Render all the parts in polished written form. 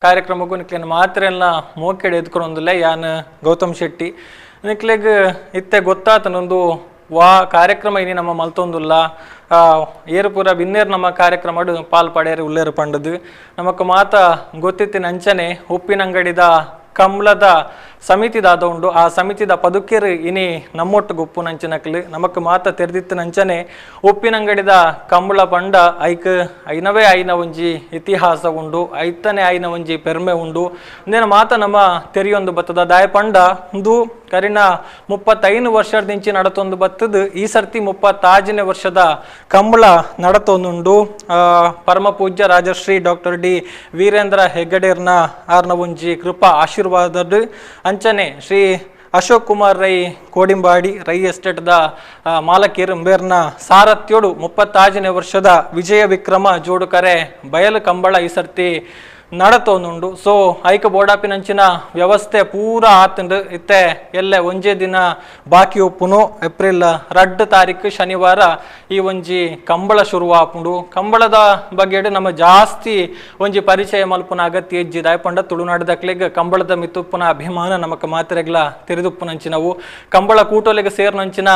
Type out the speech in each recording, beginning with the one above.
ಕಾರ್ಯಕ್ರಮಕ್ಕೂ ನಿಕ್ಲೇನು ಮಾತ್ರ ಎಲ್ಲ ಮೋಕೆಡ್ ಎದ್ಕೊಂದಿಲ್ಲ ಯಾನ್ ಗೌತಮ್ ಶೆಟ್ಟಿ ನಿಕ್ಲೆಗ್ ಇತ್ತೆ ಗೊತ್ತಾತನೊಂದು ಕಾರ್ಯಕ್ರಮ ಇನಿ ನಮ್ಮ ಮಲ್ತೊಂದುಲ್ಲ ಏರು ಪೂರ ಬಿನ್ನೇರು ನಮ್ಮ ಕಾರ್ಯಕ್ರಮ ಪಾಲ್ ಪಡೆಯರು ಉಲ್ಲೇರು ಪಂಡದು ನಮಕ್ ಮಾತ ಗೊತ್ತಿತ್ತಿನ ಅಂಚನೆ ಉಪ್ಪಿನಂಗಡಿದ ಕಂಬಳದ ಸಮಿತಿದಾದ ಉಂಡು ಆ ಸಮಿತಿದ ಪದುಕೇರು ಇನಿ ನಮ್ಮೊಟ್ಟು ಗುಪ್ಪು ನಂಚಿನಕ್ಲು ನಮಕ್ ಮಾತ ತೆರೆದಿತ್ತು ನಂಚನೆ ಉಪ್ಪಿನಂಗಡಿದ ಕಂಬಳ ಪಂಡ ಐಕ್ ಐನವೇ ಐನ ಒಂಜಿ ಇತಿಹಾಸ ಉಂಡು ಐತನೇ ಐನ ಒಂಜಿ ಪೆರ್ಮೆ ಉಂಡು ಇಂದೇನ ಮಾತ ನಮ್ಮ ತೆರಿಯೊಂದು ಬತ್ತದ ದಾಯ ಪಂಡ ಒಂದು ಕರಿನ 35 ವರ್ಷದಿಂಚಿ ನಡತೊಂದು ಬತ್ತದು ಈ ಸರ್ತಿ 36ನೇ ವರ್ಷದ ಕಂಬಳ ನಡತೊಂದುಂಡು ಪರಮ ಪೂಜ್ಯ ರಾಜಶ್ರೀ ಡಾಕ್ಟರ್ ಡಿ ವೀರೇಂದ್ರ ಹೆಗ್ಗಡೇರ್ನ ಆರ್ನ ಒಂಜಿ ಕೃಪಾ ಆಶೀರ್ವಾದದ್ದು ಅಂಚನೆ ಶ್ರೀ ಅಶೋಕ್ ಕುಮಾರ್ ರೈ ಕೋಡಿಂಬಾಡಿ ರೈ ಎಸ್ಟೇಟ್ದ ಮಾಲಕೀರು ಬೇರ್ನ ಸಾರಥ್ಯೋಡು 36ನೇ ವರ್ಷದ ವಿಜಯ ವಿಕ್ರಮ ಜೋಡುಕರೆ ಬಯಲು ಕಂಬಳ ಈ ಸರ್ತಿ ನಡತೊಂದುಂಡು ಸೊ ಐಕ ಬೋಡಾಪಿನಂಚಿನ ವ್ಯವಸ್ಥೆ ಪೂರ ಆತಂಡು ಇತ್ತೆ ಎಲ್ಲೆ ಒಂಜೇ ದಿನ ಬಾಕಿ ಒಪ್ಪುನು ಏಪ್ರಿಲ್ 2 ತಾರೀಕು ಶನಿವಾರ ಈ ಒಂಜಿ ಕಂಬಳ ಶುರುವಾಪುಂಡು ಕಂಬಳದ ಬಗ್ಗೆ ನಮ್ಮ ಜಾಸ್ತಿ ಒಂಜಿ ಪರಿಚಯ ಮಲ್ಪುನ ಅಗತ್ಯ ಇಜ್ಜಿ ದಾಯಪಂಡ ತುಳುನಾಡದಕ್ಲೆಗ್ ಕಂಬಳದ ಮಿತ್ತುಪ್ಪುನ ಅಭಿಮಾನ ನಮಕ್ ಮಾತ್ರೆಗ್ಲ ತೆರೆದುಪ್ಪುನಂಚಿನವು ಕಂಬಳ ಕೂಟೋಲೆಗೆ ಸೇರ್ನಂಚಿನ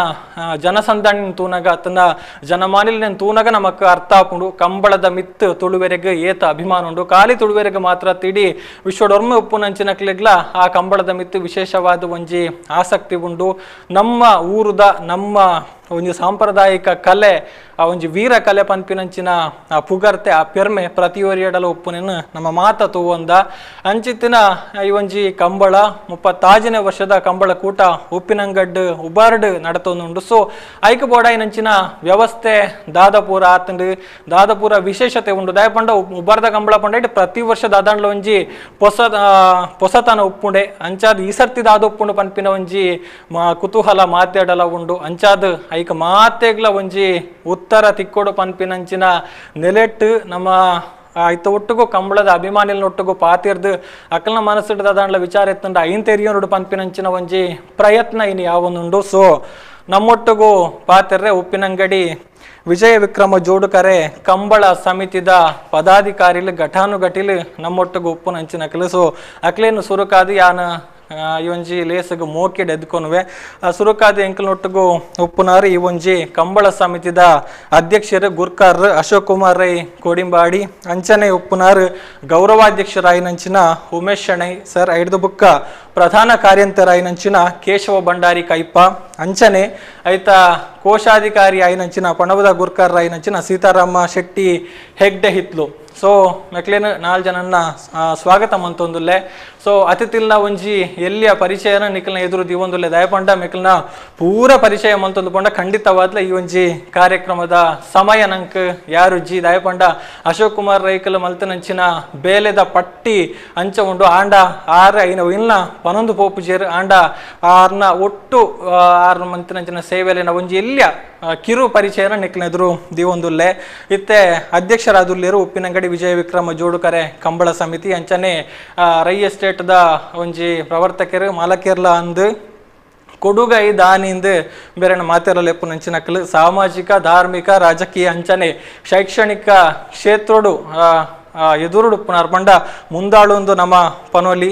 ಜನಸಂದಣಿ ತೂನಗ ಅತನ ಜನಮಾನಿಲ್ನ ತೂನಗ ನಮಕ್ ಅರ್ಥ ಆಪುಂಡು ಕಂಬಳದ ಮಿತ್ತು ತುಳುವೆರೆಗೆ ಏತ ಅಭಿಮಾನ ಉಂಡು ಖಾಲಿ ತುಳುವೆರೆಗೆ ಮಾತ್ರ ತಿಡಿ ವಿಶ್ವಡೊರ್ಮೆ ಉಪ್ಪುನಂಚಿನಕ್ಲೆಗ್ಲ ಆ ಕಂಬಳದ ಮಿತ್ತು ವಿಶೇಷವಾದ ಒಂಜಿ ಆಸಕ್ತಿ ಉಂಡು ನಮ್ಮ ಊರುದ ನಮ್ಮ ಒಂಜಿ ಸಾಂಪ್ರದಾಯಿಕ ಕಲೆ ಆ ಒಂಜಿ ವೀರ ಕಲೆ ಪನ್ಪಿನಂಚಿನ ಆ ಪುಗರ್ತೆ ಆ ಪೆರ್ಮೆ ಪ್ರತಿಯೊರಿಯಡಲ ಉಪ್ಪುನೇನು ನಮ್ಮ ಮಾತ ತೂವೊಂದ ಅಂಚಿತ್ತಿನ ಈ ಒಂಜಿ ಕಂಬಳ 36ನೇ ವರ್ಷದ ಕಂಬಳ ಕೂಟ ಉಪ್ಪಿನಂಗಡ್ ಉಬಾರ್ಡ್ ನಡತೊಂದುಂಡು ಸೊ ಐಕ ಬೋಡಾಯಿನಂಚಿನ ವ್ಯವಸ್ಥೆ ದಾದಪೂರ ಆತಂಡು ದಾದಪೂರ ವಿಶೇಷತೆ ಉಂಡು ದಯಪಂಡ ಉಬಾರ್ದ ಕಂಬಳ ಪಂಡ ಪ್ರತಿ ವರ್ಷ ದಾದಾಂಡ್ಲ ಒಂಜಿ ಪೊಸತನ ಉಪ್ಪುಂಡೆ ಅಂಚಾದ್ ಈ ಸರ್ತಿ ದಾದ ಉಪ್ಪುಂಡು ಪನ್ಪಿನ ಒಂಜಿ ಕುತೂಹಲ ಮಾತಾಡಲ ಉಂಡು ಅಂಚಾದ್ ಐಕ ಮಾತೆಗ್ಲ ಒಂಜಿ ಉತ್ತರ ತಿಕ್ಕೋಡು ಪನ್ಪಿನಂಚಿನ ನೆಲೆಟ್ಟು ನಮ್ಮ ಐತ ಒಟ್ಟಿಗೂ ಕಂಬಳದ ಅಭಿಮಾನಿಲ್ ಒಟ್ಟಿಗೂ ಪಾತಿರ್ದು ಅಕಲ್ನ ಮನಸ್ಸಿಡ್ದ ದಾಂಡ್ಲ ವಿಚಾರ ಎತ್ತಂಡ ಐನ್ ತೆರಿಯೋಡು ಪನ್ಪಿನಂಚಿನ ಒಂಜಿ ಪ್ರಯತ್ನ ಇನ್ನು ಯಾವೊಂದುಂಡು ಸೊ ನಮ್ಮೊಟ್ಟಿಗೂ ಪಾತಿರ್ರೆ ಉಪ್ಪಿನಂಗಡಿ ವಿಜಯ ವಿಕ್ರಮ ಜೋಡುಕರೆ ಕಂಬಳ ಸಮಿತಿದ ಪದಾಧಿಕಾರಿಲು ಘಟಾನುಘಟಿಲು ನಮ್ಮೊಟ್ಟಿಗೂ ಉಪ್ಪುನಂಚಿನ ಕೆಲಸು ಅಕ್ಲೇನು ಸುರುಕಾದು ಯಾನ ಈ ಒಂಜಿ ಲೇಸಗು ಮೋಕೆಡ್ ಎದ್ಕೊನುವೆ ಸುರುಕಾದ ಎಂಕಲ್ನೊಟ್ಟಿಗೂ ಉಪ್ಪುನಾರು ಈ ಒಂಜಿ ಕಂಬಳ ಸಮಿತಿದ ಅಧ್ಯಕ್ಷರು ಗುರ್ಕಾರ್ ಅಶೋಕ್ ಕುಮಾರ್ ರೈ ಕೋಡಿಂಬಾಡಿ ಅಂಚನೆ ಉಪ್ಪುನಾರು ಗೌರವಾಧ್ಯಕ್ಷರಾಯಿನಂಚಿನ ಉಮೇಶ್ ಶೆಣೈ ಸರ್ ಐಡ್ದು ಬುಕ್ಕ ಪ್ರಧಾನ ಕಾರ್ಯಂತರಾಯಿನಂಚಿನ ಕೇಶವ ಭಂಡಾರಿ ಕೈಪ ಅಂಚನೆ ಐತ ಕೋಶಾಧಿಕಾರಿ ಆಯಿನಂಚಿನ ಪಣವದ ಗುರ್ಕಾರ್ ರಾಯಿನಂಚಿನ ಸೀತಾರಾಮ ಶೆಟ್ಟಿ ಹೆಗ್ಡೆ ಹಿತ್ಲು ಸೊ ಮೆಕ್ಲೇನು 4 ಜನನ್ನ ಸ್ವಾಗತ ಮಂತೊಂದುಲ್ಲೆ ಸೊ ಅತಿಥಿಲ್ನ ಒಂಜಿ ಎಲ್ಲಿಯ ಪರಿಚಯನ ನಿಖಲ್ನ ಎದುರು ದಿವೊಂದುಲ್ಲೆ ದಯಪಂಡ ಮೆಕ್ಲನ ಪೂರ ಪರಿಚಯ ಮಂತೊಂದು ಪಂಡ ಖಂಡಿತವಾದ್ಲ ಈ ಒಂಜಿ ಕಾರ್ಯಕ್ರಮದ ಸಮಯ ನಂಕ್ ಯಾರು ಜಿ ದಯಪಂಡ ಅಶೋಕ್ ಕುಮಾರ್ ರೈಕಲ್ ಮಲ್ತನಂಚಿನ ಬೇಲೆದ ಪಟ್ಟಿ ಅಂಚ ಉಂಡು ಆಂಡ ಆರ ಐನ ಇಲ್ನ 11 ಪೋಪುಜೇರು ಆಂಡ ಆರ್ನ ಒಟ್ಟು 6 ಮಂತಿನಂಚಿನ ಸೇವೆಲಿನ ಒಂಜಿ ಎಲ್ಲಿಯ ಕಿರು ಪರಿಚಯನ ನಿಖಲ್ನ ಎದುರು ದಿವೊಂದುಲ್ಲೆ ಇತ್ತೆ ಅಧ್ಯಕ್ಷರಾದುಲ್ಲೇರು ಉಪ್ಪಿನಂಗಡಿ ವಿಜಯ ವಿಕ್ರಮ ಜೋಡುಕರೆ ಕಂಬಳ ಸಮಿತಿ ಅಂಚನೆ ರೈ ಎಸ್ಟೇಟ್ದ ಒಂಜಿ ಪ್ರವರ್ತಕರು ಮಾಲಕೇರ್ಲ ಅಂದು ಕೊಡುಗೈ ದಾನಿಂದ ಬೇರೆ ಮಾತಿರಲೆಪ್ಪು ನಂಚಿನಕ್ಕಲು ಸಾಮಾಜಿಕ ಧಾರ್ಮಿಕ ರಾಜಕೀಯ ಅಂಚನೆ ಶೈಕ್ಷಣಿಕ ಕ್ಷೇತ್ರಡು ಎದುರುಡು ಪುನರ್ಪಂಡ ಮುಂದಾಳೊಂದು ನಮ್ಮ ಪನೋಲಿ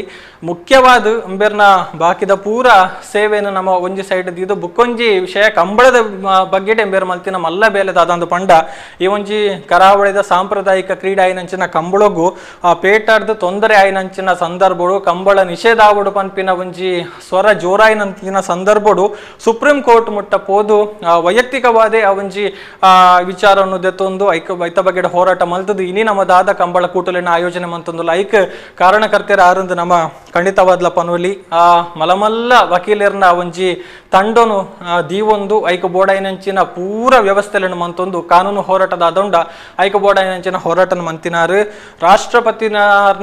ಮುಖ್ಯವಾದ ಅಂಬೇರ್ನ ಬಾಕಿದ ಪೂರ ಸೇವೆಯನ್ನು ನಮ್ಮ ಒಂಜಿ ಸೈಡ್ ಇದು ಬುಕ್ಕೊಂಜಿ ವಿಷಯ ಕಂಬಳದ ಬಗ್ಗೆ ಎಂಬೇರ್ ಮಲ್ತಿನ ಮಲ್ಲ ಬೇಲೆದ ಅದೊಂದು ಪಂಡ ಈ ಒಂಜಿ ಕರಾವಳಿದ ಸಾಂಪ್ರದಾಯಿಕ ಕ್ರೀಡೆ ಆಯ್ನಂಚಿನ ಕಂಬಳಗೂ ಪೇಟಾಡ್ದು ತೊಂದರೆ ಆಯ್ನಂಚಿನ ಸಂದರ್ಭಡು ಕಂಬಳ ನಿಷೇಧ ಆವಡು ಪನ್ಪಿನ ಒಂಜಿ ಸ್ವರ ಜೋರಾಯ್ನಂಚಿನ ಸಂದರ್ಭಡು ಸುಪ್ರೀಂ ಕೋರ್ಟ್ ಮುಟ್ಟ ಪೋದು ವೈಯಕ್ತಿಕವಾದೇ ಆ ಒಂಜಿ ವಿಚಾರವನ್ನು ದೆತ್ತೊಂದು ಐತ ಬಗ್ಗೆ ಹೋರಾಟ ಮಲ್ತದು ಇನಿ ನಮ್ಮದಾದ ಕಂಬಳ ಕೂಟಲಿನ ಆಯೋಜನೆ ಮಂತೊಂದು ಐಕ್ ಕಾರಣಕರ್ತರ ಆರಂದು ನಮ್ಮ ಖಂಡಿತವಾದ್ಲ ಪನೋಲಿ ಆ ಮಲಮಲ್ಲ ವಕೀಲರ್ನ ಒಂಜಿ ತಂಡನು ದೀವೊಂದು ಐಕ ಬೋಡಾಯಿನಂಚಿನ ಪೂರ ವ್ಯವಸ್ಥೆಯನ್ನು ಮಂತೊಂದು ಕಾನೂನು ಹೋರಾಟದ ಅದೊಂಡ ಐಕ ಬೋಡಾಯಿನಂಚಿನ ಹೋರಾಟನ ಮಂತಿನಾರು ರಾಷ್ಟ್ರಪತಿನ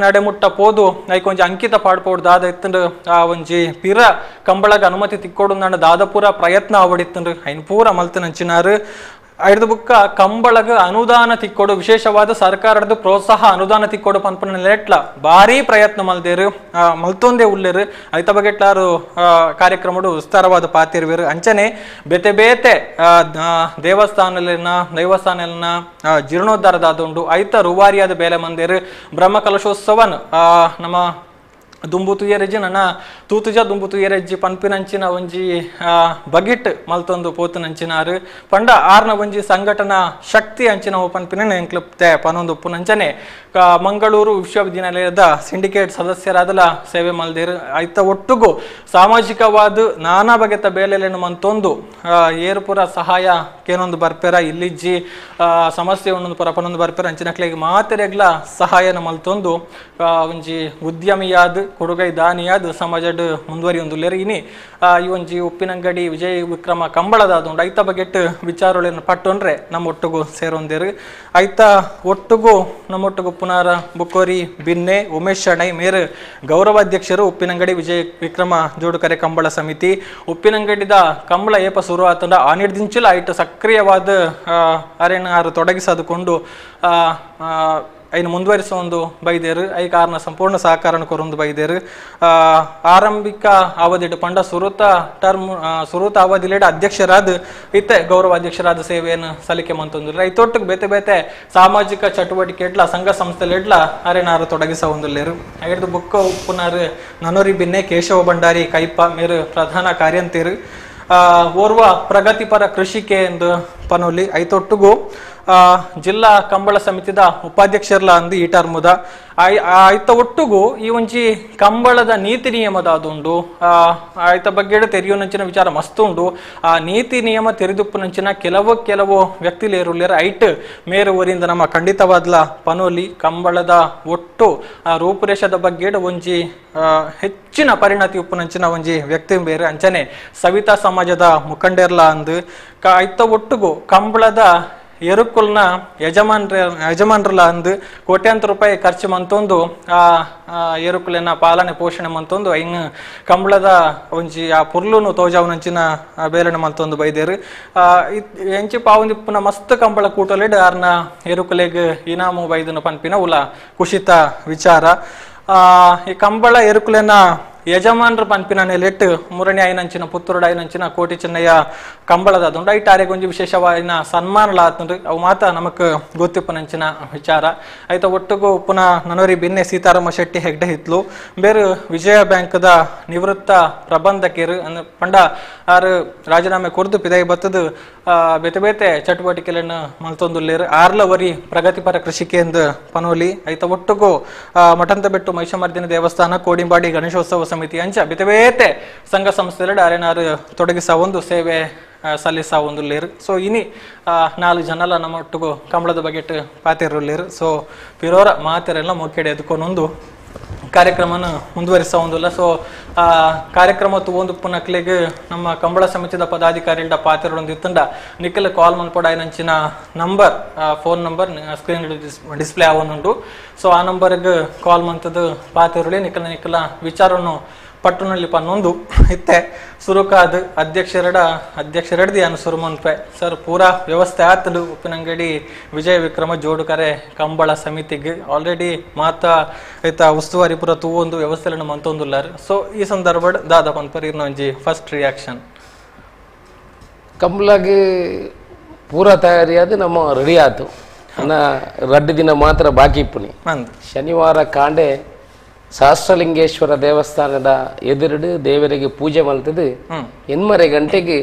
ನಡೆಮುಟ್ಟ ಪೋದು ಐಕ ಒಂಜಿ ಅಂಕಿತ ಪಾಡ್ಪೋಡು ದಾದ ಎತ್ತಂಡು ಆ ಒಂಜಿ ಪಿರ ಕಂಬಳಗ ಅನುಮತಿ ತಿಕ್ಕೋಡು ನನ್ನ ದಾದ ಪೂರ ಪ್ರಯತ್ನ ಆವಡಿತ್ತಂಡು ಐನ್ ಪೂರ ಮಲ್ತನಂಚಿನಾರು ಐದು ಬುಕ್ಕ ಕಂಬಳಗ ಅನುದಾನ ತಿಕ್ಕೊಡು ವಿಶೇಷವಾದ ಸರ್ಕಾರದ ಪ್ರೋತ್ಸಾಹ ಅನುದಾನ ತಿಕ್ಕೊಡು ಪನ್ಪನೆಟ್ಲ ಭಾರಿ ಪ್ರಯತ್ನ ಮಲ್ದೇರು ಮಲ್ತೊಂದೇ ಉಳ್ಳೇರು ಐತ ಬಗೆಟ್ಲಾರು ಕಾರ್ಯಕ್ರಮಡು ವಿಸ್ತಾರವಾದ ಪಾತಿರ್ವೇರು ಅಂಚನೆ ಬೇತೆ ಬೇತೆ ದೇವಸ್ಥಾನ ಜೀರ್ಣೋದ್ಧಾರದಾದುಂಡು ಐತ ರುವಾರಿಯಾದ ಬೇಲೆ ಮಂದೇರು ಬ್ರಹ್ಮ ಕಲಶೋತ್ಸವನ್ ನಮ್ಮ ದುಂಬು ತುಯ್ಯರೆಜ್ಜಿ ನನ್ನ ತೂತುಜ ದುಂಬು ತುಯ್ಯರೆಜ್ಜಿ ಪನ್ಪಿನಂಚಿನ ಒಂಜಿ ಬಗಿಟ್ ಮಲ್ತೊಂದು ಪೋತುನಂಚಿನಾರು ಪಂಡ ಆರ್ನ ಒಂಜಿ ಸಂಘಟನಾ ಶಕ್ತಿ ಅಂಚಿನ ಪನ್ಪಿನ ಎಂಕ್ಲಪ್ತೆ ಪನೊಂದು ಉಪ್ಪುನಂಚನೆ ಮಂಗಳೂರು ವಿಶ್ವವಿದ್ಯಾನಿಲಯದ ಸಿಂಡಿಕೇಟ್ ಸದಸ್ಯರಾದಲ ಸೇವೆ ಮಲ್ದೇರು ಐತ ಒಟ್ಟುಗು ಸಾಮಾಜಿಕವಾದ ನಾನಾ ಬಗೆತ ಬೇಲೆಲೆನು ಮಂತೊಂದು ಏರುಪುರ ಸಹಾಯ ಕೇನೊಂದು ಬರ್ಪೆರ ಇಲ್ಲಿಜ್ಜಿ ಸಮಸ್ಯೆ ಒಂದೊಂದು ಪುರ ಪನೊಂದು ಬರ್ಪೆರ ಅಂಚಿನಕ್ಲೆಗೆ ಮಾತೆರೆಗ್ಲ ಸಹಾಯನ ಮಲ್ತೊಂದು ಒಂಜಿ ಉದ್ಯಮಿಯಾದ ಕೊಡುಗೈ ದಾನಿಯಾದ ಸಮಾಜಡ್ ಮುಂದುವರಿಯೊಂದುಲ್ಲೇರು ಇನಿ ಈ ಒಂಜಿ ಉಪ್ಪಿನಂಗಡಿ ವಿಜಯ ವಿಕ್ರಮ ಕಂಬಳದಾದುಂಡು ಐತ ಬಗೆಟ್ ವಿಚಾರಗಳನ್ನು ಪಟ್ಟೊಂಡ್ರೆ ನಮ್ಮ ಒಟ್ಟುಗು ಸೇರೊಂದೇರು ಐತ ಒಟ್ಟುಗು ನಮ್ಮೊಟ್ಟುಗು ಪುನರ ಬುಕೋರಿ ಬಿನ್ನೆ ಉಮೇಶ್ ಶೆಣೈ ಮೇರು ಗೌರವಾಧ್ಯಕ್ಷರು ಉಪ್ಪಿನಂಗಡಿ ವಿಜಯ ವಿಕ್ರಮ ಜೋಡುಕರೆ ಕಂಬಳ ಸಮಿತಿ ಉಪ್ಪಿನಂಗಡಿದ ಕಂಬಳ ಏಪ ಶುರು ಆತಂಡ ಆನಿಡ್ದಿಂಚಿಲ ಐಟು ಸಕ್ರಿಯವಾದ ಅರೆನಾರು ತೊಡಗಿಸದುಕೊಂಡು ಐನು ಮುಂದುವರಿಸೋ ಒಂದು ಬೈದೇರು ಐ ಕಾರಣ ಸಂಪೂರ್ಣ ಸಹಕಾರ ಕೊರೊಂದು ಬೈದೇರು ಆರಂಭಿಕ ಅವಧಿಡ್ ಪಂಡ ಸುರುತ ಅವಧಿಲೇಡ ಅಧ್ಯಕ್ಷರಾದ ಇತ್ತೆ ಗೌರವ ಅಧ್ಯಕ್ಷರಾದ ಸೇವೆಯನ್ನು ಸಲಿಕೆ ಮಂತೊಂದಿಲ್ಲ ಐತೊಟ್ಟಿಗೆ ಬೇತೆ ಬೇತೆ ಸಾಮಾಜಿಕ ಚಟುವಟಿಕೆ ಇಡ್ಲ ಸಂಘ ಸಂಸ್ಥೆಲಿಡ್ಲ ಅರೆನಾರು ತೊಡಗಿಸ ಹೊಂದಿಲ್ಲೇರು ಐದು ಬುಕ್ಕ ಉಪ್ಪುನಾರು ನನೋರಿ ಬಿನ್ನೆ ಕೇಶವ ಭಂಡಾರಿ ಕೈಪ ಮೇರು ಪ್ರಧಾನ ಕಾರ್ಯಂತೀರು ಓರ್ವ ಪ್ರಗತಿಪರ ಕೃಷಿಕೆ ಎಂದು ಪನೋಲಿ ಐತೊಟ್ಟಿಗೂ ಜಿಲ್ಲಾ ಕಂಬಳ ಸಮಿತಿದ ಉಪಾಧ್ಯಕ್ಷರ್ಲ ಅಂದು ಈಟಾರ್ ಮುದ ಆಯ್ತ ಒಟ್ಟುಗು ಈ ಒಂಜಿ ಕಂಬಳದ ನೀತಿ ನಿಯಮದ ಅದುಂಡು ಆಯ್ತ ಬಗ್ಗೆ ತೆರೆಯುನಂಚಿನ ವಿಚಾರ ಮಸ್ತ್ ಉಂಡು ಆ ನೀತಿ ನಿಯಮ ತೆರೆದುಪ್ಪುನಂಚಿನ ಕೆಲವು ವ್ಯಕ್ತಿಲೇರುಲ್ಲೇರ ಐಟ್ ಮೇರು ಊರಿಂದ ನಮ್ಮ ಖಂಡಿತವಾದ್ಲ ಪನೋಲಿ ಕಂಬಳದ ಒಟ್ಟು ರೂಪುರೇಷದ ಬಗ್ಗೆ ಒಂಜಿ ಹೆಚ್ಚಿನ ಪರಿಣತಿ ಉಪ್ಪುನಂಚಿನ ಒಂಜಿ ವ್ಯಕ್ತಿ ಬೇರೆ ಅಂಚನೆ ಸವಿತಾ ಸಮಾಜದ ಮುಖಂಡರ್ಲ ಅಂದು ಐತ ಒಟ್ಟುಗು ಕಂಬಳದ ಎರುಕುಲ್ನ ಯಜಮಾನ್ರಲ್ಲ ಅಂದು ಕೋಟ್ಯಾಂತರ ರೂಪಾಯಿ ಖರ್ಚು ಮಂತೊಂದು ಎರುಕುಲಿನ ಪಾಲನೆ ಪೋಷಣೆ ಮಂತೊಂದು ಐನ್ ಕಂಬಳದ ಒಂಜಿ ಆ ಪುರ್ಲುನು ತೋಜಾವನಂಚಿನ ಬೇಲನೆ ಮಂತೊಂದು ಬೈದೇರು ಎಂಚಿ ಪಾವಂದಿಪ್ಪುನ ಮಸ್ತ್ ಕಂಬಳ ಕೂಟಲಿಡ್ ಆರ್ನ ಎರುಕುಲೆಗ್ ಇನಾಮು ಬೈದನು ಪನ್ಪಿನ ಉಲ ಕುಶಿತ ವಿಚಾರ ಈ ಕಂಬಳ ಎರುಕುಲಿನ ಯಜಮಾನ್ರ ಪನ್ಪಿನ ನೆಲೆಟ್ಟು ಮೂರನೇ ಐನಂಚಿನ ಪುತ್ತೂರುಡ ಐನಂಚಿನ ಕೋಟಿ ಚೆನ್ನಯ್ಯ ಕಂಬಳದ ದುಂಡ ಐಟಾರೆಗೆ ಒಂಜಿ ವಿಶೇಷವಾದ ಸನ್ಮಾನಲ ಆತಂಡ್ರಿ ಅವು ಮಾತ ನಮಕ್ ಗೊತ್ತಿಪ್ಪನಂಚಿನ ವಿಚಾರ ಐತ ಒಟ್ಟುಗು ಪುನಃ ನನೋರಿ ಬಿನ್ನೆ ಸೀತಾರಾಮ ಶೆಟ್ಟಿ ಹೆಗ್ಡೆ ಹಿತ್ಲು ಬೇರೆ ವಿಜಯ ಬ್ಯಾಂಕ್ದ ನಿವೃತ್ತ ಪ್ರಬಂಧಕರು ಪಂಡ ಆರು ರಾಜೀನಾಮೆ ಕುರ್ದು ಪಿದೈ ಬತ್ತದು ಬೇತೆ ಬೇತೆ ಚಟುವಟಿಕೆಗಳನ್ನು ಮಲ್ತೊಂದುಲ್ಲೇರು ಆರ್ಲವರಿ ಪ್ರಗತಿಪರ ಕೃಷಿಕೆ ಎಂದು ಪನೋಲಿ ಐತ ಒಟ್ಟುಗು ಮಠಂತಬೆಟ್ಟು ಮಹಿಷಮರ್ದಿನ ದೇವಸ್ಥಾನ ಕೋಡಿಂಬಾಡಿ ಗಣೇಶೋತ್ಸವ ಸಮಿತಿ ಅಂಚ ಬೇತೆ ಬೇತೆ ಸಂಘ ಸಂಸ್ಥೆಗಳು ಅರೆನಾರು ತೊಡಗಿಸ ಒಂದು ಸೇವೆ ಸಲ್ಲಿಸ ಒಂದು ಲೇರು ಸೊ ಇನಿ 4 ಜನಲ ನಮ್ಮ ಒಟ್ಟಿಗೂ ಕಂಬಳದ ಬಗೆಟ್ ಪಾತಿರುಲ್ಲೇರು ಸೊ ಪಿರೋರ ಮಾತೆರೆಲ್ಲ ಮೊಕ್ಕೆಡೆ ಎದ್ಕೊಂಡೊಂದು ಕಾರ್ಯಕ್ರಮನ ಮುಂದುವರಿಸ ಒಂದಿಲ್ಲ ಸೊ ಕಾರ್ಯಕ್ರಮ ತಗೊಂಡು ಪುನಕ್ಲೆಗ್ ನಮ್ಮ ಕಂಬಳ ಸಮಿತಿದ ಪದಾಧಿಕಾರಿಗಳ ಪಾತಿರೊಂದು ಇತ್ತಂಡ ನಿಖಿಲ್ ಕಾಲ್ ಮಲ್ಪಡ ನಂಚಿನ number phone number screen display ಆವನುಂಟು ಸೊ ಆ ನಂಬರ್ಗೆ ಕಾಲ್ ಮಂತದ ಪಾತಿರುಳಿ ನಿಖಿಲ ವಿಚಾರವನ್ನು ಪಟ್ಟಣಲ್ಲಿ ಪನ್ನೊಂದು ಇತ್ತೆ ಸುರುಕಾದ ಅಧ್ಯಕ್ಷರಡ್ದಿ ಅನ್ನು ಸುರುಮನ್ಪೆ ಸರ್ ಪೂರಾ ವ್ಯವಸ್ಥೆ ಆತದು ಉಪ್ಪಿನಂಗಡಿ ವಿಜಯ ವಿಕ್ರಮ ಜೋಡುಕರೆ ಕಂಬಳ ಸಮಿತಿಗೆ ಆಲ್ರೆಡಿ ಮಾತ ಐತ ಉಸ್ತುವಾರಿ ಪೂರ ತೂವೊಂದು ವ್ಯವಸ್ಥೆಯನ್ನು ಮಂತೊಂದುಲ್ಲಾರು ಸೊ ಈ ಸಂದರ್ಭ ದಾದ ಪನ್ಪರ್ ಇನ್ನೊಂಜಿ ಫಸ್ಟ್ ರಿಯಾಕ್ಷನ್ ಕಂಬಳಗೆ ಪೂರಾ ತಯಾರಿ ಅದು ನಮ್ಮ ರೆಡಿ ಆಯ್ತು ಅನ್ನ 2 ದಿನ ಮಾತ್ರ ಬಾಕಿ ಇಪ್ಪುನಿ ಶನಿವಾರ ಕಾಂಡೆ ಸಹಸ್ರಲಿಂಗೇಶ್ವರ ದೇವಸ್ಥಾನದ ಎದುರುಡು ದೇವರಿಗೆ ಪೂಜೆ ಮಲ್ತದು 8:30 ಗಂಟೆಗೆ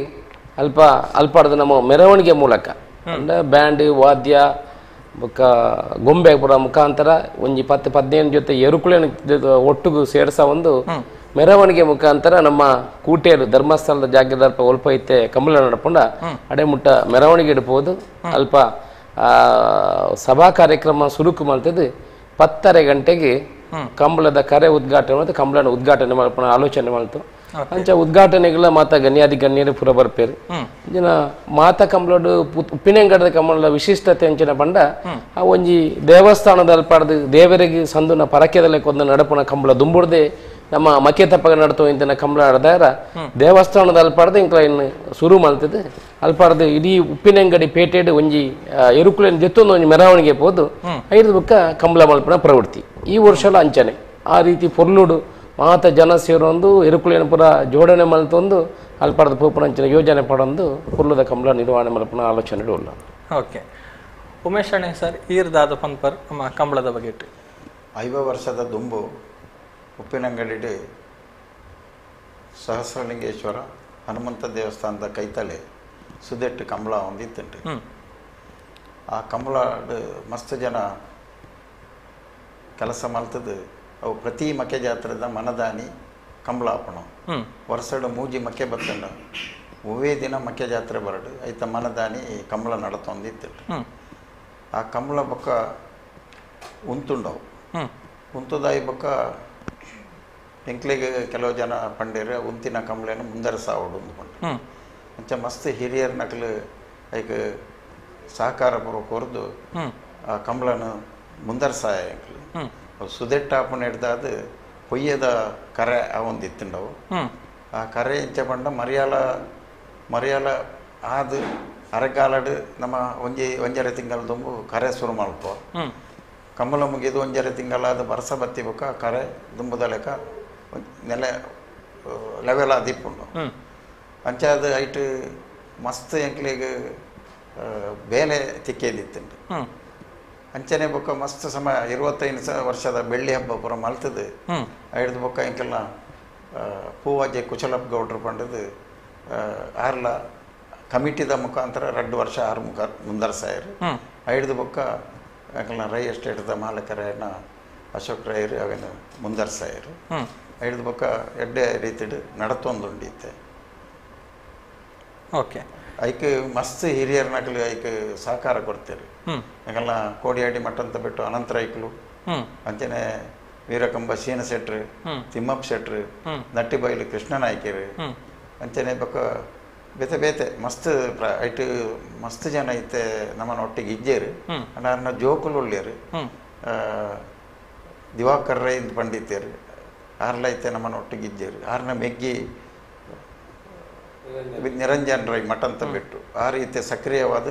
ಅಲ್ಪಾಡ್ದು ನಮ್ಮ ಮೆರವಣಿಗೆ ಮೂಲಕ ಅಂದ್ರೆ ಬ್ಯಾಂಡ್ ವಾದ್ಯ ಗೊಂಬೆ ಪುರ ಮುಖಾಂತರ ಒಂಜಿ 10-15 ಜೊತೆ ಎರುಕುಳನ ಒಟ್ಟಿಗೂ ಸೇರ್ಸ ಒಂದು ಮೆರವಣಿಗೆ ಮುಖಾಂತರ ನಮ್ಮ ಕೂಟೇರು ಧರ್ಮಸ್ಥಳದ ಜಾಗದ ಒಲ್ಪ ಐತೆ ಕಂಬಳ ನಡ್ಕೊಂಡ ಅಡೆ ಮುಟ್ಟ ಮೆರವಣಿಗೆ ಇಡ್ಬೋದು ಅಲ್ಪ ಸಭಾ ಕಾರ್ಯಕ್ರಮ ಸುರುಕು ಮಲ್ತದು 10:30 ಗಂಟೆಗೆ ಕಂಬಳದ ಕರೆ ಉದ್ಘಾಟನೆ ಮತ್ತು ಕಂಬಳನ ಉದ್ಘಾಟನೆ ಮಾಡ್ಪಣ ಆಲೋಚನೆ ಮಾಡ್ತು ಅಂಚ ಉದ್ಘಾಟನೆಗಳ ಮಾತ ಗಣ್ಯರು ಪುರ ಬರ್ಪೇರು ಜನ ಮಾತ ಕಂಬಳಡು ಉಪ್ಪಿನಂಗಡದ ಕಂಬಳದ ವಿಶಿಷ್ಟತೆ ಅಂಚಿನ ಬಂಡ ಆ ಒಂಜಿ ದೇವಸ್ಥಾನದ ಅಲ್ಪಾಡ್ದು ದೇವರಿಗೆ ಸಂದುನ ಪರಕ್ಯದಲ್ಲೇ ಕೊಂದ ನಡಪಣ ಕಂಬಳ ದುಂಬುಡ್ದೆ ನಮ್ಮ ಮಕ್ಕೆ ತಪ್ಪಗ ನಡ್ತೋ ಇಂತಿನ ಕಂಬಳ ಆಡ್ದಾರ ದೇವಸ್ಥಾನದ ಅಲ್ಪಾಡ್ದು ಇಂಕ ಇನ್ನು ಶುರು ಮಾಡ್ತದೆ ಅಲ್ಪಾಡ್ದು ಇಡೀ ಉಪ್ಪಿನಂಗಡಿ ಪೇಟೆಡ್ ಒಂಜಿ ಎರುಕುಲಿನ ಜೊತ್ತೊಂದು ಒಂಜಿ ಮೆರವಣಿಗೆ ಹೋದು ಐದು ಬುಕ್ಕ ಕಂಬಳ ಮಲ್ಪನ ಪ್ರವೃತ್ತಿ ಈ ವರ್ಷಲ ಅಂಚನೆ ಆ ರೀತಿ ಪೊರ್ಲುಡು ಮಾತ ಜನ ಸೇರೊಂದು ಎರುಕುಲಿನ ಪುರ ಜೋಡಣೆ ಮಲ್ತೊಂದು ಅಲ್ಪಾಡ್ದ ಪೋಪುನ ಅಂಚಿನ ಯೋಜನೆ ಪಡೊಂದು ಪೊರ್ಲುದ ಕಂಬಳ ನಿರ್ವಹಣೆ ಮಲ್ಪನ ಆಲೋಚನೆ ಉಳ್ಳ. ಓಕೆ, ಉಮೇಶ್ ಅಣ್ಣೆ ಸರ್ ಈರ್ದಾದ ಪನ್ಪರ್ ನಮ್ಮ ಕಂಬಳದ ಬಗ್ಗೆ 5 ವರ್ಷದ ದುಂಬು ಉಪ್ಪಿನಂಗಡಿ ಸಹಸ್ರಲಿಂಗೇಶ್ವರ ಹನುಮಂತ ದೇವಸ್ಥಾನದ ಕೈತಲೆ ಸುದೆಟ್ಟು ಕಂಬಳ ಹೊಂದಿತ್ತುಂಟು. ಆ ಕಂಬಳ ಮಸ್ತ್ ಜನ ಕೆಲಸ ಮಲ್ತದ್ದು ಅವು ಪ್ರತಿ ಮಕ್ಕೆ ಜಾತ್ರೆದ ಮನದಾನಿ ಕಂಬಳ ಹಾಪಣ ವರ್ಷಡು ಮೂಜಿ ಮಕ್ಕೆ ಬತ್ತಂಡ ಒವೇ ದಿನ ಮಕ್ಕೆ ಜಾತ್ರೆ ಬರಡು ಐತ ಮನದಾನಿ ಕಂಬಳ ನಡತೊಂದಿತ್ತು. ಆ ಕಂಬಳ ಬೊಕ್ಕ ಉಂತುಂಡವು ಉಂತುದಾಯಿ ಬೊಕ್ಕ ಎಂಕ್ಲಿಗೆ ಕೆಲವು ಜನ ಪಂಡೇರು ಉಂತಿನ ಕಂಬಳನ ಮುಂದರ ಸಾವಡು ಅಂದ್ಕೊಂಡು ಅಂಚ ಮಸ್ತ್ ಹಿರಿಯರ ನಕಲು ಐಕ್ ಸಹಕಾರ ಪೂರ್ವಕ ಹೊರದು ಆ ಕಂಬಳನ ಮುಂದರ ಸಾಯ ಎಂಕ್ಲು ಸುದೆಟ್ಟಾಪನ ಹಿಡ್ದಾದ ಪೊಯ್ಯದ ಕರೆ ಅವೊಂದಿತ್ತುಂಡವು. ಆ ಕರೆ ಇಂಚ ಪಂಡ ಮರಿಯಾಲ ಆದು ಅರೆಗಾಲಡು ನಮ್ಮ ಒಂಜರೆ ತಿಂಗಳ ತುಂಬು ಕರೆ ಶುರು ಮಲ್ಪ ಕಂಬಳ ಮುಗಿದು ಒಂಜರೆ ತಿಂಗಳಾದ ಬರ್ಸ ಬತ್ತಿ ಬೊಕ್ಕ ಕರೆ ದುಂಬುದ ಲೆಕ್ಕ ನೆಲೆ ಲೆವೆಲ್ ಆದಿಪ್ಪುಂಡು. ಅಂಚಾದ ಐಟ್ ಮಸ್ತ್ ಎಂಕ್ಲಿಗೆ ಬೇಲೆ ತಿಕ್ಕೇದಿತ್ತುಂಡು. ಅಂಚನೆ ಬೊಕ್ಕ ಮಸ್ತ್ ಸಮಯ 25 ವರ್ಷದ ಬೆಳ್ಳಿ ಹಬ್ಬ ಪುರ ಮಲ್ತದು ಐಡ್ದು ಬೊಕ್ಕ ಎಂಕೆಲ್ಲ ಪೂವಾಜೆ ಕುಚಲಪ್ಪ ಗೌಡ್ರು ಪಂಡದು ಆರ್ಲ ಕಮಿಟಿದ ಮುಖಾಂತರ 2 ವರ್ಷ 6 ಮುಖ ಮುಂದರ ಸಾಯರು ಐಡ್ದು ಬೊಕ್ಕ ಎಂಕಲ್ನ ರೈ ಎಸ್ಟೇಟ್ದ ಮಾಲಕರನ್ನ ಅಶೋಕ್ ರಾಯರು ಅವೇನು ಮುಂದರ ಸಾಯರು ಐಡ್ದು ಬೊಕ್ಕ ಎಡ್ಡೆ ರೀತಿಡು ನಡತೊಂದುಂಡಿತ್ತೆ. ಓಕೆ, ಐಕ್ ಮಸ್ತ್ ಹಿರಿಯರ ನಕಲು ಐಕ್ ಸಹಕಾರ ಕೊಡ್ತೇವೆ. ಯಾಕಲ್ಲ ಕೋಡಿಯಾಡಿ ಮಠ ಅಂತ ಬಿಟ್ಟು ಅನಂತರ ಐಕ್ಲು ಅಂಚನೆ ವೀರಕಂಬ ಶೀನ ಶೆಟ್ರು ತಿಮ್ಮಪ್ಪ ಶೆಟ್ರು ನಟ್ಟಿಬೈಲು ಕೃಷ್ಣ ನಾಯ್ಕರು ಅಂಚನೆ ಬೊಕ್ಕ ಬೇತೆ ಬೇತೆ ಮಸ್ತ್ ಐಟ್ ಮಸ್ತ್ ಜನ ಐತೆ ನಮ್ಮನ್ನ ಒಟ್ಟಿಗೆ ಇಜ್ಜೇರು ಅನ್ನ ಜೋಕುಲು ಒಳ್ಳೆಯರು ದಿವಾಕರ್ ರೈ ಪಂಡಿತರು ಆರ್ಲ ಐತೆ ನಮ್ಮನ್ನ ಒಟ್ಟಿಗೆ ಇಜ್ಜೇರು ಆರ್ನ ಮೆಗ್ಗಿ ನಿರಂಜನ್ ರೈ ಮಠ ಅಂತ ಬಿಟ್ಟು ಆ ರೀತಿ ಸಕ್ರಿಯವಾದ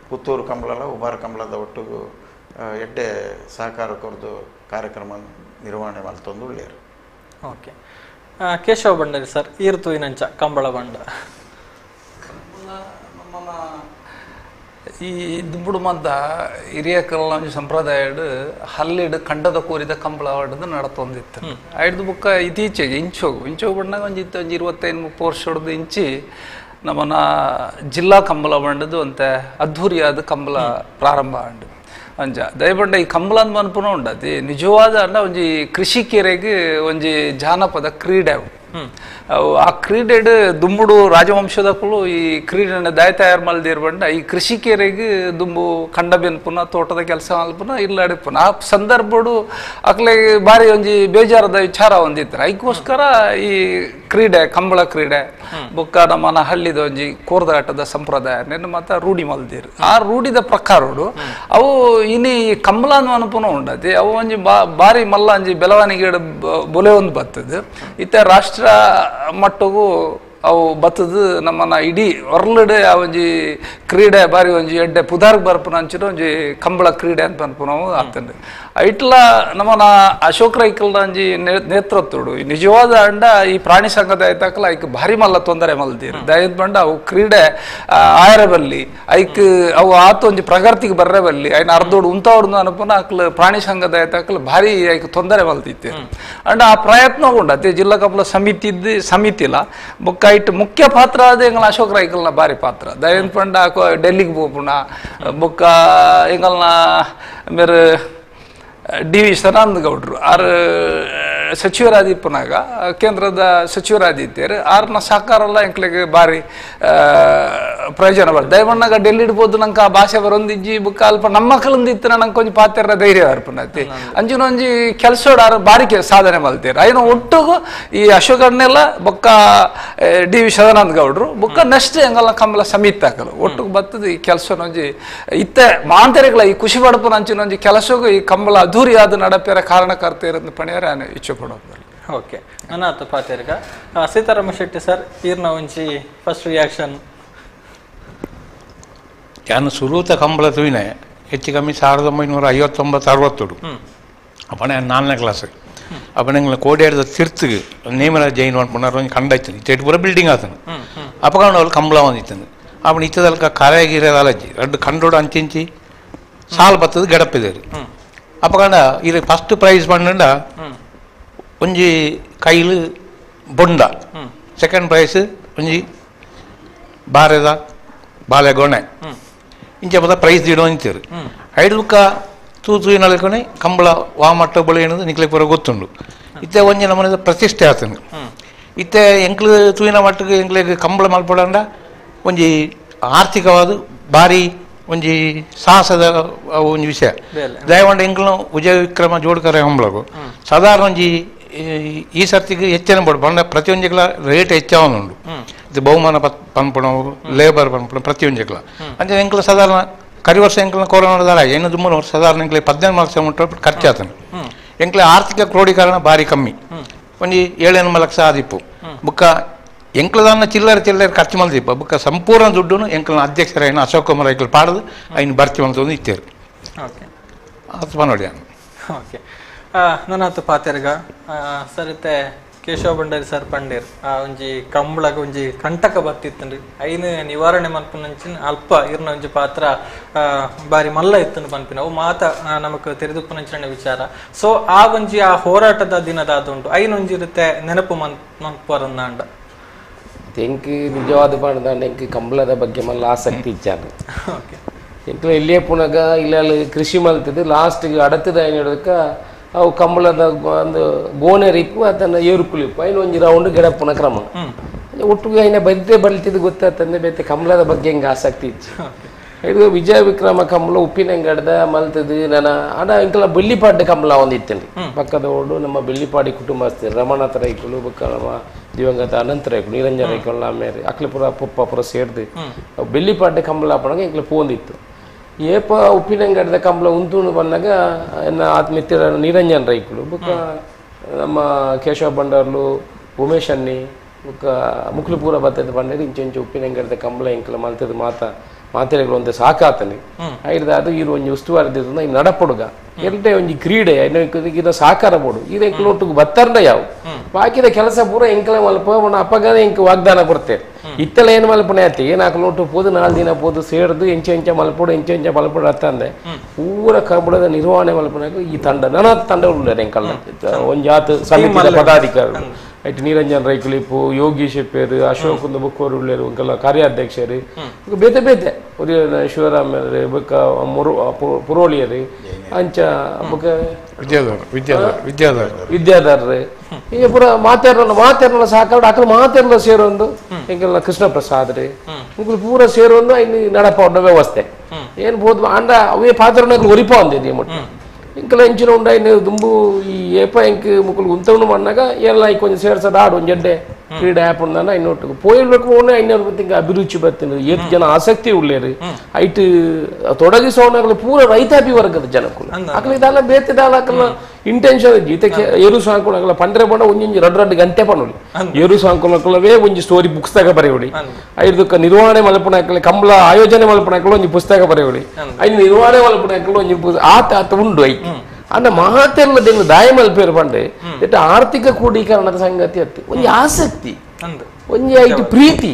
ಪುತ್ತೂರು ಕಂಬಳ ಉಬಾರ ಕಂಬಳದ ಒಟ್ಟಿಗೂ ಎಡ್ಡೆ ಸಹಕಾರ ಕೊರದು ಕಾರ್ಯಕ್ರಮ ನಿರ್ವಹಣೆ ಮಾಡ್ತೊಂದು ಒಳ್ಳೆಯರು. ಓಕೆ, ಕೇಶವ ಬಂಡರಿ ಸರ್ ಈರ್ತು ಇನಂಚ ಕಂಬಳ ಬಂಡ ಈ ದುಂಬುಡು ಮದ್ದ ಹಿರಿಯ ಕಲ್ಲಾಂಜು ಸಂಪ್ರದಾಯಡು ಹಲ್ಲಿಡು ಕಂಡದ ಕೋರಿದ ಕಂಬಳ ಆಡೋದು ನಡತೊಂದಿತ್ತು. ಐದು ಬುಕ್ಕ ಇತ್ತೀಚೆಗೆ ಇಂಚೋಗು ಬಣ್ಣಾಗ ಒಂದು 25-30 ವರ್ಷ ಹೊಡೆದು ಇಂಚಿ ನಮ್ಮನ್ನ ಜಿಲ್ಲಾ ಕಂಬಳ ಬಂಡದು ಅಂತ ಅದ್ಧೂರಿಯಾದ ಕಂಬಳ ಪ್ರಾರಂಭ ಆಂಡು ಅಂಜ ದಯಪಂಡ ಈ ಕಂಬಳ ಅಂತ ಅನ್ಪುನ ಉಂಡತಿ ನಿಜವಾದ ಅಂಡ ಒಂಜಿ ಕೃಷಿಕೆರೆಗೆ ಒಂಜಿ ಜಾನಪದ ಕ್ರೀಡೆ ಅವು ಆ ಕ್ರೀಡೆಡ್ ದುಂಬುಡು ರಾಜವಂಶದಕ್ಕೂ ಈ ಕ್ರೀಡೆನ ದಾಯ ತಯಾರು ಮಲ್ದಿರ್ಬಂಡ ಈ ಕೃಷಿಕೆರೆಗೆ ದುಂಬು ಕಂಡ ಬೆನ್ಪುನ ತೋಟದ ಕೆಲಸ ಮಲ್ಪುನ ಇಲ್ಲಾಡಿಪುನ ಆ ಸಂದರ್ಭಡು ಅಕ್ಲೆ ಬಾರಿ ಒಂಜಿ ಬೇಜಾರದ ವಿಚಾರ ಹೊಂದಿತ್ತು. ಅದಕ್ಕೋಸ್ಕರ ಈ ಕ್ರೀಡೆ ಕಂಬಳ ಕ್ರೀಡೆ ಬೊಕ್ಕ ನಮ್ಮನ ಹಳ್ಳಿದ ಒಂಜಿ ಕೋರ್ದಾಟದ ಸಂಪ್ರದಾಯ ನೆನ್ನ ಮಾತ್ರ ರೂಢಿ ಮಲ್ದಿರು. ಆ ರೂಢಿದ ಪ್ರಕಾರಡು ಅವು ಇನಿ ಕಂಬಳ ಅನುಪುನ ಉಂಡತಿ ಅವು ಒಂಜಿ ಬಾರಿ ಮಲ್ಲ ಒಂಜಿ ಬೆಳವಣಿಗೆ ಬೊಲೆ ಒಂದು ಬರ್ತದೆ. ಇತ್ತ ರಾಷ್ಟ್ರ ಮಟ್ಟಗೂ ಅವು ಬತ್ತದು ನಮ್ಮನ್ನ ಇಡೀ ವರ್ಲ್ಡ್ ಆ ಒಂಜಿ ಕ್ರೀಡೆ ಬಾರಿ ಒಂಜಿ ಎಡ್ಡೆ ಪುದಾರ್ಗ್ ಬರ್ಪುನ ಅಂಚಿನ ಒಂಜಿ ಕಂಬಳ ಕ್ರೀಡೆ ಅಂತ ಅನ್ಪುನವು ಆಗ್ತದೆ. ಐಟ್ಲ ನಮ್ಮನ ಅಶೋಕ್ ರೈಕಲ್ದ ಒಂಜಿ ನೇತೃತ್ವಡು ಈ ನಿಜವಾದ ಅಂಡ ಈ ಪ್ರಾಣಿ ಸಂಘದ ಐತಾಕಲ್ಲ ಐಕ್ ಭಾರಿ ಮಲ್ಲ ತೊಂದರೆ ಮಲ್ದಿರು ದಯದ್ ಬಂಡ ಅವು ಕ್ರೀಡೆ ಆಯರ ಬಲ್ಲಿ ಐಕ್ ಅವು ಆತು ಒಂಜಿ ಪ್ರಗತಿಗೆ ಬರ್ರೆ ಬಲ್ಲಿ ಐನ ಅರ್ಧೋಡು ಉಂತವ್ರದ್ದು ಅನ್ಪುನ ಅಕ್ಲ ಪ್ರಾಣಿ ಸಂಘದ ಐತಾಕಲ್ ಭಾರಿ ಐಕ್ ತೊಂದರೆ ಮಲ್ತಿತ್ತು ಅಂಡ ಆ ಪ್ರಯತ್ನ ಉಂಡತಿ ಜಿಲ್ಲಾ ಕಂಬಳ ಸಮಿತಿಲ ಬೊಕ್ಕ ಐಟ್ ಮುಖ್ಯ ಪಾತ್ರ ಆದ ಎಂಗಲ್ ಅಶೋಕ್ ರೈಕಲ್ನ ಬಾರಿ ಪಾತ್ರ ದಯನ್ ಪಂಡ ಡೆಲ್ಲಿಗೆ ಹೋಗ್ಪುಣ ಬೊಕ್ಕ ಎಂಗಲ್ನ ಮೇರೆ ಡಿ ವಿ ಸದಾನಂದ ಗೌಡ್ರು ಆರು ಸಚಿವರಾದಿಪ್ಪನಾಗ ಕೇಂದ್ರದ ಸಚಿವರಾದಿದ್ದೇರು ಆರ್ನ ಸಹಕಾರ ಎಲ್ಲ ಎಂಕ್ಲಿಗೆ ಬಾರಿ ಪ್ರಯೋಜನ ಬರ್ತದೆ. ದಯಮಣ್ಣಾಗ ಡೆಲ್ಲಿ ಇಡ್ಬೋದು ನಂಗೆ ಆ ಭಾಷೆ ಬರೊಂದಿಜ್ಜಿ ಬುಕ್ಕ ಅಲ್ಪ ನಮ್ಮ ಕಲಂದಿತ್ತು ನಂಗೆ ಕೊಂಚ ಪಾತ್ರ ಧೈರ್ಯ ಅರ್ಪಣತಿ ಅಂಜಿನ ಒಂಜಿ ಕೆಲಸೋಡಾರು ಬಾರಿ ಸಾಧನೆ ಮಲ್ತೀರ ಐನು ಒಟ್ಟಿಗೂ ಈ ಅಶೋಕಣ್ಣೆಲ್ಲ ಬೊಕ್ಕ ಡಿ ವಿ ಸದಾನಂದ ಗೌಡ್ರು ಬುಕ್ಕ ನೆಕ್ಸ್ಟ್ ಹೆಂಗಲ್ಲ ಕಂಬಳ ಸಮಿತಿ ಹಾಕಲು ಒಟ್ಟಿಗೆ ಬರ್ತದೆ ಈ ಕೆಲಸನೊಂಜಿ ಇತ್ತೆ ಮಾಂತರಿಗಳ ಈ ಖುಷಿ ಪಡಪನ ಅಂಚಿನೊಂಜಿ ಕೆಲಸಗೂ ಈ ಕಂಬಳ ಅಧೂರಿ ಆದ ನಡಪೇರ ಕಾರಣಕರ್ತ ಇರೋದು ಪಣಿಯಾರೆ ಇಚ್ಛೆ ಪಡೋದು. ಓಕೆ ನನ್ನ ಆತ ಪಾತಿರ್ಗ ಸೀತಾರಾಮ ಶೆಟ್ಟಿ ಸರ್ ಈರ್ನ ಒಂಚಿ ಫಸ್ಟ್ ರಿಯಾಕ್ಷನ್ ಯಾನು ಸುರೂತ ಕಂಬಳ ತುಯಿನೆ ಹೆಚ್ಚು ಕಮ್ಮಿ 1959-60 ಅಪ್ಪಣೆ 4ನೇ ಕ್ಲಾಸ್ ಅಪ್ಪಣೆ ಕೋಡಿಯಾಡ್ದ ತಿರ್ತಿಗೆ ನೇಮರ ಜೈನ್ ಮಾಡ್ಕೊಂಡ್ರು ಒಂದು ಕಂಡ ಇತ್ತು ಇತ್ತು ಪೂರ ಬಿಲ್ಡಿಂಗ್ ಆತನು ಅಪ್ಪಕೊಂಡು ಅವ್ರು ಕಂಬಳ ಒಂದಿತ್ತನು ಅವನು ಇತ್ತದಲ್ಕ ಕರೆಗಿರ ಅಲಜ್ಜಿ 2 ಕಂಡೋಡು ಅಂಚಿಂಚಿ ಸಾಲು ಬತ್ತದ ಗಡಪಿದೇರು ಅಪ್ಪಕೊಂಡ ಇದು ಫಸ್ಟ್ ಪ್ರೈಸ್ ಪಂಡ ಒಂಜಿ ಕೈಲು ಬೊಂಡ ಸೆಕೆಂಡ್ ಪ್ರೈಸ್ ಒಂಜಿ ಬಾರೆದ ಬಾಲೆಗೊನೆ ಇಂಚೆ ಪದ ಪ್ರೈಸ್ ದಿಡೋ ಅಂತೀರು ಐಡ್ಲುಕ್ಕ ತೂಯಿನಲ್ಕೊನೆ ಕಂಬಳ ವಾಮಟ್ಟ ಬಳಿ ಅನ್ನೋದು ನಿಕ್ಲೆ ಪೂರ ಗೊತ್ತುಂಡು ಇತ್ತೆ ಒಂಜಿ ನಮ್ಮನೆ ಪ್ರತಿಷ್ಠೆ ಆತನು ಇತ್ತೆ ಎಂಕ್ಲು ತೂಯಿನ ಮಟ್ಟಿಗೆ ಎಂಕ್ಲಿಗೆ ಕಂಬಳ ಮಲ್ಪಡಂಡ ಒಂಜಿ ಆರ್ಥಿಕವಾದ ಭಾರಿ ಒಂಜಿ ಸಾಹಸದ ಒಂಜಿ ವಿಷಯ ದಯವಂಡ ಎಂಕ್ಲು ವಿಜಯ ವಿಕ್ರಮ ಜೋಡ್ಕರೆ ಕಂಬಳಗು ಸಾಧಾರಣ ಒಂಜಿ ಈ ಸರ್ತಿಗೆ ಹೆಚ್ಚಿನ ಬೋಡು ಬಂಡ ಪ್ರತಿಯೊಂದಿಗಳ ರೇಟ್ ಹೆಚ್ಚಾವನುಂಡು ಇದು ಬಹುಮಾನ ಪನ್ಪಣವು ಲೇಬರ್ ಪನ್ಪಣ ಪ್ರತಿಯೊಂದಿಗಳ ಅಂದರೆ ಎಂಕ್ಲ ಸಾಧಾರಣ ಕರಿ ವರ್ಷ ಎಂಕ್ಲ ಕೊರೋನಾದಾರ ಏನು ದುಮ್ಮನ ವರ್ಷ ಸಾಧಾರಣ ಎಂಕ್ಲೆ 14 ಲಕ್ಷ ಮುಟ್ಟ ಖರ್ಚಾತನು ಎಂಕ್ಲೆ ಆರ್ಥಿಕ ಕ್ರೋಢೀಕರಣ ಭಾರಿ ಕಮ್ಮಿ ಒಂಜಿ 7-8 ಲಕ್ಷ ಆದಿಪ್ಪು ಬುಕ್ಕ ಎಂಕ್ಲದಾನ ಚಿಲ್ಲರೆ ಖರ್ಚು ಮಲ್ದಿಪ್ಪ ಬುಕ್ಕ ಸಂಪೂರ್ಣ ದುಡ್ಡು ಎಂಕ್ಲನ ಅಧ್ಯಕ್ಷರ ಏನು ಅಶೋಕ್ ಕುಮಾರ್ ಐಕ್ಲು ಪಾಡದು ಐನು ಬರ್ತೀವಿ ಅಂತ ಒಂದು ಇತ್ತೇರು ಅದು ನೋಡಿ ಓಕೆ ನನ್ನ ಹತ್ತು ಪಾತೆರ್ಗ ಸರಿತೆ ಕೇಶವ ಭಂಡಾರಿ ಸರ್ ಪಂಡೇರ್ ಒಂಜಿ ಕಂಬಳಗ ಒಂಜಿ ಕಂಟಕ ಬತ್ತಿತ್ತನ್ರಿ ಐನು ನಿವಾರಣೆ ಮನ್ಪುನಂಚಿನ ಅಲ್ಪ ಇರ್ನ ಒಂಜಿ ಪಾತ್ರ ಬಾರಿ ಮಲ್ಲ ಇತ್ತನು ಪನ್ಪಿನ ಅವು ಮಾತ ನಮಕ್ ತೆರೆದುಪ್ಪುನಂಚಿನ ವಿಚಾರ ಸೊ ಆ ಒಂಜಿ ಆ ಹೋರಾಟದ ದಿನದಾದುಂಟು ಐನೊಂಜಿ ಇರುತ್ತೆ ನೆನಪು ಮನ್ಪರಂದಾಂಡ ಎಂಕ್ ನಿಜವಾದ ಪಂಡ ಎಂಕ್ ಕಂಬಳದ ಬಗ್ಗೆ ಮಲ್ಲ ಆಸಕ್ತಿ ಇಚ್ಚಾನು ಎಂಕ್ ಇಲ್ಲೇ ಪುನಗ ಇಲ್ಲ ಕೃಷಿ ಮಲ್ತದ್ದು ಲಾಸ್ಟ್ಗೆ ಅಡತದ ಏನು ಹೇಳೋದಕ್ಕೆ ಅವು ಕಂಬಳದ ಒಂದು ಗೋಣೆ ರಿಪ್ಪು ಅದನ್ನು ಏರುಕುಲಿಪ್ಪು ಐನು ಒಂಜಿ ರೌಂಡ್ ಗಿಡಪ್ಪನ ಕ್ರಮ ಒಟ್ಟಿಗೆ ಐನ ಬದ್ದೆ ಬಲ್ತಿದ್ದು ಗೊತ್ತಾತಂದ್ರೆ ಬೇತೆ ಕಂಬಳದ ಬಗ್ಗೆ ಹೆಂಗೆ ಆಸಕ್ತಿ ಇತ್ತು ಇದು ವಿಜಯ ವಿಕ್ರಮ ಕಂಬಳ ಉಪ್ಪಿನಂಗಡದ ಮಲ್ತದ್ದು ನನ್ನ ಅಡ ಇಂಕಲ ಬೆಳ್ಳಿಪಾಡಿ ಕಂಬಳ ಒಂದಿತ್ತೇನೆ ಪಕ್ಕದ ಓಡು ನಮ್ಮ ಬೆಳ್ಳಿಪಾಡಿ ಕುಟುಂಬಸ್ಥರು ರಮನಾಥ ರೈಕುಲು ಬುಕ್ಕ ನಮ್ಮ ದಿವಂಗತ ಅನಂತ ರೈಕುಲು ನಿರಂಜನ ರೈಕುಲು ಆಮೇಲೆ ಅಕ್ಲಪುರ ಪುಪ್ಪ ಸೇರಿದು ಬೆಳ್ಳಿಪಾಡಿ ಕಂಬಳ ಪಣಗ ಇಂಕಲ ಪೋಂದಿತ್ತು ಏಪ ಉಪ್ಪಿನಂಗಡದ ಕಂಬಳ ಉಂತುಂಡು ಬಂದಾಗ ಮಿತ್ರ ನಿರಂಜನ್ ರೈಕುಲು ಬುಕ್ಕ ನಮ್ಮ ಕೇಶವ ಭಂಡಾರ್ಲು ಉಮೇಶ್ ಅನ್ನಿ ಬುಕ್ಕ ಮುಕ್ಲಪೂರ ಬತ್ತದ ಬಂಡೇರು ಇಂಚೆ ಉಪ್ಪಿನಂಗಡದ ಕಂಬಳ ಇಂಕಲ ಮಲ್ತದ ಮಾತೆರೆಗಳು ಒಂದು ಸಾಕಾತನೆ ಐದು ಅದು ಇರು ಒಂಜಿ ಉಸ್ತುವಾರಿ ಈ ನಡಪಡುಗ ಎರಡೇ ಒಂಜಿ ಕ್ರೀಡೆ ಇದು ಸಾಕಾರ ಬೋಡು ಇದು ಎಂಕ್ಲ ಒಟ್ಟಿಗೆ ಬತ್ತರ್ಡ ಯಾವು ಬಾಕಿದ ಕೆಲಸ ಪೂರ ಎಂಕಲ ಮಲ್ಪ ಅಪ್ಪಗದ ಎಂಕ್ ವಾಗ್ದಾನ ಕೊಡ್ತೇವೆ ಇತ್ತಲ ಏನು ಮಲ್ಪನೆ ಆತಿ ಏನು ಆಕಲ ಒಟ್ಟು ಪೋದು 4 ದಿನ ಪೋದು ಸೇರ್ದು ಎಂಚ ಮಲ್ಪಡು ಎಂಚ ಮಲ್ಪಡು ಅತ್ತಂದೆ ಪೂರ ಕಂಬಳದ ನಿರ್ವಹಣೆ ಮಲ್ಪನೆ ಈ ತಂಡ ನನ್ನ ತಂಡ ಉಳ್ಳಾರೆ ಎಂಕಲ್ಲ ಒಂಜಿ ಆತು ಸಮಿತಿದ ಪದಾಧಿಕಾರಿಗಳು ಐಟಿ ನಿರಂಜನ್ ರೈಕುಲಿಪ್ಪು ಯೋಗೀಶ್ ಪೇರು ಅಶೋಕ್ ಬುಕ್ಕೋರು ಉಳ್ಳೇರು ಇಂಕಲ್ಲ ಕಾರ್ಯಾಧ್ಯಕ್ಷರು ಬೇತೆ ಬೇತೆ ಶಿವರಾಮ್ ಬುಕ್ಕ ಪುರೋಳಿಯರು ಅಂಚ ಬುಕ್ಕ ವಿದ್ಯಾಧರ್ ಈಗ ಪುರ ಮಾತೇರ್ನ ಸಾಕಾಡು ಅಕಲ್ ಮಾತೇರ್ನ ಸೇರೊಂದು ಎಂಕಲ್ಲ ಕೃಷ್ಣ ಪ್ರಸಾದ್ ರೀ ಇಂಕಲ್ ಪೂರ ಸೇರೊಂದು ಐನು ನಡಪ ವ್ಯವಸ್ಥೆ ಏನ್ ಬೋದು ಅಂಡ ಅವೇ ಪಾತ್ರ ಒರಿಪ ಒಂದಿದೆ ಮುಟ್ಟ ಇಂಕಲ ಇಂಚಿನ ಉಂಡ ಇನ್ನು ದುಂಬು ಈ ಏಪ ಇಂಕ್ ಮುಕ್ಕಲು ಉಂತವನು ಮಣ್ಣಾಗ ಎಲ್ಲ ಕೊಂಚ ಸೇರ್ಸದ ಆಡು ಒಂದು ಜಡ್ಡೆ ಕ್ರೀಡೆ ಆ್ಯಪ್ ಉಂದಾನ ಇನ್ನೊಟ್ಟು ಪೋಯಿಲ್ಬೇಕು ಐನೂರು ಬತ್ತಿಂಗ ಅಭಿರುಚಿ ಬರ್ತೀನಿ ಏತ್ ಜನ ಆಸಕ್ತಿ ಉಳ್ಳೇರಿ ಐಟ್ ತೊಡಗಿಸೋನಾಗಲು ಪೂರ ರೈತಾಪಿ ವರ್ಗದ ಜನಕ್ಕೂ ಅಕಲ ಇದೆಲ್ಲ ಬೇತಿದಾಲ ಅಕಲ ಇಂಟೆನ್ಷನ್ ಇದ್ದಿ ಇದಕ್ಕೆ ಏರು ಸಾಂಕುಳಗಲ ಪಂಡ್ರೆ ಬಂಡ ಒಂಜಿ 2 ಗಂಟೆ ಪನ್ನೋಳಿ ಏರು ಸಾಂಕುಳಕಲವೇ ಒಂಜಿ ಸ್ಟೋರಿ ಪುಸ್ತಕ ಬರೆಯೋಳಿ ಐದಕ್ಕೆ ನಿರ್ವಹಣೆ ಮಲ್ಪನಾಕಲಿ ಕಂಬಳ ಆಯೋಜನೆ ಮಲ್ಪನಾಕಲು ಒಂಜಿ ಪುಸ್ತಕ ಬರೆಯೋಳಿ ಐದು ನಿರ್ವಹಣೆ ಮಲ್ಪನಾಕಲು ಒಂಜಿ ಆತ ಉಂಡು ಐ ಅಂಡ ಮಹಾತೆರ್ಲದೇನು ದಾಯ ಮಲ್ಪೇರು ಪಂಡೆ ಇಟ್ಟು ಆರ್ಥಿಕ ಕ್ರೋಢೀಕರಣದ ಸಂಗತಿ ಅತ್ತಿ ಒಂಜಿ ಆಸಕ್ತಿ ಒಂಜಿ ಐದು ಪ್ರೀತಿ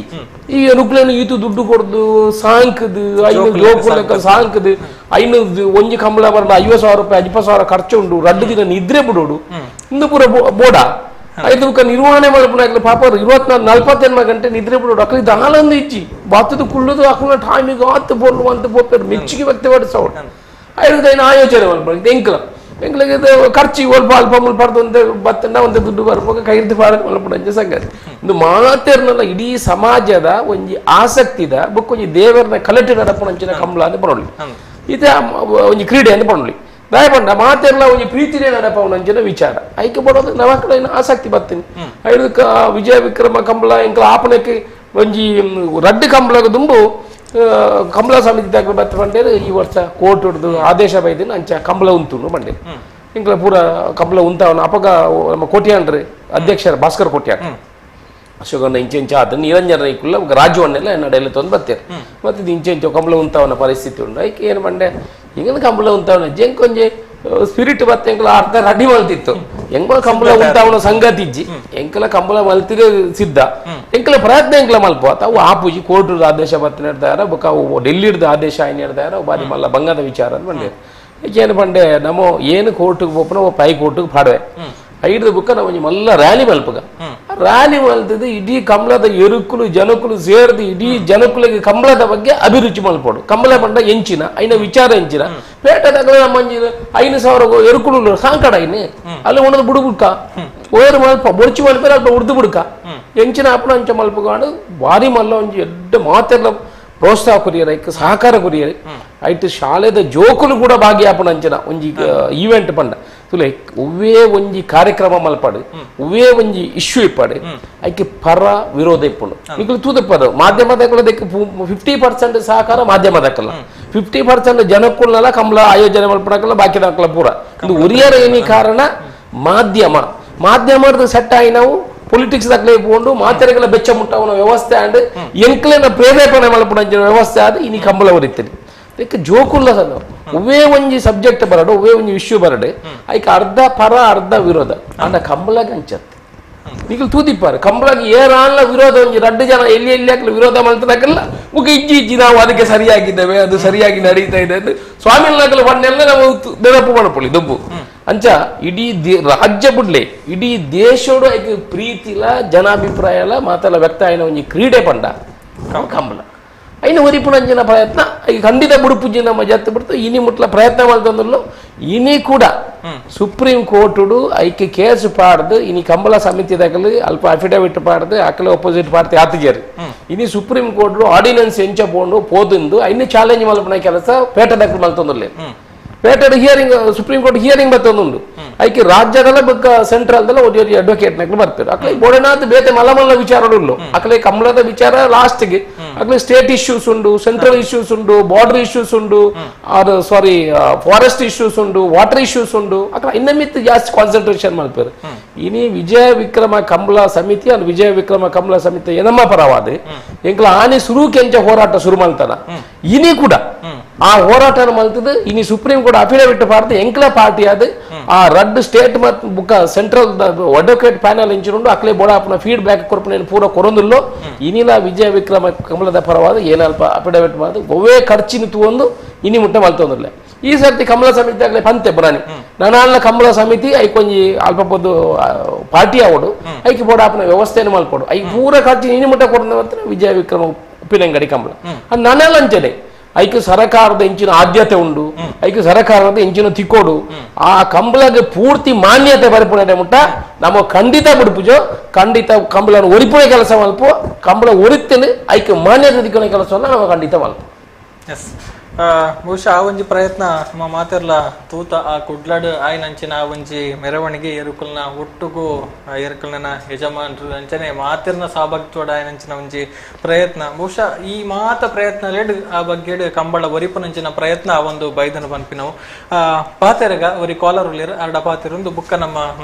ಈ ನುಕ್ಲೇನು ಈತು ದುಡ್ಡು ಕೊಡ್ದು ಸಾಂಕದು ಐನು ಜೋಪುಲಕ ಸಾಂಕದು ಐನು ಒಂಜಿ ಕಂಬಳ ಬರಂಡ 50,000 ರೂಪಾಯಿ 20,000 ಖರ್ಚು ಉಂಡು 2 ದಿನ ನಿದ್ರೆ ಬಿಡೋಡು ಇಂದು ಪೂರ ಬೋಡ ಐದು ನಿರ್ವಹಣೆ ಮಲ್ಪನಾಗ್ಲಿ ಪಾಪ 24-48 ಗಂಟೆ ನಿದ್ರೆ ಬಿಡೋಡು ಅಕ್ಲಿ ದಾಲಂದು ಇಚ್ಚಿ ಬಾತದ ಕುಳ್ಳದು ಅಕ್ಕನ ಟೈಮಿಗೆ ಆತು ಬೋರ್ಲು ಅಂತ ಬೋಪೇರು ಮೆಚ್ಚುಗೆ ವ್ಯಕ್ತಪಡಿಸೋಡು ಐದು ಐನು ಆಯೋಜನೆ ಮಲ್ಪನ ಎಂಕಲ ಎಂಕ್ಲಿಗೆ ಖರ್ಚಿ ಅಲ್ಪ ಮುಲ್ಪಡ್ದು ಅಂತ ಬತ್ತಂಡ ಒಂದು ದುಡ್ಡು ಬರ್ಬೇಕು ಕೈರ್ದು ಪಾಡ ಮಲ್ಪಡ ಸಂಗತಿ ಇದು ಮಾತೇರ್ನಲ್ಲ ಇಡೀ ಸಮಾಜದ ಒಂಜಿ ಆಸಕ್ತಿದ ಬುಕ್ ಒಂಜಿ ದೇವರನ್ನ ಕಲೆಕ್ಟ್ ನಡಪಣಂಚಿನ ಕಂಬಳ ಅಂತ ಪಡೋಳಿ ಇದ ಒಂಜಿ ಕ್ರೀಡೆ ಅಂತ ಪಡೋಳಿ ದಾಯ ಪಂಡ ಮಾತೇರ್ಲ ಒಂಜಿ ಪ್ರೀತಿನೇ ನಡಪಣಂಚಿನ ವಿಚಾರ ಐಕೆ ಪಡೋದು ನವಕಡೆ ಆಸಕ್ತಿ ಬರ್ತೀನಿ ಐದು ವಿಜಯ ವಿಕ್ರಮ ಕಂಬಳ ಎಂಕಲ ಆಪಣಕ್ಕೆ ಒಂಜಿ ರಡ್ಡು ಕಂಬಳಗ ದುಂಬು ಕಂಬಳ ಸಮಿತಿ ಬತ್ತ ಬಂಡೇರು ಈ ವರ್ಷ ಕೋರ್ಟ್ ಹೊಡೆದು ಆದೇಶ ಬೈದಿನ ಅಂಚ ಕಂಬಳ ಉಂತು ಬಂಡೇರು ಇಂಕಲ ಪೂರ ಕಂಬಳ ಉಂತಾವನ ಅಪಗ ನಮ್ಮ ಕೋಟಿಯಾಂಡ್ರೆ ಅಧ್ಯಕ್ಷರ ಭಾಸ್ಕರ್ ಕೊಟ್ಯಾಟ ಅಶೋಕನ ಇಂಚೆಂಚ ಆತ ನಿರಂಜನ ರೈಕುಲ್ಲ ರಾಜವನ್ನೆಲ್ಲ ನಡೆಯಲ್ಲಿ ತಂದು ಬರ್ತಾರೆ ಮತ್ತೆ ಇದು ಇಂಚೆಂಚು ಕಂಬಳ ಉಂತವನ ಪರಿಸ್ಥಿತಿ ಉಂಟು ಐಕೆ ಏನು ಮಂಡೆ ಹಿಂಗನ ಕಂಬಳ ಉಂತವನ ಜಂಕೊಂಜೆ ಸ್ಪಿರಿಟ್ ಬತ್ತೆ ಎಂಕಲ ಅರ್ಧ ರೆಡಿ ಮಲ್ತಿತ್ತು ಎಂಕಲ ಕಂಬಳ ಉಂತವನ ಸಂಗತಿ ಇಜ್ಜಿ ಎಂಕಲ ಕಂಬಳ ಮಲ್ತಿದೆ ಸಿದ್ಧ ಎಂಕಲ ಪ್ರಯತ್ನ ಎಂಕಲ ಮಲ್ಪ ಅವು ಆಪುಜಿ ಕೋರ್ಟ್ರದ ಆದೇಶ ಬತ್ತ ನಿರ್ಧಾರ ಬೊಕ್ಕ ಅವು ಡೆಲ್ಲಿಡ್ದ ಆದೇಶ ಆಯ್ನ ನಿರ್ಧಾರ ಬಾರಿ ಮಲ್ಲ ಬಂಗದ ವಿಚಾರ ಅಂತ ಬಂದೆ ಏನು ಬಂಡೆ ನಮ್ಮ ಏನು ಕೋರ್ಟ್ಗೆ ಹೋಗ್ನ ಪೈ ಕೋರ್ಟ್ಗೆ ಪಾಡವೆ ಐದು ಬುಕ್ಕ ನಾವು ಮಲ್ಲ ರ್ಯಾಲಿ ಮಲ್ಪಗ ರ್ಯಾಲಿ ಮಲ್ತಿದ್ದು ಇಡೀ ಕಂಬಳದ ಎರುಕುಲು ಜನಕುಲು ಸೇರಿದು ಇಡೀ ಜನಕುಲಿಗೆ ಕಂಬಳದ ಬಗ್ಗೆ ಅಭಿರುಚಿ ಮಲ್ಪಡು ಕಂಬಳ ಬಂಡ ಎಂಚಿನ ಐನ ವಿಚಾರ ಎಂಚಿನ ಪೇಟದಾಗ ನಮ್ಮ 5,000 ಎರುಕುಲು ಸಾಂಕಡ ಐನೆ ಅಲ್ಲಿ ಉಣದು ಬುಡು ಬುಡ್ಕ ಓಯರು ಮಲ್ಪ ಬೊಡ್ಚಿ ಮಲ್ಪೇರ ಅಲ್ಪ ಉಡ್ದು ಬುಡ್ಕ ಎಂಚಿನ ಅಪ್ಪನ ಅಂಚ ಮಲ್ಪಗಾಡು ಭಾರಿ ಮಲ್ಲ ಒಂಜಿ ಎಡ್ಡ ಮಾತೆಲ್ಲ ಪ್ರೋತ್ಸಾಹ ಕೊರಿಯರ್ ಐಕ್ ಸಹಕಾರ ಕೊರಿಯರ್ ಐಟ್ ಶಾಲೆದ ಜೋಕುಲು ಕೂಡ ಭಾಗಿಯಾಪನ ಅಂಚನ ಒಂಜಿ ಈವೆಂಟ್ ಪಂಡ ತುಲೆ ಒವ್ವೇ ಒಂಜಿ ಕಾರ್ಯಕ್ರಮ ಮಲ್ಪಾಡು ಒವ್ವೇ ಒಂಜಿ ಇಶ್ಯೂ ಇಪ್ಪಾಡು ಐಕೆ ಪರ ವಿರೋಧ ಇಪ್ಪುಂಡು ನಿಖಲು ತೂದಪ್ಪದು ಮಾಧ್ಯಮದಕ್ಕಳದಕ್ಕೆ 50% ಸಹಕಾರ ಮಾಧ್ಯಮದಕ್ಕಲ್ಲ 50% ಜನಕ್ಕುಲ್ನೆಲ್ಲ ಕಂಬಳ ಆಯೋಜನೆ ಮಲ್ಪಡಕ್ಕಲ್ಲ ಬಾಕಿದಕ್ಕಲ್ಲ ಪೂರ ಇದು ಉರಿಯರ ಏನಿ ಕಾರಣ ಮಾಧ್ಯಮದ ಸೆಟ್ ಆಗಿ ನಾವು ಪೊಲಿಟಿಕ್ಸ್ ದಾಖಲೆ ಇಟ್ಕೊಂಡು ಮಾತೆರೆಗಳ ಬೆಚ್ಚ ಮುಟ್ಟವನ ವ್ಯವಸ್ಥೆ ಅಂಡ್ ಎಂಕ್ಲೆನ ಪ್ರೇರೇಪಣೆ ಮಲ್ಪಡ ವ್ಯವಸ್ಥೆ ಆದ ಇನಿ ಕಂಬಳ ಹೊರಿತೀನಿ ಅದಕ್ಕೆ ಜೋಕುಲ್ಲ ಸರ್ ಒವ್ವೇ ಒಂಜಿ ಸಬ್ಜೆಕ್ಟ್ ಬರಡು ಒವ್ವೇ ಒಂಜಿ ಇಶ್ಯೂ ಬರಡು ಐಕೆ ಅರ್ಧ ಪರ ಅರ್ಧ ವಿರೋಧ ಅಂದ ಕಂಬಳಗೆ ಅಂಚತ್ತೆ ನಿಖಲ್ ತೂದಿಪ್ಪಾರು ಕಂಬಳಗೆ ಏರಾನ್ಲ ವಿರೋಧ ಒಂಜಿ 2 ಜನ ಎಲ್ಲಿ ಹಾಕಲು ವಿರೋಧ ಮಾಡ್ತಾಕಲ್ಲ ಮುಖ ಇಜ್ಜಿ ನಾವು ಅದಕ್ಕೆ ಸರಿಯಾಗಿದ್ದೇವೆ ಅದು ಸರಿಯಾಗಿ ನಡೀತಾ ಇದೆ ಅಂತ ಸ್ವಾಮಿನಾಗಲು ಬಣ್ಣೆಲ್ಲ ನಾವು ನೆನಪು ಮಾಡ್ಕೊಳ್ಳಿ ದುಬ್ಬು ಅಂಚ ಇಡೀ ರಾಜ್ಯ ಬಿಡ್ಲೆ ಇಡೀ ದೇಶೋಡು ಐಕೆ ಪ್ರೀತಿಲ ಜನಾಭಿಪ್ರಾಯ ಮಾತೆಲ್ಲ ವ್ಯಕ್ತ ಆಯ್ನ ಒಂಜಿ ಕ್ರೀಡೆ ಪಂಡ ಕಂಬಳ ಐನ ಒರಿಪುಣಂಜಿನ ಪ್ರಯತ್ನ ಈಗ ಖಂಡಿತ ಬುಡುಪುಜ್ಜಿ ನಮ್ಮ ಜತ್ತು ಬಿಡ್ತು ಇನಿ ಮುಟ್ಲ ಪ್ರಯತ್ನ ಮಾಡ್ತಂದ್ರಲ್ಲ ಇನಿ ಕೂಡ ಸುಪ್ರೀಂ ಕೋರ್ಟುಡು ಐಕೆ ಕೇಸ್ ಪಾಡ್ದು ಇನಿ ಕಂಬಳ ಸಮಿತಿದಾಗಲಿ ಅಲ್ಪ ಅಫಿಡವಿಟ್ ಪಾಡ್ದು ಅಕಲೆ ಅಪೋಸಿಟ್ ಪಾರ್ಟಿ ಆತಿಜರು ಇನಿ ಸುಪ್ರೀಂ ಕೋರ್ಟ್ ಆರ್ಡಿನೆನ್ಸ್ ಎಂಚಪೋಂಡು ಪೋದಿಂದು ಐನು ಚಾಲೆಂಜ್ ಮಲ್ಪನ ಕೆಲಸ ಪೇಟದಕ್ಕೆ ಮಲ್ತಂದ್ರಲ್ಲ ಪೇಟೆಡ್ ಹಿಯರಿಂಗ್ ಸುಪ್ರೀಂ ಕೋರ್ಟ್ ಹಿಯರಿಂಗ್ ಬತ್ತೊಂದುಂಡು ಐಕೆ ರಾಜ್ಯದಲ್ಲ ಬೊಕ್ಕ ಸೆಂಟ್ರಲ್ದಲ್ಲ ಒಡಿ ಅಡ್ವೊಕೇಟ್ ನಕ್ಲು ಬರ್ತಾರೆ ಅಕ್ಲೆ ಬೋಡನಾಥ್ ಬೇತೆ ಮಲ್ಲ ವಿಚಾರಗಳು ಅಕ್ಲೆ ಕಂಬಳದ ವಿಚಾರ ಲಾಸ್ಟ್ಗೆ ಅಕ್ಲೆ ಸ್ಟೇಟ್ ಇಶ್ಯೂಸ್ ಉಂಡು ಸೆಂಟ್ರಲ್ ಇಶ್ಯೂಸ್ ಉಂಡು ಬಾರ್ಡರ್ ಇಶ್ಯೂಸ್ ಉಂಡು ಸಾರಿ ಫಾರೆಸ್ಟ್ ಇಶ್ಯೂಸ್ ಉಂಡು ವಾಟರ್ ಇಶ್ಯೂಸ್ ಉಂಡು ಅಕ್ಲೆ ಇನ್ನ ಮಿತ್ ಜಾಸ್ತಿ ಕಾನ್ಸಂಟ್ರೇಷನ್ ಮಾಡ್ತಾರೆ ಇನಿ ವಿಜಯ ವಿಕ್ರಮ ಕಂಬಳ ಸಮಿತಿ ಅಲ್ಲಿ ವಿಜಯ ವಿಕ್ರಮ ಕಂಬಳ ಸಮಿತಿ ಏನಮ್ಮ ಪರವಾದ ಎಂಕ್ಲ ಆನೆ ಶುರು ಕೆಂಚ ಹೋರಾಟ ಶುರು ಮಾಡ್ತಾರ ಇನಿ ಕೂಡ ಆ ಹೋರಾಟ ಮಲ್ತದ ಇನಿ ಸುಪ್ರೀಂ ಕೋರ್ಟ್ ಅಫಿಡವಿಟ್ ಪಾಡ್ದು ಎಂಕ್ಲ ಪಾರ್ಟಿ ಆದ ಆ ರಡ್ ಸ್ಟೇಟ್ ಮತ್ ಬುಕ್ಕ ಸೆಂಟ್ರಲ್ ಅಡ್ವೊಕೇಟ್ ಪ್ಯಾನಲ್ ಎಂಚಿನುಂಡು ಅಕ್ಲೆ ಬೋಡ ಅಪ್ಪನ ಫೀಡ್ಬ್ಯಾಕ್ ಕೊರ್ಪನ ಪೂರ ಕೊರೊಂದುಲ್ಲೋ ಇನಿಲ ವಿಜಯ ವಿಕ್ರಮ ಕಂಬಳದ ಪರವಾದ ಏನಲ್ಪ ಅಫಿಡವಿಟ್ ಮಾಡಿದ ಒವ್ವೇ ಖರ್ಚಿನ ತೂವೊಂದು ಇನಿ ಮುಟ್ಟ ಮಲ್ತೊಂದಿಲ್ಲ ಈ ಸರ್ತಿ ಕಂಬಳ ಸಮಿತಿ ಆಗ್ಲೇ ಪಂತೆ ಬರಾನಿ ನಾನಾಲ್ನ ಕಂಬಳ ಸಮಿತಿ ಐಕೊಂಜಿ ಅಲ್ಪ ಪೊದ್ದು ಪಾರ್ಟಿ ಆವಡು ಐಕಿ ಬೋಡ ಅಪ್ಪನ ವ್ಯವಸ್ಥೆಯನ್ನು ಮಲ್ಪಡು ಐ ಪೂರ ಖರ್ಚು ಇನಿ ಮುಟ್ಟ ಕೊರೊಂದ ವಿಜಯ ವಿಕ್ರಮ ಉಪ್ಪಿನಂಗಡಿ ಕಂಬಳ ಅದು ನಾನೆಲ್ಲ ಅಂಚನೆ ಐಕೆ ಸರಕಾರದ ಇಂಚಿನ ಆದ್ಯತೆ ಉಂಡು ಐಕೆ ಸರಕಾರದ ಇಂಚಿನ ತಿಕ್ಕೋಡು ಆ ಕಂಬಳಗೆ ಪೂರ್ತಿ ಮಾನ್ಯತೆ ಬರಪುಣೆ ಮುಟ್ಟ ನಮ್ಮ ಖಂಡಿತ ಬಿಡ್ಪುಜೋ ಖಂಡಿತ ಕಂಬಳ ಒರಿಪುಣೆ ಕೆಲಸ ಮಲ್ಪ ಕಂಬಳ ಒರಿತೇನೆ ಐಕೆ ಮಾನ್ಯತೆ ತಿಕ್ಕೊನೆ ಕೆಲಸವನ್ನ ನಾವು ಖಂಡಿತ ಮಲ್ಪ ಎಸ್ ಬಹುಶಃ ಆ ಒಂಜಿ ಪ್ರಯತ್ನ ನಮ್ಮ ಮಾತೆರ್ಲ ತೂತ ಆ ಕುಡ್ಲಾಡ್ ಆಯ್ನಂಚಿನ ಆ ಒಂಜಿ ಮೆರವಣಿಗೆ ಎರುಕಲ್ನ ಒಟ್ಟುಗೂ ಎರುಕಲ್ನ ಯಜಮಾನರು ಅಂಚನೆ ಮಾತೆರ್ನ ಸಹಭಾಗಿತ್ವಡ ಆಯ್ನಂಚಿನ ಒಂಜಿ ಪ್ರಯತ್ನ ಬಹುಶಃ ಈ ಮಾತ ಪ್ರಯತ್ನ ಲೆಡ್ ಆ ಬಗ್ಗೆ ಕಂಬಳ ಒರಿಪುನಂಚಿನ ಪ್ರಯತ್ನ ಆ ಒಂದು ಬೈದನ ಪನ್ಪಿನವು ಪಾತೆರಗ ಒರಿ ಕಾಲರ್ ಉಳ್ಳಿರ ಅರ್ಡ ಪಾತೆರೊಂದು ಬುಕ್ಕ ನಮ್ಮ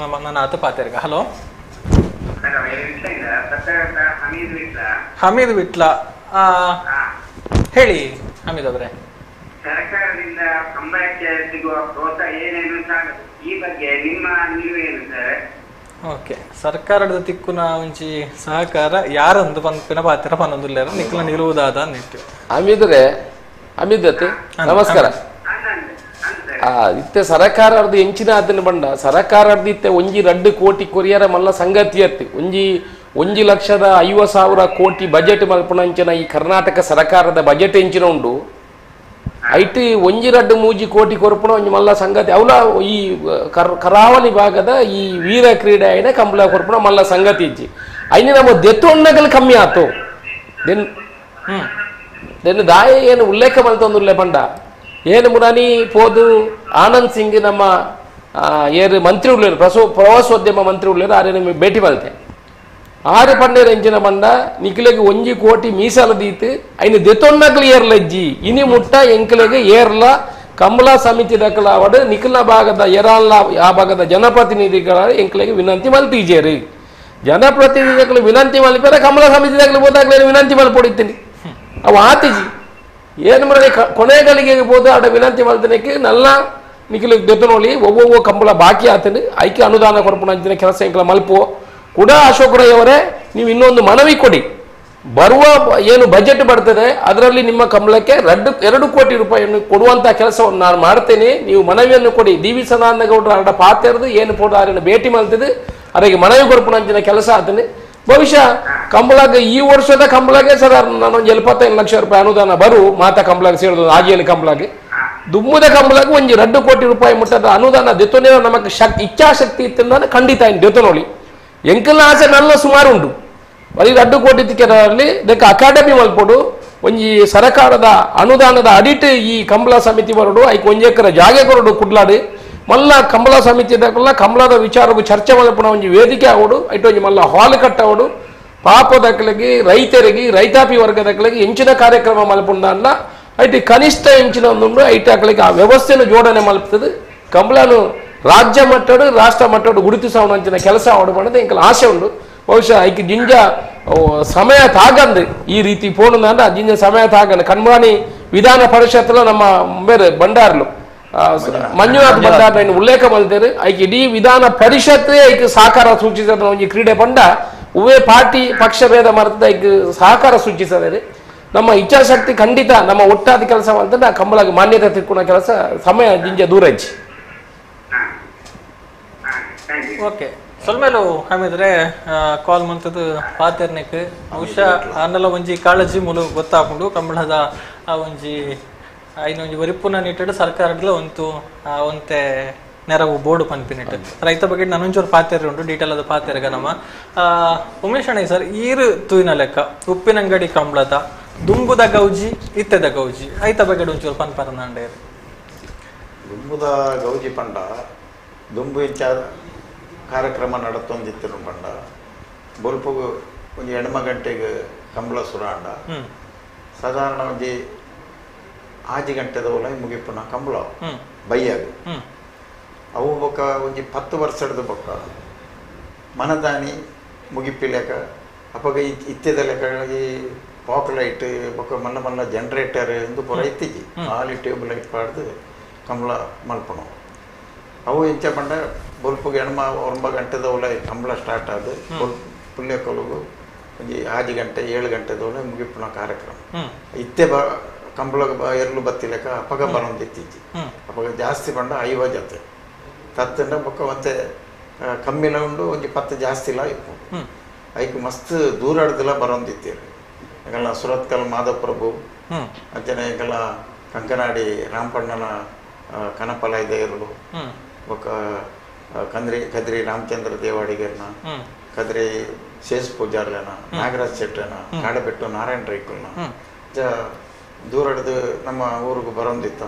ನನ್ನ ಆತ ಪಾತೆರಗ ಹಲೋ ಹಮೀದ್ ವಿಟ್ಲ ಹೇಳಿ ಹಮೀದ್ ಅವರೇ ಸರ್ಕಾರದಿಂದ ಕಂಬಳಕ್ಕೆ ಸಿಗುವ ಪ್ರೋತ್ಸಾಹ ಏನೇನು ಈ ಬಗ್ಗೆ ನಿಮ್ಮ ನಿಲುವೇನು ಸರ್? ಓಕೆ ಸರ್ಕಾರದ ತಿಕ್ಕುನ ಒಂಚಿ ಸಹಕಾರ ಯಾರಂದು ಪಂಪಿನ ಪಾತ್ರ ಪನ್ನೊಂದುಲ್ಲೇರ ನಿಕ್ಲ ನಿಲುವುದಾದ ನಿಟ್ಟು ಅಮಿದತೆ ನಮಸ್ಕಾರ ಇತ್ತೆ ಸರಕಾರದ ಎಂಚಿನ ಅದನ್ನ ಬಂಡ ಸರಕಾರದ ಇತ್ತೆ ಒಂಜಿ 2 ಕೋಟಿ ಕೊರಿಯರ ಮಲ್ಲ ಸಂಗತಿ ಅತ್ತಿ ಒಂಜಿ 1,50,000 ಕೋಟಿ ಬಜೆಟ್ ಮಲ್ಪನಂಚನ ಈ ಕರ್ನಾಟಕ ಸರ್ಕಾರದ ಬಜೆಟ್ ಎಂಚಿನ ಉಂಡು ಐಟಿ 1-2 ಕೋಟಿ ಕೊರಪಣ ಒಂಜಿ ಮಲ್ಲ ಸಂಗತಿ ಅವಲ ಈ ಕರಾವಳಿ ಭಾಗದ ಈ ವೀರ ಕ್ರೀಡೆ ಆಯ್ನ ಕಂಬಳ ಕೊರಪಣ ಮಲ್ಲ ಸಂಗತಿ ಇಜ್ಜಿ ಐನಿ ನಮ್ಮ ದೆತ್ತೊಣ್ಣಗಲ್ ಕಮ್ಮಿ ಆತು ದೆನ್ ದಾಯ ಏನು ಉಲ್ಲೇಖ ಮಲ್ತೊಂದುಲ್ಲೆ ಪಂಡ ಏನು ಮುರಾನಿ ಪೋದು ಆನಂದ್ ಸಿಂಗ್ ನಮ್ಮ ಏರು ಮಂತ್ರಿ ಉಳ್ಳೇರು ಪ್ರವಾಸೋದ್ಯಮ ಮಂತ್ರಿ ಉಳ್ಳೇರು ಆರೆ ನಿಮಗೆ ಭೇಟಿ ಮಲ್ತೆ 6 ಪಂಡೇರ ಎಂಚಿನ ಬಂಡ ನಿಖಿಲೆಗೆ 1 ಕೋಟಿ ಮೀಸಲು ದೀತು ಐನು ದೆತ್ತೊಣ್ಣಗಲ್ ಏರ್ಲಜ್ಜಿ ಇನಿ ಮುಟ್ಟ ಎಂಕಲೆಗೆ ಏರ್ಲ ಕಂಬಳ ಸಮಿತಿ ದಕ್ಕಲಾವಡು ನಿಖಿಲ ಭಾಗದ ಎರಾಲ್ನ ಆ ಭಾಗದ ಜನಪ್ರತಿನಿಧಿಗಳ ಎಂಕಲೆಗೆ ವಿನಂತಿ ಮಲ್ತೀಜೇರಿ ಜನಪ್ರತಿನಿಧಿಗಳು ವಿನಂತಿ ಮಲ್ಪೇರ ಕಮಲ ಸಮಿತಿದಾಗಲಿ ಹೋದಾಗಲೇ ವಿನಂತಿ ಮಲ್ಪೊಡಿತೀನಿ ಅವು ಆತಿಜಿ ಏನು ಮಾಡಿ ಕೊನೆಗಳಿಗೆ ಹೋದ ಅಡ ವಿನಂತಿ ಮಲ್ತನಕ್ಕೆ ನಲ್ಲ ನಿಖಿಲು ದೊತ್ತನೋಳಿ ಒவ்வொவ்வொரு ಕಂಬಳ ಬಾಕಿ ಆತನು ಐಕ್ಯ ಅನುದಾನ ಕೊಡ್ಪುಣ ಕೆಲಸ ಇಂಕಲ ಮಲ್ಪೋ ಕೂಡ ಅಶೋಕ್ ರೈ ಅವರೇ ನೀವು ಇನ್ನೊಂದು ಮನವಿ ಕೊಡಿ ಬರುವ ಏನು ಬಜೆಟ್ ಬರ್ತದೆ ಅದರಲ್ಲಿ ನಿಮ್ಮ ಕಂಬಳಕ್ಕೆ 2 ಕೋಟಿ ರೂಪಾಯಿಯನ್ನು ಕೊಡುವಂಥ ಕೆಲಸವನ್ನು ನಾನು ಮಾಡ್ತೇನೆ ನೀವು ಮನವಿಯನ್ನು ಕೊಡಿ ಡಿ ವಿ ಸದಾನಂದ ಗೌಡರ ಅಡ ಪಾತ್ರದ ಏನು ಪೋಡಾರನ್ನು ಭೇಟಿ ಮಾಡ್ತಿದ್ದು ಅದಕ್ಕೆ ಮನವಿ ಕೊಡ್ಪುಣ ಕೆಲಸ ಆತನೆ ಬಹುಶಃ ಕಂಬಳಗೆ ಈ ವರ್ಷದ ಕಂಬಳಗೆ ಸರ್ ನಾನೊಂದು 75 ಲಕ್ಷ ರೂಪಾಯಿ ಅನುದಾನ ಬರು ಮಾತಾ ಕಂಬಳಗೆ ಸೇರಿದ ಆಗಿಯಲ್ಲಿ ಕಂಬಳಗೆ ದುಮ್ಮದ ಕಂಬಳಗೆ ಒಂದು 2 ಕೋಟಿ ರೂಪಾಯಿ ಮುಟ್ಟದ ಅನುದಾನ ದೆತ್ತೋನೇ ನಮಗೆ ಇಚ್ಛಾಶಕ್ತಿ ಇತ್ತು ಖಂಡಿತ ದೆತ್ತನೋಳಿ ಎಂಕಲ್ನ ಆಸೆ ನನ್ನ ಸುಮಾರು ಉಂಟು ಬರೀ 2 ಕೋಟಿ ತಿಕ್ಕರಲ್ಲಿ ಇದಕ್ಕೆ ಅಕಾಡೆಮಿ ಮಲ್ಪಡು ಒಂಜಿ ಸರ್ಕಾರದ ಅನುದಾನದ ಅಡಿಟ್ ಈ ಕಂಬಳ ಸಮಿತಿ ಬರಡು ಐಕ್ 1 ಎಕರೆ ಜಾಗೆ ಕೊರಡು ಕುಡ್ಲಾಡು ಮಲ್ಲ ಕಂಬಳ ಸಮಿತಿದಾಗಲ್ಲ ಕಂಬಳದ ವಿಚಾರಕ್ಕೂ ಚರ್ಚೆ ಮಲ್ಪಣ ಒಂಜಿ ವೇದಿಕೆ ಆಗೋಡು ಐಟ್ ಒಂಜಿ ಮಲ್ಲ ಹಾಲ್ ಕಟ್ಟೋಡು ಪಾಪದಕ್ಕಲಿಗೆ ರೈತರಿಗೆ ರೈತಾಪಿ ವರ್ಗದಕ್ಕಲಿಗೆ ಹೆಂಚಿನ ಕಾರ್ಯಕ್ರಮ ಮಲ್ಪುಂಡ ಅಲ್ಲ ಐಟಿ ಕನಿಷ್ಠ ಹೆಂಚಿನ ಒಂದು ಐಟಿ ಹಾಕಲಿಕ್ಕೆ ಆ ವ್ಯವಸ್ಥೆಯನ್ನು ಜೋಡಣೆ ಮಲ್ಪುತ್ತದೆ ಕಂಬಳನು ರಾಜ್ಯ ಮಟ್ಟಡು ರಾಷ್ಟ್ರ ಮಟ್ಟಡು ಗುರುತಿಸೋಣ ಅಂಚಿನ ಕೆಲಸ ಆಡಬಾರ್ದು ಇಂಕಲ ಆಸೆ ಉಂಟು ಬಹುಶಃ ಐಕಿ ಜಿಂಜ ಸಮಯ ತಾಗಂದು ಈ ರೀತಿ ಪೋಣ ಜಿಂಜ ಸಮಯ ತಾಗಂದು ಕಣ್ಮಾಣಿ ವಿಧಾನ ಪರಿಷತ್ಲ ನಮ್ಮ ಬೇರೆ ಬಂಡಾರ್ಲು ಮಂಜುನಾಥ್ ಬಂಡಾರ ಉಲ್ಲೇಖ ಮಲ್ತೇರು ಐಕಿ ಇಡೀ ವಿಧಾನ ಪರಿಷತ್ತೇ ಐಕ್ ಸಹಕಾರ ಸೂಚಿಸದ ಒಂಜಿ ಕ್ರೀಡೆ ಪಂಡ ಉವೇ ಪಾರ್ಟಿ ಪಕ್ಷ ಭೇದ ಮರೆತ ಐಕ್ ಸಹಕಾರ ಸೂಚಿಸದೆ ನಮ್ಮ ಇಚ್ಛಾಶಕ್ತಿ ಖಂಡಿತ ನಮ್ಮ ಒಟ್ಟಾದ ಕೆಲಸ ಅಂತ ಕಂಬಳಗೆ ಮಾನ್ಯತೆ ತಿಳ್ಕೊಳ ಕೆಲಸ ಸಮಯ ಜಿಂಜ ದೂರ ಇಜ್ಜಿ ಓಕೆ ಸೊಲ್ಮೇಲು ಹಾಮಿದ್ರೆ ಕಾಲ್ ಮಂತದ್ದು ಪಾತೆರ್ನೆಕ್ ಬಹುಶಃ ಅನ್ನೆಲ್ಲ ಒಂಜಿ ಕಾಳಜಿ ಮೂಲ ಗೊತ್ತಾಕೊಂಡು ಕಂಬಳದ ಆ ಒಂಜಿ ಐನೊಂಜಿ ವರಿಪುನ ನೀಟಡು ಸರ್ಕಾರಡ್ಲ ಒಂತೆ ನೆರವು ಬೋರ್ಡು ಪನ್ಪಿನಿಟ್ಟು ರೈತ ಬಗ್ಗೆ ನನೊಂಚೂರು ಪಾತೆರೆ ಉಂಟು ಡೀಟೇಲ್ ಆದ ಪಾತೆರೆಗ ನಮ್ಮ ಉಮೇಶ್ ಅಣ್ಣ ಸರ್ ಈರು ತೂಯಿನ ಲೆಕ್ಕ ಉಪ್ಪಿನಂಗಡಿ ಕಂಬಳದ ದುಂಬುದ ಗೌಜಿ ಇತ್ತೆದ ಗೌಜಿ ಐತ ಬಗ್ಗೆ ಒಂಚೂರು ಪನ್ಪರನಂಡೇ ದುಂಬುದ ಗೌಜಿ ಪಂಡ ದುಂಬು ಇಂಚ ಕಾರ್ಯಕ್ರಮ ನಡತೊಂದಿತ್ತಿರು ಪಂಡ ಬೊಲ್ಪುಗು ಒಂಜಿ ಎಡಮ ಗಂಟೆಗೆ ಕಂಬಳ ಸುರಾಂಡ ಸಾಧಾರಣ ಒಂಜಿ 6 ಗಂಟೆದ ಒಲ ಮುಗಿಪುನ ಕಂಬಳ ಬೈಯಾಗ ಅವು ಬೊಕ್ಕ ಒಂಜಿ 10 ವರ್ಷದ ಬೊಕ್ಕ ಮನದಾನಿ ಮುಗಿಪಿಲೆಕ ಅಪಗ ಇತ್ತೆದ ಲೆಕ್ಕ ಈ ಪಾಕ್ ಲೈಟ್ ಬೊಕ್ಕ ಮಲ್ಲ ಮಲ್ಲ ಜನರೇಟರ್ ಎಂದು ಪೂರ ಇತ್ತಿಜಿ ಆಲಿ ಟ್ಯೂಬ್ ಲೈಟ್ ಪಾಡ್ದು ಕಂಬಳ ಮಲ್ಪನು ಅವು ಇಂಚ ಪಂಡ ಬೊಲ್ಪುಗೆ ಎಣ್ಮ 9 ಗಂಟೆದ ಒಲ ಕಂಬಳ ಸ್ಟಾರ್ಟ್ ಆದ ಪುಲ್ಯ ಕೊಲಗು ಒಂಜಿ 6 ಗಂಟೆ 7 ಗಂಟೆದ ಒಲ ಮುಗಿಪುನ ಕಾರ್ಯಕ್ರಮ ಇತ್ತೆ ಕಂಬಳ ಎರಲು ಬತ್ತಿಲೆಕ್ಕ ಅಪಗ ಬರೋದಿತ್ತೀಚಿ ಅಪಗ ಜಾಸ್ತಿ ಪಂಡ 5 ಜೊತೆ ತತ್ತಂಡ ಬೊಕ್ಕ ಮತ್ತೆ ಕಮ್ಮಿಲ ಉಂಡು ಒಂಜಿ 10 ಜಾಸ್ತಿ ಇಲ್ಲ ಇಪ್ಪು ಐಕ್ ಮಸ್ತ್ ದೂರಾಡ್ದಿಲ್ಲ ಬರೋದಿತ್ತೀರಿ ಈಗೆಲ್ಲ ಸುರತ್ಕಲ್ ಮಾಧವ್ ಪ್ರಭು ಅಂಚನೆ ಈಗೆಲ್ಲ ಕಂಕನಾಡಿ ರಾಮಪಣ್ಣನ ಕನಪಲಾಯ ದೇವರು ಬೊಕ್ಕ ಕದ್ರಿ ರಾಮಚಂದ್ರ ದೇವಾಡಿಗರ್ನ ಕದ್ರಿ ಶೇಷ್ ಪೂಜಾರ್ಲನ ನಾಗರಾಜ್ ಶೆಟ್ಟನ ಕಾಡಬೆಟ್ಟು ನಾರಾಯಣ ರೈಕಲ್ನ ದೂರಡ್ದು ನಮ್ಮ ಊರಿಗೂ ಬರೋದಿತ್ತ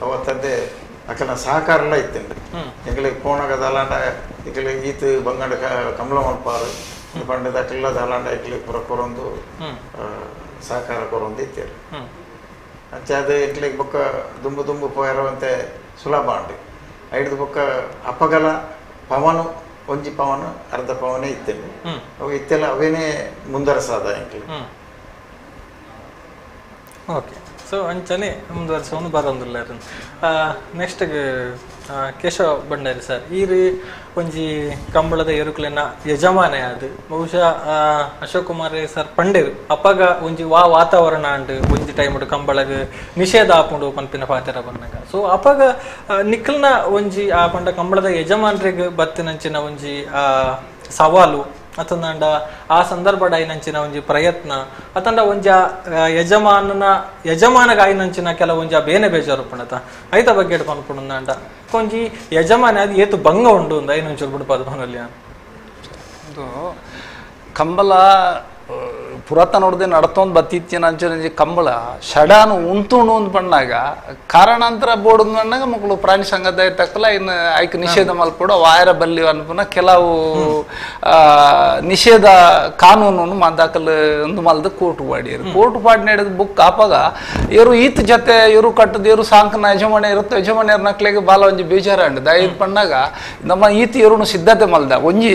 ಅವತ್ತದ್ದೇ ಅಕಲ ಸಹಕಾರ ಎಲ್ಲ ಇತ್ತೇನೆ ಈಗಲಿಗೆ ಪೋಣಗದ ಅಲಾಂಡ ಈಗಲಿ ಈತ ಬಂಗಂಡ ಕಮಲ ಮಲ್ಪಾರು ಪಂಡದ ಅಕ್ಲೆಲ್ಲದ ಅಲಾಂಡ ಈಗಲಿ ಪುರ ಕೊರೊಂದು ಸಹಕಾರ ಕೊರೊಂದು ಇತ್ತೇರು ಅಂಚೆ ಅದು ಈಗಲಿಗೆ ಬೊಕ್ಕ ದುಂಬು ದುಂಬು ಪೋಯರವಂತೆ ಸುಲಭ ಉಂಟು ಐದು ಬೊಕ್ಕ ಅಪಗಲ ಪವನು ಒಂಜಿ ಪವನ ಅರ್ಧ ಪವನೇ ಇತ್ತೇನೆ ಅವು ಇತ್ತೆಲ್ಲ ಅವೇನೇ ಮುಂದರಸಾದ ಈಗಲಿ ಓಕೆ ಸೊ ಅಂಚನೆ ಮುಂದುವರ್ಸೋನು ಬರೋದಿಲ್ಲ ನೆಕ್ಸ್ಟ್ ಕೇಶವ ಭಂಡಾರಿ ಸರ್ ಈ ಒಂಜಿ ಕಂಬಳದ ಏರುಕುಲಿನ ಯಜಮಾನೆ ಅದು ಬಹುಶಃ ಅಶೋಕ್ ಕುಮಾರ್ ಸರ್ ಪಂಡೇರು ಅಪ್ಪಗ ಒಂಜಿ ವಾತಾವರಣ ಅಂಡ್ ಒಂಜಿ ಟೈಮ್ ಕಂಬಳಗ ನಿಷೇಧ ಆಪುಂಡು ಪನ್ಪಿನ ಪಾತೆರ ಬಂದಾಗ ಸೊ ಅಪ್ಪಗ ನಿಖಲ್ನ ಒಂಜಿ ಆ ಪಂಡ ಕಂಬಳದ ಯಜಮಾನರಿಗೆ ಬತ್ತಿನಂಚಿನ ಒಂಜಿ ಸವಾಲು ಅತಂಡ ಆ ಸಂದರ್ಭದ ಐನಂಚಿನ ಒಂಜಿ ಪ್ರಯತ್ನ ಅತಂಡ ಒಂಜ ಯಜಮಾನಗ ಐನಂಚಿನ ಕೆಲವೊಂಜ ಬೇನೆ ಬೇಜಾರು ಪುಣತ ಐತ ಬಗ್ಗೆ ಪನ್ಪುಣಂದ ಕೊಂಜಿ ಯಜಮಾನ ಅದು ಏತು ಭಂಗ ಉಂಡು ಒಂದು ಐನಂಚೂರು ಬಿಡ್ಪಾದ ಪನಲ್ಯ ಇದು ಕಂಬಳ ಪುರಾತನ ನೋಡದೆ ನಡ್ತೊಂದು ಬತ್ತಿತ್ತಿನ ಅಂಚನೆ ಕಂಬಳ ಶಡಾನು ಉಂಟುಂಡು ಅಂತ ಬಂದಾಗ ಕಾರಣಾಂತರ ಬೋರ್ಡ್ ಬಂದಾಗ ಮಕ್ಕಳು ಪ್ರಾಣಿ ಸಂಘದ ತಕ್ಕಲ್ಲ ಇನ್ನು ಆಯ್ಕ ನಿಷೇಧ ಮಲ್ಪಡು ವಾಯರ ಬಲ್ಲಿ ಅನ್ಪುನ ಕೆಲವು ನಿಷೇಧ ಕಾನೂನು ಮಾದಾಕಲ್ ಒಂದು ಮಲ್ದ ಕೋರ್ಟ್ ಪಾಡಿಯರು ಕೋರ್ಟ್ ಪಾಡಿ ನಡೆದ ಬುಕ್ ಆಪಾಗ ಇವರು ಈತ್ ಜೊತೆ ಇವರು ಕಟ್ಟದ ಇವರು ಸಾಂಕನ ಯಜಮಾನಿ ಇರುತ್ತೆ ಯಜಮಾನಿಯರ್ ನಕ್ಲೆಗೆ ಬಾಲ ಒಂಜಿ ಬೇಜಾರ ಅಂಡ್ ಇದು ಪಂಡಾಗ ನಮ್ಮ ಈತ್ ಇವ್ರನ್ನು ಸಿದ್ಧತೆ ಮಲ್ದ ಒಂಜಿ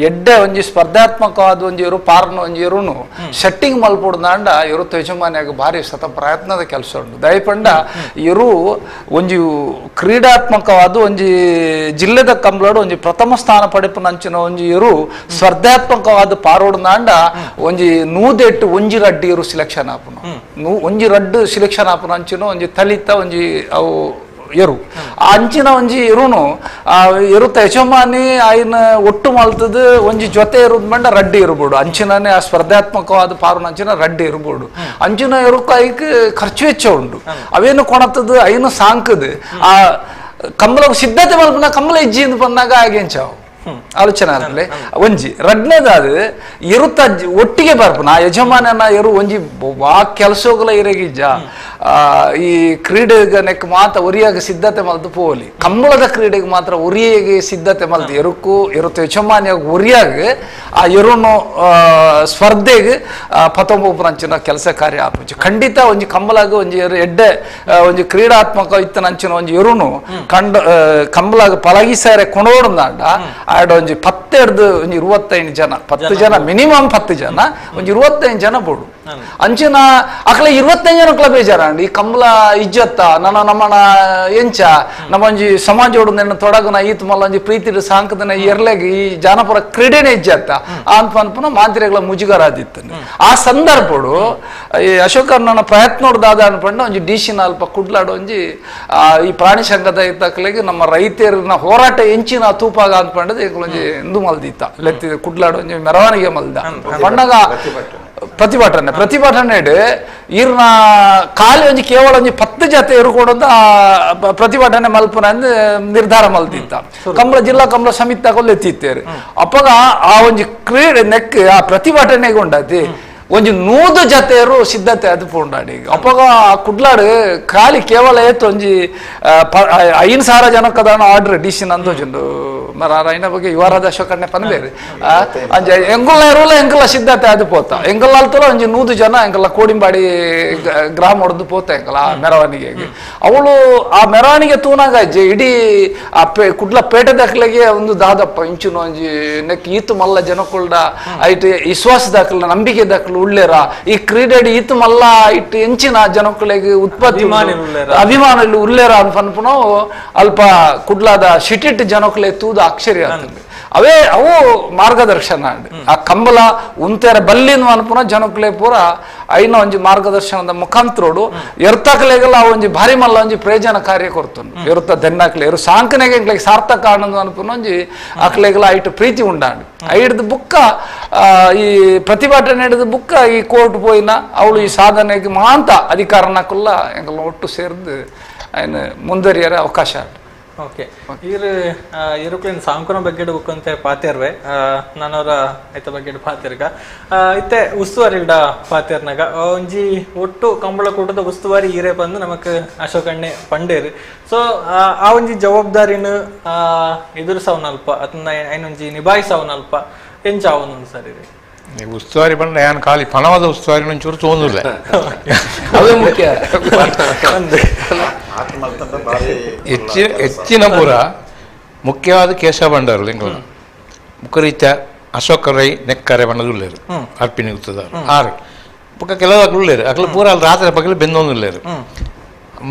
ಎಡ್ಡೆ ಒಂಜಿ ಸ್ಪರ್ಧಾತ್ಮಕವಾದ ಒಂಜಿ ಇರು ಪಾರ್ನ ಒಂಜಿ ಇರುನು ಸೆಟ್ಟಿಂಗ್ ಮಲ್ಪೊಡ್ದಾಂಡ ಇರು ಯಜಮಾನಿಯಾಗ ಭಾರಿ ಸತ ಪ್ರಯತ್ನದ ಕೆಲಸ ಉಂಟು ದಯಪಂಡ ಇರು ಒಂಜಿ ಕ್ರೀಡಾತ್ಮಕವಾದ ಒಂಜಿ ಜಿಲ್ಲೆದ ಕಂಬ್ಲಾಡು ಒಂಜಿ ಪ್ರಥಮ ಸ್ಥಾನ ಪಡೆಪುನಂಚಿನ ಒಂಜಿ ಇರು ಸ್ಪರ್ಧಾತ್ಮಕವಾದ ಪಾರೋಡ್ದಾಂಡ ಒಂಜಿ ನೂದೆಟ್ಟು ಒಂಜಿ ರಡ್ಡಿ ಇರು ಸಿಲೆಕ್ಷನ್ ಆಪುನು ಒಂಜಿ ರಡ್ಡು ಸಿಲೆಕ್ಷನ್ ಆಪುನಂಚಿನ ಒಂಜಿ ತಲಿತ ಒಂಜಿ ಅವು ಎರು ಅಂಚಿನ ಒಂಜಿ ಇರುನು ಇರುತ್ತ ಯಜಮಾನಿ ಆಯ್ನ ಒಟ್ಟು ಮಲ್ತದ ಒಂಜಿ ಜೊತೆ ಇರುದ್ ಮಂಡ ರಡ್ಡಿ ಇರ್ಬೋದು ಅಂಚಿನೇ ಆ ಸ್ಪರ್ಧಾತ್ಮಕವಾದ ಪಾರುನ ಅಂಚಿನ ರಡ್ಡಿ ಇರ್ಬೋದು ಅಂಚಿನ ಇರುಕ್ಕ ಐಕ್ ಖರ್ಚು ವೆಚ್ಚ ಉಂಟು ಅವೇನು ಕೊಣತದ ಐನು ಸಾಂಕದ ಆ ಕಂಬಳ ಸಿದ್ಧತೆ ಮಲ್ಪನ ಕಂಬಳ ಇಜ್ಜಿ ಅಂತ ಬಂದಾಗ ಆಗೇಂಚಾವು ಆಲೋಚನೆ ಆಗಲಿ ಒಂಜಿ ರಡ್ನೇದಾದ ಇರುತ್ತ ಒಟ್ಟಿಗೆ ಬರ್ಪನ ಯಜಮಾನನ ಇರು ಒಂಜಿ ವಾ ಕೆಲಸಗಳ ಇರಗಿಜ್ಜ ಈ ಕ್ರೀಡೆಗೆ ಮಾತ್ರ ಒರಿಯಾಗ ಸಿದ್ಧತೆ ಮಲ್ತು ಪೋಲಿ ಕಂಬಳದ ಕ್ರೀಡೆಗೆ ಮಾತ್ರ ಒರಿಯಾಗಿ ಸಿದ್ಧತೆ ಮಲ್ತು ಎರುಕು ಇರುತ್ತೆ ಯಜಮಾನಿಯಾಗ ಒರಿಯಾಗ ಆ ಎರುನು ಸ್ಪರ್ಧೆಗೆ ಪತೊಂಬೊಬ್ಬರಂಚಿನ ಕೆಲಸ ಕಾರ್ಯ ಆಪುಜಿ ಖಂಡಿತ ಒಂಜಿ ಕಂಬಳಾಗ ಒಂಜಿ ಎಡ್ಡೆ ಒಂಜಿ ಕ್ರೀಡಾತ್ಮಕ ಇತ್ತನಂಚಿನ ಒಂಜಿ ಎರುನು ಕಂಬಳಾಗ ಪಳಗಿಸಾರೆ ಕೊಂಡೋಡ್ದಾಂಡ ಆಡ ಒಂಜಿ 10 ಒಂಜಿ 25 ಜನ 10 ಜನ ಮಿನಿಮಮ್ 10 ಜನ ಒಂಜಿ 25 ಜನ ಬೋಡು ಅಂಚಿನ ಅಕ್ಲ 25 ಜನಕ್ಲ ಬೇಜಾರಂಡಿ ಈ ಕಂಬಳ ಇಜ್ಜತ್ತ ನಮ್ಮನ ಎಂಚ ನಮ್ಮ ಒಂಜಿ ಸಮಾಜೋಡು ನೆನ್ನ ತೊಡಗನ ಈತ್ ಮಲ್ಲ ಒಂಜಿ ಪ್ರೀತಿ ಸಾಂಕದನ ಎರ್ಲೆಗ್ ಈ ಜಾನಪದ ಕ್ರೀಡೆನೇ ಇಜ್ಜತ್ತ ಅನ್ಪನ ಮಾಂತ್ರಿಗಳ ಮುಜುಗರ ಆದಿತ್ತು ಆ ಸಂದರ್ಭಡು ಈ ಅಶೋಕರ್ನ ಪ್ರಯತ್ನೋಡ್ದಾದ ಅನ್ಪಂಡ ಒಂಜಿ ಡಿಸಿನ ಅಲ್ಪ ಕುಡ್ಲಾಡು ಒಂಜಿ ಈ ಪ್ರಾಣಿ ಸಂಘದ ಇತ್ತಕ್ಲೆಗೆ ನಮ್ಮ ರೈತರನ್ನ ಹೋರಾಟ ಎಂಚಿನ ತೂಪಾಗ ಅನ್ಪಂಡದ ಒಂಜಿ ಇಂದು ಮಲ್ದಿತ್ತ ಲೆತ್ತಿದ ಕುಡ್ಲಾಡು ಒಂಜಿ ಮೆರವಣಿಗೆ ಮಲ್ದ ಪಂಡಗ ಪ್ರತಿಭಟನೆ ಈರ್ನ ಖಾಲಿ ಒಂಜಿ ಕೇವಲ ಒಂಜಿ 10 ಜೊತೆ ಇರುಕೊಡೋದು ಪ್ರತಿಭಟನೆ ಮಲ್ಪನ ನಿರ್ಧಾರ ಮಲ್ತಿತ್ತ ಕಂಬಳ ಜಿಲ್ಲಾ ಕಂಬಳ ಸಮಿತಿ ತಗೊಳ್ಳಿ ಎತ್ತಿತ್ತೇರು ಅಪ್ಪಗ ಆ ಒಂಜಿ ಕ್ರೀಡೆ ನೆಕ್ ಆ ಪ್ರತಿಭಟನೆಗೆ ಉಂಡತಿ ಒಂಜಿ 100 ಜೊತೆಯರು ಸಿದ್ಧತೆ ಅದು ಪೋಂಡಾಡಿ ಅಪ್ಪಗ ಕುಡ್ಲಾಡು ಖಾಲಿ ಕೇವಲ ಏತ್ ಒಂಜಿ 5,000 ಜನಕ್ಕದ ಆರ್ಡರ್ ಡಿಸಿನ್ ಅಂತೋಜುಂಡು ಮರ ಐನ ಬಗ್ಗೆ ಯುವರಾಜ ಅಶೋಕಣ್ಣೆ ಪನ್ಬೇರು ಅಂಜ ಎಂಗುಲ್ಲ ಇರೋಲ್ಲ ಎಂಗುಲ್ಲ ಸಿದ್ಧತೆ ಅದು ಪೋತ ಎಂಗುಲ್ಲ ಅಲ್ತಲ್ಲ ಒಂಜಿ 100 ಜನ ಎಂಗಲ್ಲ ಕೋಡಿಂಬಾಡಿ ಗ್ರಾಮ ಹೊಡೆದು ಪೋತ ಎಂಗಲ್ಲ ಆ ಮೆರವಣಿಗೆಗೆ ಅವಳು ಆ ಮೆರವಣಿಗೆ ತೂನಾಗ ಇಡೀ ಆ ಕುಡ್ಲ ಪೇಟೆ ದಾಖಲೆಗೆ ಒಂದು ದಾದಪ್ಪ ಇಂಚುನ ಒಂಜಿ ನೆಕ್ ಈತು ಮಲ್ಲ ಜನಕುಲ್ಡ ಐಟ್ ವಿಶ್ವಾಸ ದಾಖಲ ನಂಬಿಕೆ ದಾಖಲು ಉಳ್ಳೇರ ಈ ಕ್ರೀಡೆ ಈತು ಮಲ್ಲ ಇಟ್ಟು ಎಂಚಿನ ಜನಕುಲೆಗೆ ಉತ್ಪತ್ತಿ ಅಭಿಮಾನ ಉಳ್ಳೇರ ಅನ್ಪನ್ಪುನ ಅಲ್ಪ ಕುಡ್ಲಾದ ಶಿಟಿಟ್ ಜನಕುಲೆ ತೂದ ಅಕ್ಷರಿ ಆಗ್ತದೆ ಅವೇ ಅವು ಮಾರ್ಗದರ್ಶನ ಆ ಕಂಬಳ ಉಂತೆರ ಬಲ್ಲಿನ ಅನ್ಪುನ ಜನಕುಲೆ ಪೂರ ಐನ ಒಂಜಿ ಮಾರ್ಗದರ್ಶನದ ಮುಖಾಂತರೋಡು ಎರ್ತಕ್ಲೆಗೆಲ್ಲ ಒಂಜಿ ಭಾರಿ ಮಲ್ಲ ಒಂಜಿ ಪ್ರಯೋಜನ ಕಾರ್ಯ ಕೊರ್ತನು ಎರುತ್ತ ದೆನ್ನಕ್ಲೆ ಎರು ಸಾಂಕನೆಗೆ ಎಂಕ್ಲೆಗೆ ಸಾರ್ಥಕ ಅನ್ನೋದು ಅನ್ಪುನ ಒಂಜಿ ಅಕ್ಲೆಗೆಲ್ಲ ಐಟು ಪ್ರೀತಿ ಉಂಡಾಂಡು ಐಡ್ದು ಬುಕ್ಕ ಈ ಪ್ರತಿಭಟನೆ ಹಿಡಿದು ಬುಕ್ಕ ಈ ಕೋರ್ಟ್ ಪೋಯಿನ ಅವಳು ಈ ಸಾಧನೆಗೆ ಮಾಂತ ಅಧಿಕಾರನಕ್ಕಲ್ಲ ಎಂಗೆಲ್ಲ ಒಟ್ಟು ಸೇರಿದು ಐನು ಮುಂದುವರಿಯರ ಅವಕಾಶ ಓಕೆ ಇರುಕ್ಲಿನ ಸಾಂಕುನ ಬಗ್ಗೆ ಬುಕ್ ಅಂತ ಪಾತಿರ್ವೆ ನಾನವರ ಐತ ಬಗ್ಗೆ ಪಾತಿರ್ಗ ಇತ್ತೆ ಉಸ್ತುವಾರಿಲ್ಡ ಪಾತಿರ್ನಾಗ ಒಂಜಿ ಒಟ್ಟು ಕಂಬಳ ಕೂಟದ ಉಸ್ತುವಾರಿ ಈರೇ ಬಂದು ನಮಕ್ ಅಶೋಕಣ್ಣೆ ಪಂಡೇರು ಸೊ ಆ ಒಂಜಿ ಜವಾಬ್ದಾರಿನ ಎದುರಿಸವನಲ್ಪ ಅದನ್ನ ಐನೊಂಜಿ ನಿಭಾಯಿಸವನಲ್ಪ ಎಂಚಾವನು ಸರಿ ಉಸ್ತುವಾರಿ ಬಂದ ಏನು ಖಾಲಿ ಪಣವಾದ ಉಸ್ತುವಾರಿ ಒಂಚೂರು ತೊಂದಿಲ್ಲ ಅವೇ ಮುಖ್ಯ ಹೆಚ್ಚಿನ ಪೂರ ಮುಖ್ಯವಾದ ಕೇಶವ ಭಂಡಾರರು ಎಂಗಳ ಮುಖರೀತ್ಯ ಅಶೋಕ ರೈ ನೆಕ್ಕರೆ ಬಣ್ಣದುಳ್ಳೇರು ಅರ್ಪಿಣಿ ಉತ್ತದ 6 ಪಕ್ಕ ಕೆಲವು ಉಳ್ಳೇರು ಅಕ್ಲ ಪೂರ ಅಲ್ಲಿ ರಾತ್ರಿ ಪಕ್ಕಲಿ ಬೆಂದೊಂದುಳ್ಳೇರು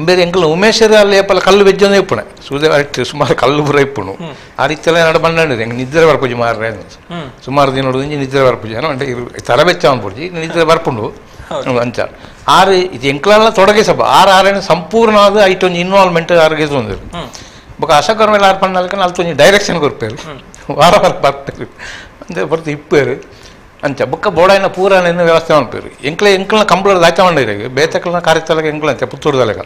ಬೇರೆ ಎಂಕಲ್ ಉಮೇಶರು ಅಲ್ಲಿ ಏಪಲ್ಲ ಕಲ್ಲು ಬೆಜ್ಜೊಂದೇ ಇಪ್ಪುಣೆ ಸೂರ್ಯ ಅಟ್ಟು ಸುಮಾರು ಕಲ್ಲು ಪೂರ ಇಪ್ಪುಣು ಆ ರೀತಿಯೆಲ್ಲ ನಡ ಬಂಡಿರಿ ಹೆಂಗೆ ನಿದ್ರೆ ಬರ್ಪುಜಿ ಮಾರ್ರೆ ಸುಮಾರು ದಿನ ನೋಡಿದ ನಿದ್ರೆ ಬರ್ಪುಜಿ అంటే ತರಬೆಚ್ಚ ಅನ್ಪುಜಿ ನಿದ್ರೆ ಬರ್ಪುಂಡು ಅಂಚ 6 ಇದು ಎಂಕ್ಲೆಲ್ಲ ತೊಡಗೆ ಸಭ 6 ಸಂಪೂರ್ಣವಾದ ಐಟೊಂದು ಇನ್ವಾಲ್ವ್ಮೆಂಟ್ ಆರ್ಗೆ ತೊಂದಿರು ಬೊಕ ಅಶೋಕರ ಮೇಲೆ 6 ಪಂಡಲ್ಕ ಅಲ್ತೊಂದು ಡೈರೆಕ್ಷನ್ ಕೊರ್ಪೇರು ವಾರ ವಾರ ಬರ್ಪೇರು ಅಂದ್ರೆ ಬರ್ತು ಇಪ್ಪೇರು ಅಂಚ ಬೊಕ್ಕ ಬೋಡಾಯಿನ ಪೂರನ ವ್ಯವಸ್ಥೆ ಮಾಡ್ಪೇರು ಎಂಕ್ಲನ ಕಂಬಳ ದಾಚ ಮಾಡಿರಿ ಬೇತಕಲ್ನ ಕಾರ್ಯತಲಗ ಎಂಕ್ಲ ಅಂತೆ ಪುತ್ತೂರ್ದಲೆಗ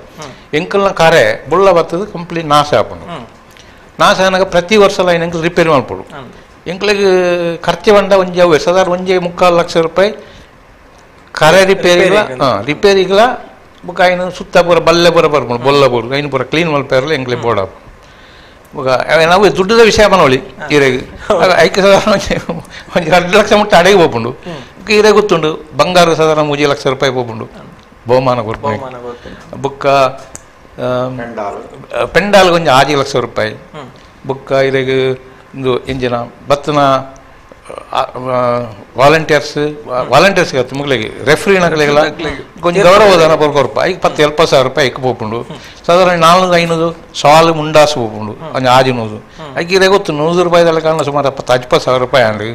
ಎಂಕ್ಲನ ಕಾರ್ಯ ಬುಳ್ಳ ಬರ್ತದ ಕಂಪ್ಲೀಟ್ ನಾಶ ಆಪುಂಡು ನಾಶ ಆನಾಗ ಪ್ರತಿ ವರ್ಷ ಲೈನ್ ಎಂಕ್ಲು ರಿಪೇರಿ ಮಾಡ್ಪಡು ಎಂಕ್ಲಿಗೆ ಖರ್ಚು ಬಂಡ ಒಂಜಿ ಅವು ಸಾಧಾರಣ 1.25 ಲಕ್ಷ ರೂಪಾಯಿ ಕರೆ ರಿಪೇರಿಗಳ ಬೊಕ ಐನು ಸುತ್ತ ಪೂರ ಬಲ್ಲೆ ಪೂರ ಬರ್ಪುಂಡು ಬೊಲ್ಲ ಪೂರ ಐನು ಪೂರ ಕ್ಲೀನ್ ಮಲ್ಪೇರಲ್ಲ ಎಂಕ್ಲೆ ಬೋಡ ಬೊಕ ನಾವು ದುಡ್ಡದ ವಿಷಯ ಬನೋಳಿ ಈರೆಗೆ ಐಕೆ ಸಾಧಾರಣ ಒಂದು 2 ಲಕ್ಷ ಮುಟ್ಟ ಅಡೆಗೆ ಹೋಗ್ಪುಂಡು ಈರೆ ಗೊತ್ತುಂಡು ಬಂಗಾರ ಸಾಧಾರಣ 3 ಲಕ್ಷ ರೂಪಾಯಿ ಹೋಗ್ಪುಂಡು ಬಹುಮಾನ ಕೊಡ್ಪುಂಡು ಬೊಕ್ಕ ಪೆಂಡಾಲ್ ಕೊಂಚ 6 ಲಕ್ಷ ರೂಪಾಯಿ ಬೊಕ್ಕ ಇರೆಗೆ ಒಂದು ಎಂಜಿನ ಭತ್ತನ ವಾಲಂಟಿಯರ್ಸ್ ವಾಲಂಟಿಯರ್ಸ್ ಮುಗ್ಲಿಗೆ ರೆಫ್ರಿನಗಳಿಗೆಲ್ಲ ಕೊಂಚ ಗೌರವಧನ ಕೊರ್ಕೊರ್ಪ ಈಗ 10,000 ರೂಪಾಯಿ ಇಕ್ಕ ಪೋಪುಂಡು ಸಾಧಾರಣ 400-500 ಸಾಲು ಮುಂಡಾಸು ಪೋಪುಂಡು ಅಂಚ ಆಜಿನೋದು ಐಕಿರೆ ಗೊತ್ತು 100 ರೂಪಾಯಿದಲ್ಲ ಕಾರಣ ಸುಮಾರು 70,000 ರೂಪಾಯಿ ಅಂಡು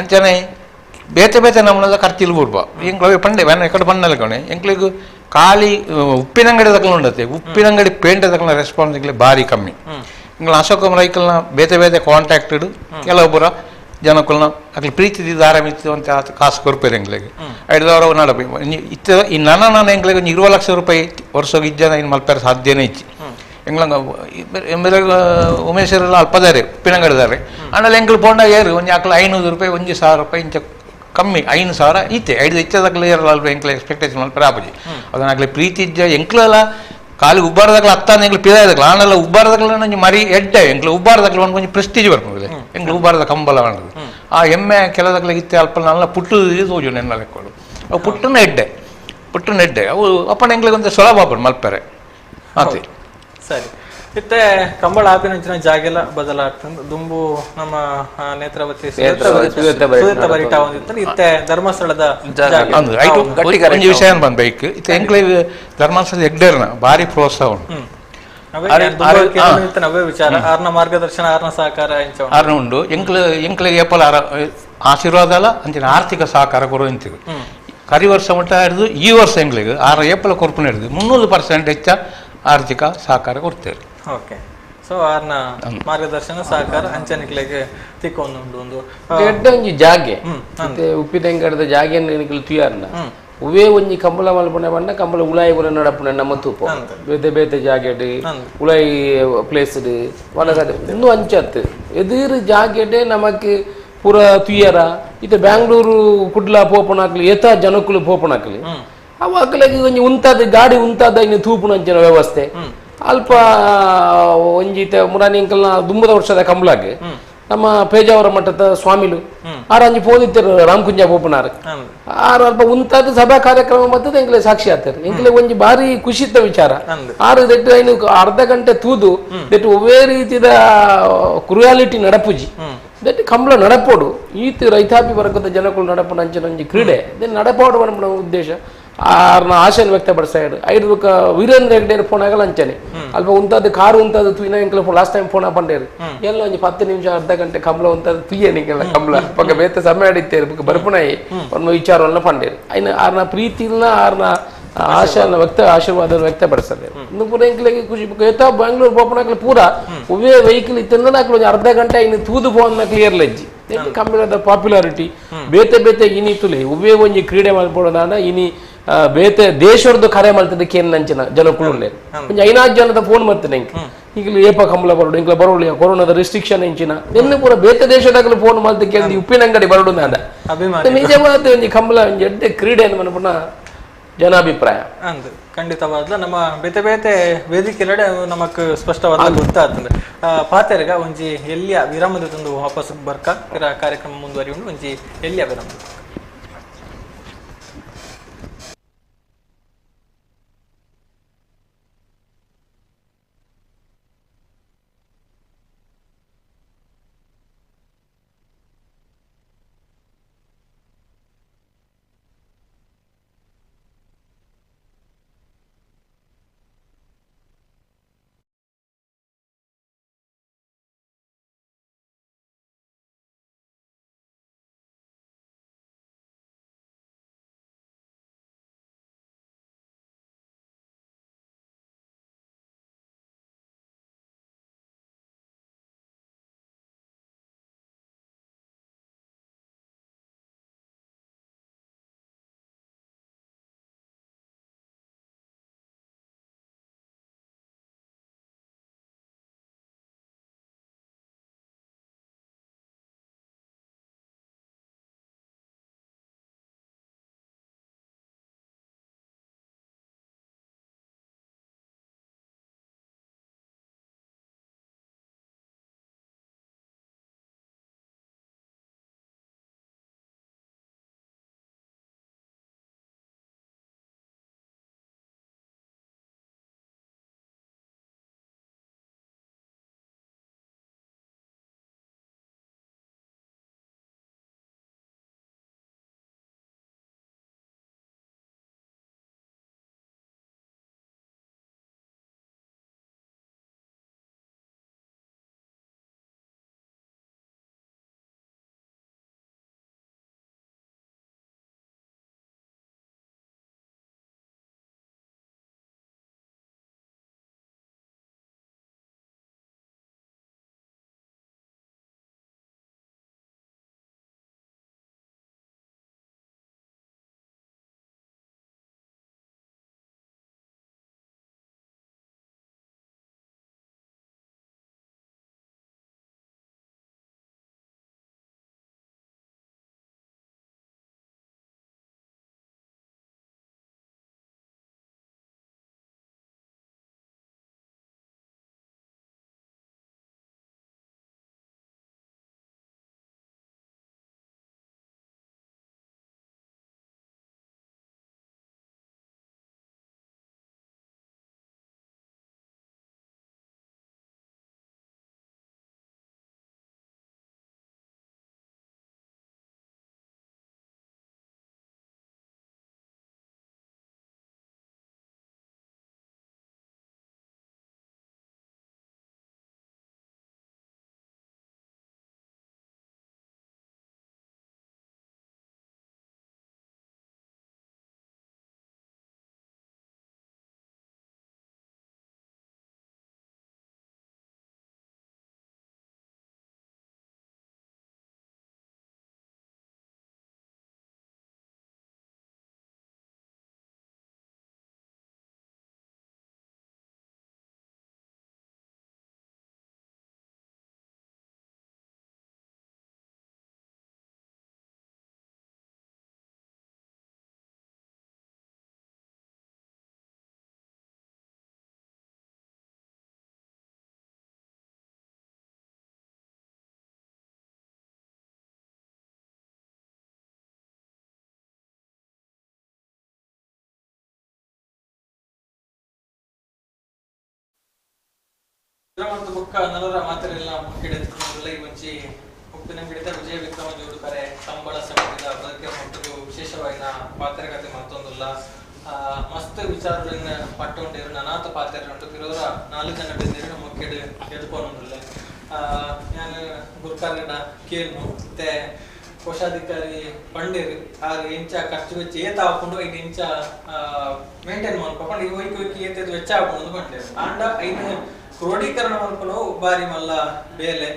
ಅಂಚನೆ ಬೇತೆ ಬೇತೆ ನಮ್ಮನೆಲ್ಲ ಖರ್ಚಿಲ್ ಬೂರ್ಬ ಎಂಕ್ಲವೆ ಪಂಡೆ ವ್ಯಾನ ಎಕಡೆ ಪಂಡಲ್ಲ ಕಣೆ ಎಂಕ್ಲಿಗೆ ಖಾಲಿ ಉಪ್ಪಿನಂಗಡಿ ತಗೊಂಡು ಉಂಡತೆ ಉಪ್ಪಿನಂಗಡಿ ಪೇಂಟ್ ತಗೊಂಡ ರೆಸ್ಪಾನ್ಸಿಬಿಲಿಟಿ ಭಾರಿ ಕಮ್ಮಿ ಇಂಗ್ಲ ಅಶೋಕ ರೈಕಲ್ನ ಬೇತೆ ಬೇತೆ ಕಾಂಟ್ಯಾಕ್ಟೆಡ್ ಕೆಲವೊಬ್ಬರ ಜನಕ್ಕಲ್ನ ಅಕ್ಲಿ ಪ್ರೀತಿ ದಾರಮಿತ್ತು ಅಂತ ಕಾಸು ಕೊರ್ಪೇರು ಎಂಗ್ಲಿಗೆ 5,000 ನಡಪಿ ಇತ್ತ ಈ ನಾನು ಎಂಗ್ಲಿಗೆ 20 ಲಕ್ಷ ರೂಪಾಯಿ ವರ್ಷಕ್ಕೆ ಇಜ್ಜನ ಇನ್ನು ಮಲ್ಪೇರ ಸಾಧ್ಯನೇ ಇಚ್ಚಿ ಎಂಗ್ಲಂಗ ಉಮೇಶರೆಲ್ಲ ಅಲ್ಪದಾರೆ ಉಪ್ಪಿನಂಗಡಿದಾರೆ ಆಮೇಲೆ ಎಂಗ್ಲು ಪೋಂಡ ಏರು ಒಂದು ಆಕಲ 500 ರೂಪಾಯಿ 1,000 ರೂಪಾಯಿ ಇಂಚ ಕಮ್ಮಿ 5,000 ಇತ್ತೆ 5 ಹೆಚ್ಚದಾಗಲೇ ಇರಲ್ಲ ಎಂಕ್ಲ ಎಕ್ಸ್ಪೆಕ್ಟೇಷನ್ ಮಲ್ಪೇರ ಆಪಜಿ ಅದನ್ನಾಗಲಿ ಪ್ರೀತಿ ಇಜ್ಜ ಎಂಕ್ಲೆಲ್ಲ ಕಾಲಿ ಉಬ್ಬಾರದಾಗಲ ಹತ್ತಾನ ಎಂಗ್ಲು ಪಿದಾಯದಾಗಲ ಆನೆಲ್ಲ ಉಬ್ಬಾರದಾಗಲ ನಂಜಿ ಮರಿ ಎಡ್ಡೆ ಎಂಗ್ಲು ಉಬ್ಬಾರದಾಗಲ ಒಂದು ಕೊಂಚ ಪ್ರೆಸ್ಟೀಜ್ ಬರ್ಬೋದು ಎಂಗ್ಲು ಉಬ್ಬಾರದ ಕಂಬಲ ಮಾಡೋದು ಆ ಎಮ್ಮೆ ಕೆಲದಾಗಲ ಇತ್ತೆ ಅಲ್ಪ ನಲ್ಲ ಪುಟ್ಟು ತೋಜು ನೆನ್ನ ಲೆಕ್ಕಗಳು ಅವು ಪುಟ್ಟನ ಎಡ್ಡೆ ಅವು ಅಪ್ಪನ ಎಂಗ್ಲಿಗೆ ಒಂದು ಸುಲಭ ಆಗ್ಬೋದು ಮಲ್ಪೆರೆ ಮಾತಿ ಸರಿ ಇತ್ತೆ ಕಂಬಳ ಆಪಿನಂಚಿನ ಜಾಗೆಲ್ಲ ಬದಲಾಗ್ತಂದು ದುಂಬು ನಮ್ಮ ನೇತ್ರಾವತಿ ಸುದೀರ್ಥ ಬರಿಟ ಒಂದಿತ್ತು ಇತ್ತೆ ಧರ್ಮಸ್ಥಳದ ಒಂದು ವಿಷಯ ಬಂದ್ ಬೈಕ್ ಇತ್ತೆ ಎಂಕ್ಲಿಗೆ ಧರ್ಮಸ್ಥಳದ ಎಗ್ಡೇರ್ನ ಭಾರಿ ಪ್ರೋತ್ಸಾಹ ಉಂಟು ಅವೇ ವಿಚಾರ ಆರ್ನ ಮಾರ್ಗದರ್ಶನ ಆರ್ನ ಸಹಕಾರ ಆರ್ನ ಉಂಡು ಎಂಕ್ಲಿಗೆ ಏಪಲ ಆಶೀರ್ವಾದ ಅಲ್ಲ ಅಂಚಿನ ಆರ್ಥಿಕ ಸಹಕಾರ ಕೊಡುವಂತಿಗೆ ಕರಿ ವರ್ಷ ಮಟ್ಟ ಹಿಡಿದು ಈ ವರ್ಷ ಎಂಗ್ಲಿಗೆ ಏಪಲ ಕೊರ್ಪುನ ಹಿಡಿದು 300% ಹೆಚ್ಚ ಆರ್ಥಿಕ ಸಹಕಾರ ಕೊಡ್ತೇವೆ ಓಕೆ ಸೊ ಆರ್ನ ಮಾರ್ಗದರ್ಶನ ಸಹಕಾರ ಅಂಚನಿಕ್ಲೆಗೆ ತಿಕ್ಕೊಂದುಂಡು ಒಂದು ಎಡ್ಡೆ ಒಂಜಿ ಜಾಗೆ ಉಪ್ಪಿನಂಗಡದ ಜಾಗೆ ತುಯಾರ್ನ ಉವೇ ಒಂಜಿ ಕಂಬಳ ಮಲ್ಪನೆ ಬಣ್ಣ ಕಂಬಳ ಉಲಾಯಿ ಬುಲ ನಡಪುನ ನಮ್ಮ ತೂಪ ಬೇತೆ ಬೇತೆ ಜಾಗೆಡ್ ಉಲಾಯಿ ಪ್ಲೇಸ್ಡ್ ವನಗಡೆ ಇನ್ನೂ ಅಂಚತ್ತು ಎದುರು ಜಾಗೆಡೆ ನಮಕ್ ಪೂರ ತುಯ್ಯರ ಇತ್ತೆ ಬ್ಯಾಂಗ್ಳೂರು ಕುಡ್ಲ ಪೋಪನಾಕ್ಲಿ ಏತ ಜನಕ್ಕುಲು ಪೋಪನಾಕ್ಲಿ ಅವಾಗಲಾಗಿ ಒಂಜಿ ಉಂತಾದ ಗಾಡಿ ಉಂತಾದ ಇನ್ನು ತೂಪುನ ಅಂಚಿನ ವ್ಯವಸ್ಥೆ ಅಲ್ಪ ಒಂಜಿತ ಮುರಾನಿಂಕಲ್ನ ದುಂಬದ ವರ್ಷದ ಕಂಬಳಾಗೆ ನಮ್ಮ ಪೇಜಾವರ ಮಠದ ಸ್ವಾಮಿಲು ಆರಂಜಿ ಪೋದಿತ್ತರು ರಾಮಕುಂಜ ಪೋಪನಾರ್ ಆರು ಅಲ್ಪ ಉಂತಾದ ಸಭಾ ಕಾರ್ಯಕ್ರಮ ಮತ್ತದ ಎಂಕ್ಲೆ ಸಾಕ್ಷಿ ಆಗ್ತಾರೆ ಎಂಕ್ಲೆ ಒಂಜಿ ಬಾರಿ ಖುಷಿತ ವಿಚಾರ ಆರು ದೆಟ್ಟು ಐನು ಅರ್ಧ ಗಂಟೆ ತೂದು ದೆಟ್ಟು ಒವೇ ರೀತಿದ ಕ್ರುಯಾಲಿಟಿ ನಡಪುಜಿ ದೆಟ್ಟು ಕಂಬಳ ನಡಪೋಡು ಈತ ರೈತಾಪಿ ವರ್ಗದ ಜನಗಳು ನಡಪನ ಅಂಚಿನ ಒಂಜಿ ಕ್ರೀಡೆ ನಡಪಾಡು ನಮ್ಮ ಉದ್ದೇಶ ಆರ್ನ ಆಶೆಯನ್ನು ವ್ಯಕ್ತಪಡಿಸ್ತಾಯಿದ್ರು 5 ವೀರೇಂದ್ರ ಹೆಗ್ಡೆ ಫೋನ್ ಆಗಲ್ಲ ಅಂಚನೆ ಅಲ್ಪ ಉಂತಾದ ಕಾರು ಉಂತಾದ ತುಯ್ನ ಎಂಕ್ಲ ಲಾಸ್ಟ್ ಟೈಮ್ ಫೋನ್ ಪಂಡೇರು ಎಲ್ಲ ಒಂಜಿ 10 ನಿಮಿಷ ಅರ್ಧ ಗಂಟೆ ಕಂಬಳ ಉಂತಾದ ತುಯ್ಯನಿಗೆಲ್ಲ ಕಂಬಳ ಪಕ್ಕ ಬೇತೆ ಸಮಯ ಅಡಿತ್ತೇರು ಬರಪುನಾಯಿ ಒಂದು ವಿಚಾರವನ್ನ ಪಂಡೇರು ಐನ ಆರ್ನ ಪ್ರೀತಿನ ಆರ್ನ ಆಶೆಯನ್ನು ಆಶೀರ್ವಾದ ವ್ಯಕ್ತಪಡಿಸ್ತಾರೆ ಇನ್ನು ಪೂರ ಎಂಕ್ಲಿಗೆ ಖುಷಿ ಏತಾ ಬ್ಯಾಂಗ್ಳೂರ್ ಪೋಪನಾಕ್ಲ ಪೂರ ಒವೇ ವೆಹಿಕಲ್ ಇತ್ತಂದ್ರೆ ನಾಕ್ಲು ಒಂದು ಅರ್ಧ ಗಂಟೆ ಇನ್ನು ತೂದು ಫೋನ್ ಕ್ಲಿಯರ್ ಲಜ್ಜಿ ಕಂಬಳದ ಪಾಪ್ಯುಲಾರಿಟಿ ಬೇತೆ ಬೇತೆ ಇನಿ ತುಲಿ ಒವೇ ಒಂಜಿ ಕ್ರೀಡೆ ಮಾಡ್ಬೋದಾನ ಇನಿ ಬೇತೆ ದೇಶದ್ದು ಕರೆ ಮಾಡ್ತಿದ್ದಕ್ಕೆ ಏನ್ ನಂಚಿನ ಜನಕ್ಕಳು ಕೊಂಚ 5 ಜನದ ಫೋನ್ ಮಾಡ್ತೇನೆ ಈಗಲೂ ಏಪ ಕಂಬಳ ಬರೋಡು ಇಂಕ್ಲ ಬರೋಳಿ ಕೊರೋನಾದ ರೆಸ್ಟ್ರಿಕ್ಷನ್ ಎಂಚಿನ ಎನ್ನು ಪೂರ ಬೇತೆ ದೇಶದಾಗಲೂ ಫೋನ್ ಮಾಡ್ತಿಕ್ಕೆ ಉಪ್ಪಿನಂಗಡಿ ಬರೋಡು ನಾದ ನಿಜವಾದ ಒಂಜಿ ಕಂಬಳ ಒಂಜಿ ಎಡ್ಡೆ ಕ್ರೀಡೆ ಅನ್ಪನ ಜನಾಭಿಪ್ರಾಯ ಅಂದ್ ಖಂಡಿತವಾದ್ಲ ನಮ್ಮ ಬೇತೆ ಬೇತೆ ವೇದಿಕೆಲೆಡೆ ನಮಕ್ ಸ್ಪಷ್ಟವಾದ ಗೊತ್ತಾಗ್ತದೆ ಪಾತೆರ್ಗ ಒಂಜಿ ಎಲ್ಲಿಯ ವಿರಾಮದ ತಂದು ವಾಪಸ್ ಬರ್ಕ ಕಾರ್ಯಕ್ರಮ ಮುಂದುವರಿಯುಂಡು ಒಂಜಿ ಎಲ್ಲಿಯ ವಿರಾಮ ಮತ್ತು ಬುಕ್ಕ ನಲರ ಮಾತೆಲ್ಲ ಮುಕ್ಕಿಡೆದುಕೊಂಡಲ್ಲ ಈ ಮುಂಚೆ ಉಪ್ಪಿನ ಗಿಡದ ವಿಜಯ ವಿಕ್ರಮ ಜೋಡುಕರೆ ಸಂಬಳ ಸಮಿತಿದ ಬದುಕಿನ ಮಟ್ಟಿಗೂ ವಿಶೇಷವಾಗಿನ ಪಾತ್ರಕತೆ ಮತ್ತೊಂದಿಲ್ಲ ಮಸ್ತ್ ವಿಚಾರಗಳನ್ನ ಪಟ್ಟೊಂಡಿರು ನನಾಥ ಪಾತ್ರ ಉಂಟು ಕಿರೋರ 4 ಜನ ಬೆಂದಿರು ಮುಕ್ಕಿಡು ಎದ್ಕೊಂಡೊಂದಿಲ್ಲ ഞാൻ ಗುರ್ಕಾರ್ಗಡ ಕೇಳ್ನು ಮತ್ತೆ ಕೋಶಾಧಿಕಾರಿ ಪಂಡಿರು ಆರು ಇಂಚ ಖರ್ಚು ವೆಚ್ಚ ಏತ ಹಾಕೊಂಡು 5 ಇಂಚ ಮೇಂಟೈನ್ ಮಾಡ್ಕೊಂಡು ಈ ಹೋಯ್ಕೆ ಏತದ ವೆಚ್ಚ ಹಾಕೊಂಡು ಬಂದಿರು ಆಂಡ 5 ಕ್ರೋಢೀಕರಣ ಮಾಡ್ಕೊಂಡು ಬಾರಿ ಮಲ್ಲ ಬೇಲೆ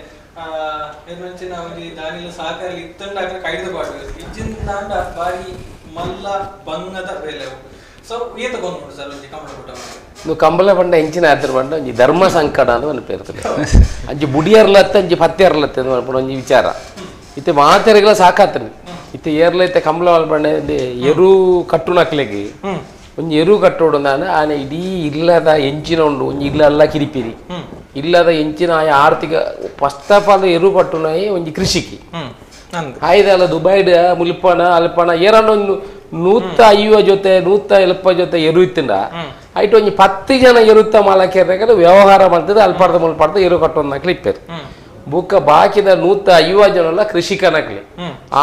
ಎನ್ನುಂಚಿನ ಒಂದು ದಾನಿಲ ಸಹಕಾರ ಇತ್ತಂಡಾಗ ಕೈದು ಬಾಡು ಇಜ್ಜಿಂದಾಂಡ ಬಾರಿ ಮಲ್ಲ ಬಂಗದ ಬೇಲೆ ಸೊ ಏತ ಗೊಂಡು ಸರ್ ಒಂಜಿ ಕಂಬಳ ಪುಟ నువ్వు కంబల పండ ఎంచిన ఆతరు పంట ಒಂಜಿ ಧರ್ಮ ಸಂಕಟ ಅಂತ ಒಂದು ಪೇರ್ತದೆ ಅಂಜಿ ಬುಡಿಯರ್ಲತ್ತ ಅಂಜಿ ಪತ್ಯರ್ಲತ್ತ ಅಂತ ಒಂಜಿ ವಿಚಾರ ಇತ್ತೆ ಮಾತೆರೆಗಳ ಸಾಕಾತನೆ ಇತ್ತೆ ಏರ್ಲೈತೆ ಕಂಬಳ ಪಂಡ ಎರು ಕಟ್ಟು ನಕ್ಲೆಗೆ ಒಂಜಿ ಎರು ಕಟ್ಟೋಡು ನಾನು ಆನೆ ಇಡೀ ಇಲ್ಲದ ಎಂಚಿನ ಉಂಡು ಒಂಜಿ ಇಲ್ಲಲ್ಲ ಕಿರಿಪಿರಿ ಇಲ್ಲದ ಎಂಚಿನ ಆಯ ಆರ್ಥಿಕ ಫಸ್ಟ್ ಆಫ್ ಆಲ್ ಎರು ಕಟ್ಟುನಾಯಿ ಒಂಜಿ ಕೃಷಿಕಿ ಆಯ್ದಲ್ಲ ದುಬೈಡ್ ಮುಲ್ಪಣ ಅಲ್ಪಣ ಏರನ್ನ ಒಂದು 150 ಜೊತೆ 170 ಜೊತೆ ಎರು ಇತ್ತಿಂದ ಐಟು ಒಂಜಿ 10 ಜನ ಎರುತ್ತ ಮಾಲಕೇರ್ರೆ ವ್ಯವಹಾರ ಮಾಡ್ತದೆ ಅಲ್ಪಾರ್ಧ ಮುಲ್ಪಾರ್ಧ ಎರು ಕಟ್ಟೋದು ನಕ್ಲಿ ಇಪ್ಪೇರು ಬುಕ್ಕ ಬಾಕಿದ 150 ಜನ ಕೃಷಿಕನಕ್ಲಿ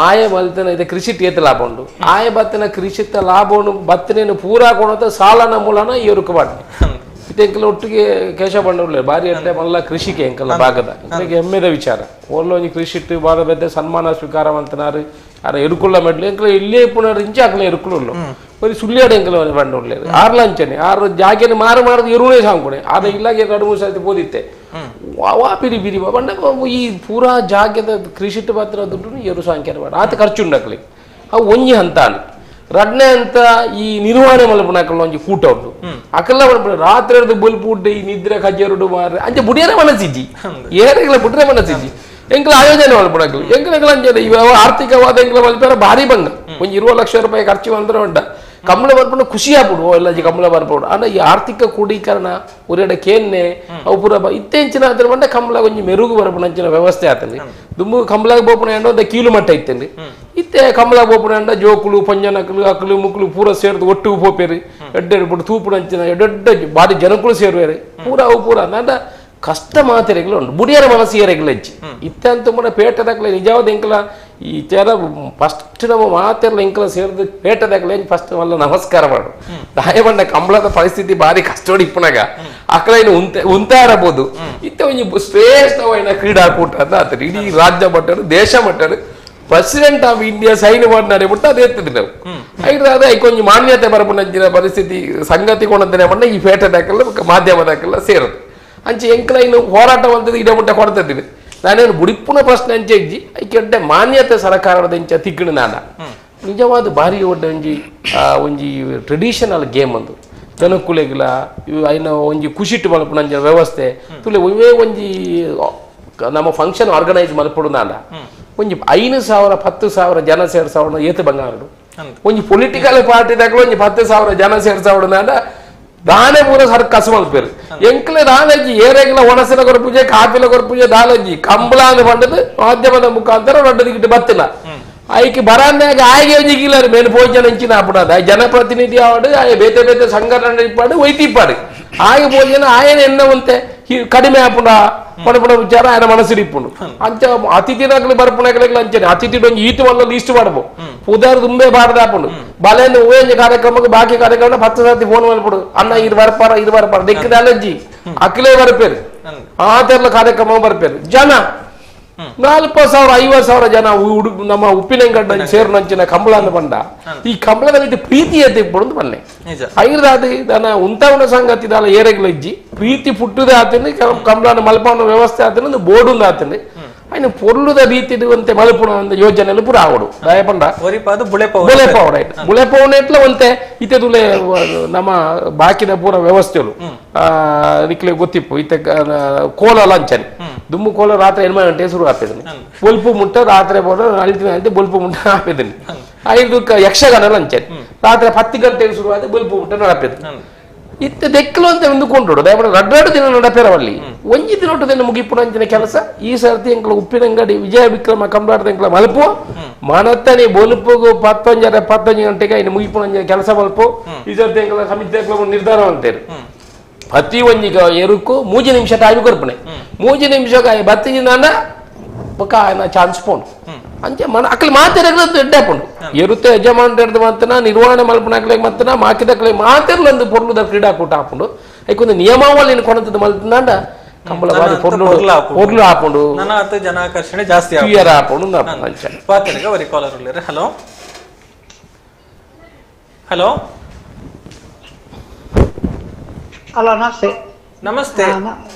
ಆಯ ಬಲ್ತನ ಇದು ಕೃಷಿ ಏತ ಲಾಭ ಉಂಡು ಆಯ ಬತ್ತನ ಕೃಷಿತ ಲಾಭ ಉಂಡು ಬತ್ತನೇನು ಪೂರಾ ಕೊಡೋದು ಸಾಲನ ಮೂಲನ ಎರುಕು ಬಾಟ್ಲಿ ಇದೆಂಕಲ್ಲ ಒಟ್ಟಿಗೆ ಕೇಶ ಬಂಡವ್ಲೆ ಬಾರಿ ಅಡ್ಡೆ ಮಲ್ಲ ಕೃಷಿಗೆ ಎಂಕಲ್ಲ ಭಾಗದ ಹೆಮ್ಮೆದ ವಿಚಾರ ಒಳ್ಳೆ ಒಂಜಿ ಕೃಷಿ ಇಟ್ಟು ಬಾಳ ಬೆದ್ದ ಸನ್ಮಾನ ಸ್ವೀಕಾರವಂತನಾರು ಅರ ಎರುಕುಳ್ಳ ಮೆಡ್ಲು ಎಂಕಲ್ಲ ಇಲ್ಲೇ ಪುನರ್ ಇಂಚ ಹಾಕಲ ಎರುಕುಳ್ಳು ಬರೀ ಸುಳ್ಳಿಯಾಡ ಎಂಕಲ್ಲ ಬಂಡವ್ಲೆ ಆರ್ಲಂಚನೆ ಆರು ಜಾಗೆನ ಮಾರು ಮಾಡೋದು ಎರುನೇ ಸಾಂಕೊಣೆ ಆದ ಇಲ್ಲಾಗೆ 2-3 ಸರ್ತಿ ಬೋದಿತ್ತೆ ವಾ ಬಿರಿ ಬಿರಿ ಬಂಡ ಈ ಪೂರಾ ಜಾಗ್ಯದ ಕೃಷಿ ಮಾತ್ರ ದುಡ್ಡು ಎರು ಸಂಖ್ಯೆ ಮಾಡ ಆತ ಖರ್ಚು ಉಂಡಕ್ಲಿ ಅವು ಒಂಜಿ ಹಂತ ರಡ್ನೆ ಅಂತ ಈ ನಿರ್ವಹಣೆ ಮಲ್ಪನಾಕಲ್ಲ ಒಂಜಿ ಕೂಟ ಉಂಟು ಅಕಲ್ಲ ಮಲ್ಪನ ರಾತ್ರಿ ಹಿಡಿದು ಬಲ್ಪು ಉಂಟು ಈ ನಿದ್ರೆ ಕಜ್ಜರುಡು ಮಾರ ಅಂಚೆ ಬುಡಿಯರ ಮನಸ್ಸಿಜ್ಜಿ ಏರೆಗಳ ಬಿಟ್ರೆ ಮನಸ್ಸಿಜ್ಜಿ ಎಂಕಲ ಆಯೋಜನೆ ಮಲ್ಪನಾಕಲು ಎಂಕಲ ಅಂಜನೆ ಇವ ಆರ್ಥಿಕವಾದ ಎಂಕಲ ಮಲ್ಪಾರ ಭಾರಿ ಬಂಗ ಒಂಜಿ 20 ಲಕ್ಷ ರೂಪಾಯಿ ಖರ್ಚು ಅಂದ್ರೆ ಉಂಟ ಕಂಬಳ ಬರ್ಪುಂಡು ಖುಷಿ ಆಗ್ಬಿಡು ಎಲ್ಲ ಕಂಬಳ ಬರ್ಪುಡು ಅಣ್ಣ ಈ ಆರ್ಥಿಕ ಕ್ರೋಢೀಕರಣ ಒರೆಡೆ ಕೇನ್ನೆ ಅವು ಪೂರ ಇತ್ತೆಂಚಿನ ಅದ್ರ ಬಂಡ ಕಂಬಳ ಒಂಜಿ ಮೆರುಗು ಬರ್ಪುಣ ಅಂಚಿನ ವ್ಯವಸ್ಥೆ ಆತಂಡಿ ದುಮ್ಮು ಕಂಬಳಾಗ ಬೋಪುಣ ಎಂಡ ಒಂದು ಕೀಲು ಮಟ್ಟ ಇತ್ತಂಡಿ ಇತ್ತೆ ಕಂಬಳಾಗ ಬೋಪುಣ ಎಂಡ ಜೋಕುಲು ಪಂಜನಕಲು ಅಕಲು ಮುಕ್ಲು ಪೂರ ಸೇರ್ದು ಒಟ್ಟು ಹೋಪೇರಿ ಎಡ್ಡೆಡು ಬಿಟ್ಟು ತೂಪುಣ ಅಂಚಿನ ಎಡ್ಡೆ ಬಾರಿ ಜನಕುಲು ಸೇರುವೇರಿ ಪೂರ ಅವು ಪೂರ ಅಂದ ಕಷ್ಟ ಮಾತೆರೆಗಳು ಉಂಟು ಬುಡಿಯರ ಮನಸ್ಸು ಏರೆಗಳು ಹೆಚ್ಚಿ ಇತ್ತಂತ ಮುನ್ನ ಪೇಟದಾಗಲೇ ನಿಜವಾದ ಎಂಕಲ ಈ ಚರ ಫಸ್ಟ್ ನಮ್ಮ ಮಾತೆಲ್ಲ ಎಂಕಲ ಸೇರಿದ ಪೇಟದಾಗಲೇ ಫಸ್ಟ್ ಎಲ್ಲ ನಮಸ್ಕಾರ ಮಾಡು ದಾಯ ಬಂಡ ಕಂಬಳದ ಪರಿಸ್ಥಿತಿ ಭಾರಿ ಕಷ್ಟ ಇಪ್ಪನಾಗ ಅಕಲ ಏನು ಉಂತ ಇರಬಹುದು ಇತ್ತೆ ಒಂಜಿ ಶ್ರೇಷ್ಠವಾದ ಕ್ರೀಡಾಕೂಟ ಅಂತ ಆತರು ಇಡೀ ರಾಜ್ಯ ಮಟ್ಟರು ದೇಶ ಮಟ್ಟರು ಪ್ರೆಸಿಡೆಂಟ್ ಆಫ್ ಇಂಡಿಯಾ ಸೈನ್ ಮಾಡಿನಾರೆ ಬಿಟ್ಟು ಅದು ಎತ್ತಿದ್ವಿ ನಾವು ಐದಾದ ಕೊಂಚ ಮಾನ್ಯತೆ ಬರಪುನಂಚಿನ ಪರಿಸ್ಥಿತಿ ಸಂಗತಿ ಕೊಂಡಂತೆ ಬಣ್ಣ ಈ ಪೇಟದಾಕಲ್ಲ ಮಾಧ್ಯಮದಾಕಲ್ಲ ಸೇರೋದು ಅಂಚೆ ಎಂಕಲ ಇನ್ನು ಹೋರಾಟವಂತದ್ದು ಇಡ ಮುಟ್ಟ ಕೊಡ್ತಿದ್ದೀನಿ ನಾನೇನು ಬುಡಿಪ್ಪುನ ಪ್ರಶ್ನೆ ಅಂಚೆ ಇಜ್ಜಿ ಐಕೆಡ್ಡೆ ಮಾನ್ಯತೆ ಸರ್ಕಾರದ ಇಂಚ ತಿಕ್ಕಣ ನಾನ ನಿಜವಾದ ಭಾರಿ ಒಡ್ಡ ಒಂಜಿ ಟ್ರೆಡಿಷನಲ್ ಗೇಮ್ ಒಂದು ಜನಕ್ಕುಲೆಗಿಲ್ಲ ಐನ ಒಂಜಿ ಖುಷಿಟ್ಟು ಮಲ್ಪುನಂಚಿನ ವ್ಯವಸ್ಥೆ ತುಲೆ ಒಮ್ಮೆ ಒಂಜಿ ನಮ್ಮ ಫಂಕ್ಷನ್ ಆರ್ಗನೈಸ್ ಮಲ್ಪಡು ನಾನ ಒಂಜಿ 5,000 10,000 ಜನ ಸೇರ್ಸಾವಣ ಏತು ಬಂಗಾರಡು ಒಂಜಿ ಪೊಲಿಟಿಕಲ್ ಪಾರ್ಟಿದಾಗಲೂ ಒಂಜಿ 10,000 ಜನ ಸೇರ್ಸಾವಣ ನಾನ ದಾನೆ ಮೂರ ಸರ್ ಕಸ ಮಲ್ಪೇರು ಎಂಕಲೆ ದಾಲಜ್ಜಿ ಏರೆಗ್ಲ ಒಣಸಿನ ಕೊರ ಪೂಜೆ ಕಾಪಿಲ ಕೊರ ಪೂಜೆ ದಾಲಜ್ಜಿ ಕಂಬಳ ಅಂತ ಪಂಡದು ಮಾಧ್ಯಮದ ಮುಖಾಂತರ ರೊಡ್ಡದಿಗಿಟ್ಟು ಬತ್ತಿನ ಆಯ್ಕೆ ಬರಾನ್ಯಾಗ ಆಯ್ಕೆ ಒಂಜಿಗಿಲ್ಲಾರು ಮೇಲು ಭೋಜನ ಹಂಚಿನ ಹಾಪುಡದ ಜನಪ್ರತಿನಿಧಿ ಆವಡು ಆಯ ಬೇತೆ ಬೇತೆ ಸಂಘಟನೆ ಇಪ್ಪಾಡು ವೈತಿ ಇಪ್ಪಾಡು ಆಯ್ಕೆ ಭೋಜನ ಆಯನ ಎನ್ನವಂತೆ ಕಡಿಮೆ ಹಾಪುಡ ಪಡಪಡ ವಿಚಾರ ఆయన ಮನಸ್ಸಿಡಿ ಇಪ್ಪುಂಡು ಅಂಚ ಅತಿಥಿನಾಗಲಿ ಬರ್ಪುಣಾಗಲಿ ಅಂಚನೆ ಅತಿಥಿ ಒಂಜಿ ಈತು ವಲ್ಲ ಲೀಸ್ಟ್ ಮಾಡ್ಬೋ ಪುದಾರ್ ದುಂಬೆ ಬಾರದ ಹಾಪುಂಡು ಬಲೆಂದು ಓಂಜಿ ಕಾರ್ಯಕ್ರಮಕ್ಕೆ ಬಾಕಿ ಕಾರ್ಯಕ್ರಮ 10 ಸರ್ತಿ ಫೋನ್ ಮಾಡ್ಬಿಡು ಅಣ್ಣ ಇದು ಬರ್ಪಾರ ದಿಕ್ಕದ ಅಲಜ್ಜಿ ಅಕ್ಕಿಲೇ ಬರ್ಪೇರು ಆತೆಲ್ಲ ಕಾರ್ಯಕ್ರಮ ಬರ್ಪೇರು ಜನ 40,000-50,000 ಜನ ನಮ್ಮ ಉಪ್ಪಿನಂಗಡ್ಡ ಸೇರ್ನಂಚಿನ ಕಂಬಳ ಅಂತ ಬಂಡ ಈ ಕಂಬಳದ ಮಿತಿ ಪ್ರೀತಿ ಎತ್ತಿಪ್ಪಡು ಬಲ್ಲೆ ಐದಾದ ದನ ಉಂತವನ ಸಂಗತಿ ದಾಲ ಏರೆಗ್ಲಜ್ಜಿ ಪ್ರೀತಿ ಪುಟ್ಟುದೇ ಆತಂದ್ರೆ ಕಂಬಳನ ಮಲ್ಪನ ವ್ಯವಸ್ಥೆ ಆತಂದ್ರೆ ಬೋರ್ಡುಂದ ಆತಂದ್ರೆ ఆయన పొర్లుద రీతిది అంతే మలుపున ಯೋಜನೆలు ಪುರ ಆವಡು ದಯಪಂಡ ಒರಿಪಾದು ಬುಳೆಪವನೆಟ್ಲ ಒಂತೆ ಇತೆದುಲೆ ನಮ್ಮ ಬಾಕಿದ ಪೂರ ವ್ಯವಸ್ಥೆಲು ನಿಕ್ಲೆ ಗೊತ್ತಿಪ್ಪು ಇತ್ತೆ ಕೋಲ ಲಂಚನೆ ದುಮ್ಮು ಕೋಲ ರಾತ್ರಿ 8 ಗಂಟೆ ಶುರು ಆಗ್ತಿದ್ದೀನಿ ಬೊಲ್ಪು ಮುಟ್ಟ ರಾತ್ರಿ ಬೋದ ಅಳ್ತೀನಿ ಅಂತ ಬೊಲ್ಪು ಮುಟ್ಟ ಹಾಕಿದ್ದೀನಿ 5 ಯಕ್ಷಗಾನ ಲಂಚನೆ ರಾತ್ರಿ 10 ಗಂಟೆಗೆ ಶುರು ಆದ ಬೊಲ್ಪು ಮುಟ್ಟ ಹಾಕಿದ್ದೀನಿ ಇತ್ತೆ ದೆಕ್ಕಲು ಅಂತ ಎಂದುಕೊಂಡೋಡು ದಯಪಡ 2 ದಿನ ನಡಪೇರವಲ್ಲಿ ಒಂಜಿ ದಿನೊಟ್ಟು ದಿನ ಮುಗಿಪುಣಂಚಿನ ಕೆಲಸ ಈ ಸರ್ತಿ ಎಂಕಲ ಉಪ್ಪಿನಂಗಡಿ ವಿಜಯ ವಿಕ್ರಮ ಕಂಬಳಾಟದ ಎಂಕಲ ಮಲ್ಪು ಮನತ್ತನಿ ಬೊಲ್ಪುಗು 15 ಗಂಟೆಗೆ ಇನ್ನು ಮುಗಿಪುಣಂಚಿನ ಕೆಲಸ ಮಲ್ಪು ಈ ಸರ್ತಿ ಎಂಕಲ ಸಮಿತಿ ನಿರ್ಧಾರ ಅಂತೇರು ಪ್ರತಿ ಒಂಜಿಗ ಎರುಕು 3 ನಿಮಿಷ ಟೈಮ್ ಕೊರ್ಪಣೆ 3 ನಿಮಿಷಕ್ಕೆ ಬತ್ತಿನ ಬೊಕ್ಕ ಆಯ್ನ ಚಾನ್ಸ್ ಪೋಂಡು ಅಂಚೆ ಮನ ಅಕ್ಲಿ ಮಾತಿರಗ್ಲದ್ದು ಎಡ್ಡೆ ಪೋಂಡು ಎರುತ್ತೆ ಯಜಮಾನರದ್ದು ಮಾತನ ನಿರ್ವಹಣೆ ಮಲ್ಪನಾಕ್ಲಿಗೆ ಮಾತನ ಮಾಕಿದಕ್ಲೆ ಮಾತಿರ್ಲಂದು ಪೊರ್ಲುದ ಕ್ರೀಡಾಕೂಟ ಹಾಕೊಂಡು ಐಕೊಂದು ನಿಯಮಾವಳಿನ ಕೊಣತದ ಮಲ್ತಂದ ಕಂಬಳ ಬಾರಿ ಪೊರ್ಲು ಹಾಕೊಂಡು ನನ್ನ ಅರ್ಥ ಜನಾಕರ್ಷಣೆ ಜಾಸ್ತಿ ಕ್ಲಿಯರ್ ಹಾಕೊಂಡು ಅಂಚೆ ಪಾತ್ರೆಗೆ ಅವರಿ ಕಾಲರ್ ಉಳ್ಳೇರಿ. ಹಲೋ ಹಲೋ ಹಲೋ ನಮಸ್ತೆ. ನಮಸ್ತೆ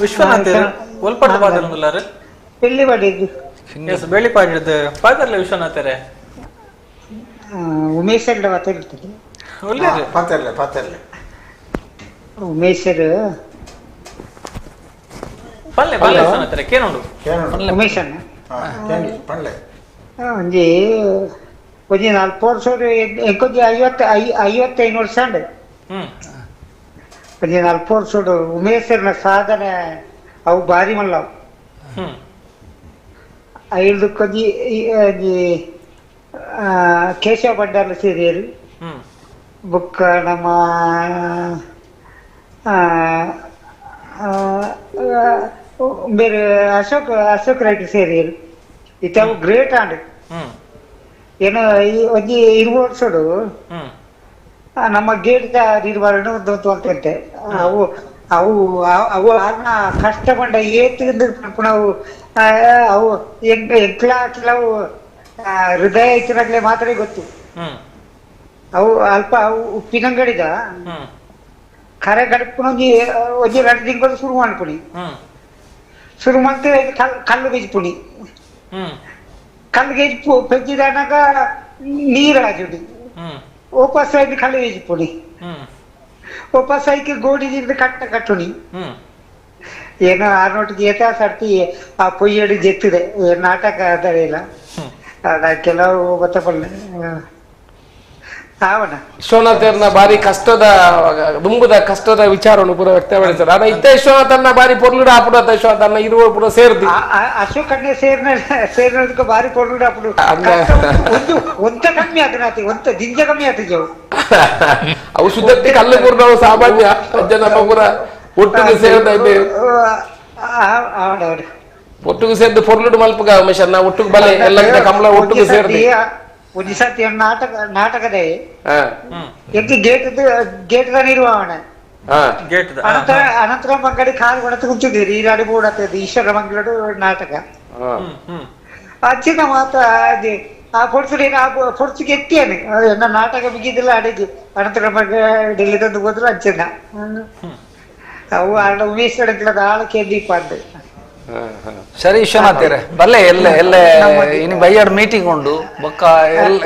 ವಿಶ್ವನಾಥ್ ಒಲ್ಪಟ್ಟು ಪಾದರೊಂದುಲ್ಲಾರೆ ಎಲ್ಲಿ ಬಡಿದ್ದು? ಎಸ್ ಬೆಳಿಪಾಡಿದ್ದು ಪಾದರ್ಲೆ ವಿಶ್ವನಾಥರೇ ಉಮೇಶ್ ಎಲ್ಲ ಮಾತಾಡ್ತದೆ. ಒಳ್ಳೇದು ಪಾತೆರ್ಲೆ ಉಮೇಶರ್ ಪಲ್ಲೆ ಪಲ್ಲೆ ವಿಶ್ವನಾಥರೇ ಕೇನೋಡು ಉಮೇಶ್ ಅಣ್ಣ ಪಂಡ್ಲೆ ಒಂಜಿ ಒಂಜಿ 4 ವರ್ಷ ಎಂಕೊಂಜಿ 55 ವರ್ಷ ಉಂಡು. ಒಂಜಿ 4 ವರ್ಷ ಉಮೇಶರ್ನ ಸಾಧನೆ ಅವು ಭಾರಿ ಮಲ್ಲವು. ಐದು ಕೊಂಜಿ ಕೇಶವ ಭಂಡಾರ ಸೀರಿಯಲ್ ಬುಕ್ ನಮ್ಮ ಬೇರೆ ಅಶೋಕ್ ರೈಟ್ ಸೀರಿಯಲ್ ಇತ್ತವು ಗ್ರೇಟ್ ಆಂಡ್ ಏನೋ ಒಂಜಿ 20 ವರ್ಷಡು ನಮ್ಮ ಗೇಟ್ ನಿರ್ವಹಣೆ ಅಂತಂತೆ ಅವು ಅವು ಅವು ಅನ್ನ ಕಷ್ಟ ಬಂಡ ಏತಿಂದ ನಾವು ಅವು ಕೆಲವು ಹೃದಯ ಹೆಚ್ಚಿನಾಗ್ಲೇ ಮಾತ್ರ ಗೊತ್ತು. ಅವು ಅಲ್ಪ ಅವು ಉಪ್ಪಿನಂಗಡಿದ ಕರೆ ಗಡಪುನ ಒಂಜಿ 2 ತಿಂಗಳು ಶುರು ಮಾಡ್ಪುಣಿ ಶುರು ಮಾಡ್ತೆ ಕಲ್ಲು ಗೇಜ್ಪುಣಿ ಕಲ್ಲು ಗೇಜ್ ಪೆಂಚಿದಾಗ ನೀರು ಹಾಜುಡಿ ವಾಪಸ್ ಆಯ್ತು ಕಲ್ಲು ಗೇಜ್ಪುಣಿ ವಾಪಸ್ ಆಯ್ಕೆ ಗೋಡಿ ಕಟ್ಟುನಿ ಏನೋ ಆರ್ನೋಟಿಗೆ ಸರ್ತಿ ಆ ಪೊಯ್ಯಡಿ ಜೆತ್ತಿದೆ ನಾಟಕ ಅದಲ್ಲ ಕೆಲವು ಗೊತ್ತಪಲ್ಲ ಆವಣ ವಿಶ್ವನಾಥರ್ನ ಬಾರಿ ಕಷ್ಟದ ದುಂಬುದ ಕಷ್ಟದ ವಿಚಾರವನ್ನು ಪೂರ ವ್ಯಕ್ತಪಡಿಸ್ತಾರೆ ಆದ್ರೆ ಇತ್ತ ವಿಶ್ವನಾಥನ್ನ ಬಾರಿ ಪೊರ್ಲುಡ ಹಾಪುಡ ವಿಶ್ವನಾಥನ್ನ ಇರುವ ಪೂರ ಸೇರ್ದಿ ಅಶೋಕನ್ನೇ ಸೇರ್ನದಕ್ಕೆ ಬಾರಿ ಪೊರ್ಲುಡ ಹಾಪುಡು ಒಂತ ಕಮ್ಮಿ ಆತನಾತಿ ಒಂತ ದಿಂಜ ಕಮ್ಮಿ ಆತಿಜವು ಅವು ಸುದ್ದತ್ತಿ ಕಲ್ಲು ಪೂರ ನಾವು ಸಾಮಾನ್ಯ ಜನ ಪೂರ ಒಟ್ಟಿಗೆ ಸೇರ್ದ ಒಟ್ಟಿಗೆ ಸೇರ್ದು ಪೊರ್ಲುಡು ಮಲ್ಪಗ ಉಮೇಶನ್ನ ಒಟ್ಟಿಗೆ ಬಲೆ ಎಲ್ಲ ಕಮಲ ಒಟ್ಟಿಗೆ ಸೇರ್ದಿ ಒಂದು ಸತಿ ನಾಟಕದ ಗೇಟ್ ನಿರ್ವಹಣೆ ಅನಂತರ ಮಂಗಡಿ ಕಾಲು ಕೊಡತು ಕುಂಚಿದ್ದೀರಿ ಈರಾಡಿ ಬೋಡತ್ತದು ಈಶ್ವರ ಮಂಗಳಡು ನಾಟಕ ಅಚ್ಚಿನ ಮಾತ ಆ ಪೊಡ್ಸುಡಿ ಪೊಡ್ಸಿಗೆ ಎತ್ತಿಯೇನೆ ಎನ್ನ ನಾಟಕ ಬಿಗಿದಿಲ್ಲ ಅಡಿಗೆ ಅನಂತರ ಮಂಗಡಿ ತಂದು ಹೋದ್ರು ಅಂಚಿನ ಅವು ಆಡ ಉಮೇಶ್ ಅಡಕ್ಲದ ಆಳಕ್ಕೆ ದೀಪ ಅಂದೆ. ಸರಿ ವಿಶ್ವನಾಥ್ರೆ ಬಲ್ಲೆ ಎಲ್ಲ ಇನ್ನು ಬೈಯಾಡ್ ಮೀಟಿಂಗ್ ಉಂಡು ಬೊಕ್ಕ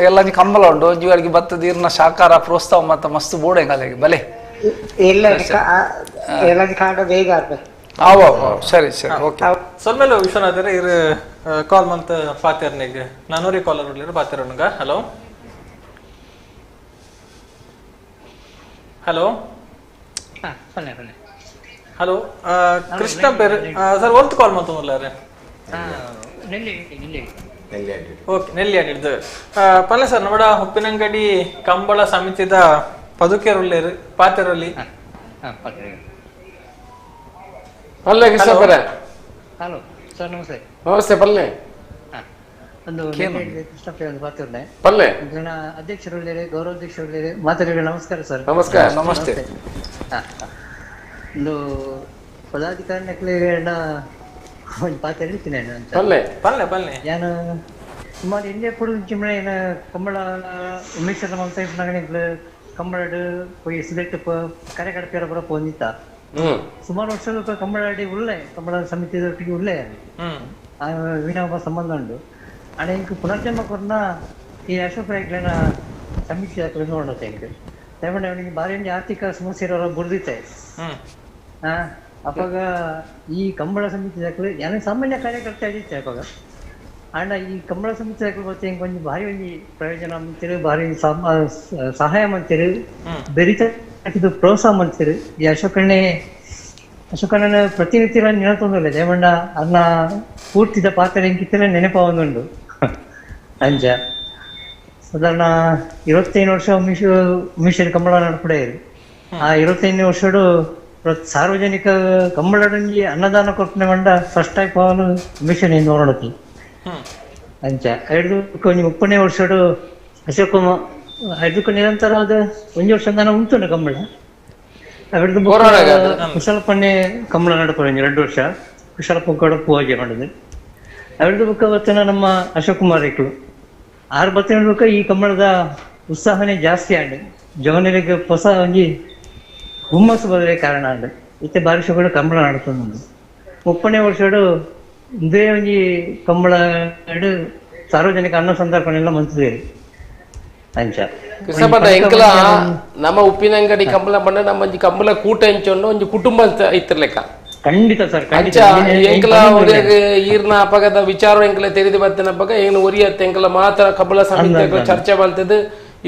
ಎಲ್ಲ ಕಂಬಲ ಉಂಡು ಜೀವರಿಗೆ ಬತ್ತದ ಇರ್ನ ಶಾಕಾರ ಪ್ರೋತ್ಸಾಹ ಮತ್ತ ಮಸ್ತ್ ಬೋರ್ಡ್ ಹೆಂಗಲ್ಲ ಬಲೆ ಎಲ್ಲ ಕಾಂಡ ಬೇಗ ಸರಿ ಸರಿ ಓಕೆ ಸೊಲ್ಮೇಲೆ ವಿಶ್ವನಾಥರೇ ಇರು ಕಾಲ್ ಮಂತ್ ಪಾತ್ಯರ್ನಿಗೆ ನಾನೂರಿ ಕಾಲರ್ ಉಳ್ಳಿರು ಪಾತ್ಯರನ್ಗ. ಹಲೋ ಹಲೋ ಹಲೋ ಕೃಷ್ಣ ಪೇರು ಸರ್ ಒಂದು ಕಾಲ್ ಮಾತೊಂದುಲ್ಲಾರೆ ಓಕೆ ನೆಲ್ಲಿ ಹಿಡಿದು ಪಲ್ಲೆ ಸರ್ ನಮ್ಮಡ ಉಪ್ಪಿನಂಗಡಿ ಕಂಬಳ ಸಮಿತಿದ ಪದುಕೆರುಳ್ಳೇರು ಪಾತೆರಲ್ಲಿ ಪಲ್ಲೆ ಕೃಷ್ಣ ಪೇರ ಹಲೋ ಸರ್ ನಮಸ್ತೆ. ನಮಸ್ತೆ ಪಲ್ಲೆ ಒಂದು ಕೃಷ್ಣಪ್ಪ ಒಂದು ಪಾತ್ರೆ ಪಲ್ಲೆ ಜನ ಅಧ್ಯಕ್ಷರು ಗೌರವಾಧ್ಯಕ್ಷರು ಮಾತಾಡಿದ್ರೆ ನಮಸ್ಕಾರ ಸರ್. ನಮಸ್ಕಾರ ನಮಸ್ತೆ. ಒಂದು ಪದಾಧಿಕಾರಿ ಒಂದು ಪಾತ್ರ ಹೇಳ್ತೀನಿ ಅಂತ ನಾನು ಸುಮಾರು ಇಂಡಿಯಾ ಕೂಡ ಚಿಮ್ಮನೆ ಕಂಬಳ ಉಮೇಶ್ವರ ಮಂತ್ರಿ ಕಂಬಳಾಡು போய் ಸಿಲೆಕ್ಟ್ ಕರೆ ಕಡಪೇರ ಪುರ ಪೋಂದಿತ್ತ ಸುಮಾರು ವರ್ಷದ ಕಂಬಳಾಡಿ ಉಳ್ಳೆ ಕಂಬಳ ಸಮಿತಿಯೊಟ್ಟಿಗೆ ಉಳ್ಳೆ ವಿನಾಮ ಸಂಬಂಧ ಉಂಟು ಆನೆ ಇಂಕ ಪುನರ್ಜನ್ಮ ಕೊರ್ನ ಈ ಅಶೋಕ್ ರಾಯ್ಗಳನ್ನ ಸಮೀಕ್ಷೆ ನೋಡತ್ತೆ ಇಂಕ ದಯಮಾಡಿ ಅವನಿಗೆ ಭಾರಿ ಆರ್ಥಿಕ ಸಮಸ್ಯೆ ಇರೋರ ಬುರ್ದಿತ್ತೆ ಅವಾಗ ಈ ಕಂಬಳ ಸಮಿತಿ ದಾಖಲೆ ಯಾರು ಸಾಮಾನ್ಯ ಕಾರ್ಯಕರ್ತ ಆಗಿತ್ತೆ ಅವಾಗ ಆಂಡ ಈ ಕಂಬಳ ಸಮಿತಿ ದಾಖಲೆ ಗೊತ್ತೆ ಹಿಂಗೆ ಒಂದು ಭಾರಿ ಒಂದು ಪ್ರಯೋಜನ ಮಂತಿರು ಭಾರಿ ಸಹಾಯ ಮಂತಿರು ಬೆರಿತ ಇದು ಪ್ರೋತ್ಸಾಹ ಮಂತಿರು ಈ ಅಶೋಕಣ್ಣನ ಪ್ರತಿನಿತ್ಯ ನೆನಪೊಂದಿಲ್ಲ ದೇವಣ್ಣ ಅನ್ನ ಪೂರ್ತಿದ ಪಾತ್ರ ಹೆಂಗಿತ್ತಲ್ಲ ನೆನಪ ಒಂದುಂಡು ಅಂಜ ಸಾಧಾರಣ 25 ವರ್ಷ ಉಮೇಶ್ ಕಂಬಳ ನಡ್ಪಡೆ ಆ 25 ವರ್ಷಡು ಸಾರ್ವಜನಿಕ ಕಂಬಳಡಂಗಿ ಅನ್ನದಾನ ಕೊಟ್ಟಿನ ಮಂಡ ಫಸ್ಟ್ ಟೈಪ್ ಅವನು ಮಿಷನ್ ಇಂದು ಹೊರಡತಿ ಅಂಚ ಐದು ಕೊಂಚ 30ನೇ ವರ್ಷಡು ಅಶೋಕಮ್ಮ ಐದಕ್ಕೂ ನಿರಂತರ ಆದ ಒಂದು ವರ್ಷ ಉಂಟು ಕಂಬಳ ಅವಿಡ್ದು ಕುಶಲಪಣ್ಣೆ ಕಂಬಳ ನಡ್ಕೊಂಡು 2 ವರ್ಷ ಕುಶಲಪ್ಪ ಪೂಜೆ ಮಾಡಿದೆ ಅವಿಡ್ದು ಬುಕ್ಕ ಅವತ್ತಿನ ನಮ್ಮ ಅಶೋಕ್ ಕುಮಾರ್ ಇಕ್ಳು 6 ಬುಕ್ಕ ಈ ಕಂಬಳದ ಉತ್ಸಾಹನೇ ಜಾಸ್ತಿ ಆಂಡು ಜವನರಿಗೆ ಹೊಸ ಒಂಜಿ ಹುಮ್ಮಸ್ಸು ಬರದೇ ಕಾರಣ ಆಂಡು ಇತ್ತೆ ಬಾರಿಶಗಳು ಕಂಬಳ ನಡ್ಕೊಂಡು 30ನೇ ವರ್ಷಡು ಇದೇ ಒಂಜಿ ಕಂಬಳ ಸಾರ್ವಜನಿಕ ಅನ್ನ ಸಂದರ್ಪಣೆಲ್ಲ ಮಂತಿದ್ದೇವೆ ಅಂಚ ಎಂಕಲ ನಮ್ಮ ಉಪ್ಪಿನ ಅಂಗಡಿ ಕಂಬಳ ಬಂಡ ನಮ್ಮ ಒಂಜಿ ಕಂಬಳ ಕೂಟ ಹೆಂಚೊಂಡು ಒಂಜಿ ಕುಟುಂಬ ಇತ್ತಿರ್ಲೆಕ್ಕ ಖಂಡಿತ ಸರ್ ಎಂಕಲ ಈರ್ನ ಅಪಗದ ವಿಚಾರ ಎಂಕಲ ತೆರೆದು ಬರ್ತೇನೆ ಅಪ್ಪಗ ಏನು ಒರಿಯತ್ತೆ ಎಂಕಲ ಮಾತ್ರ ಕಂಬಳ ಸಮಿತಿ ಚರ್ಚೆ ಬಲ್ತದ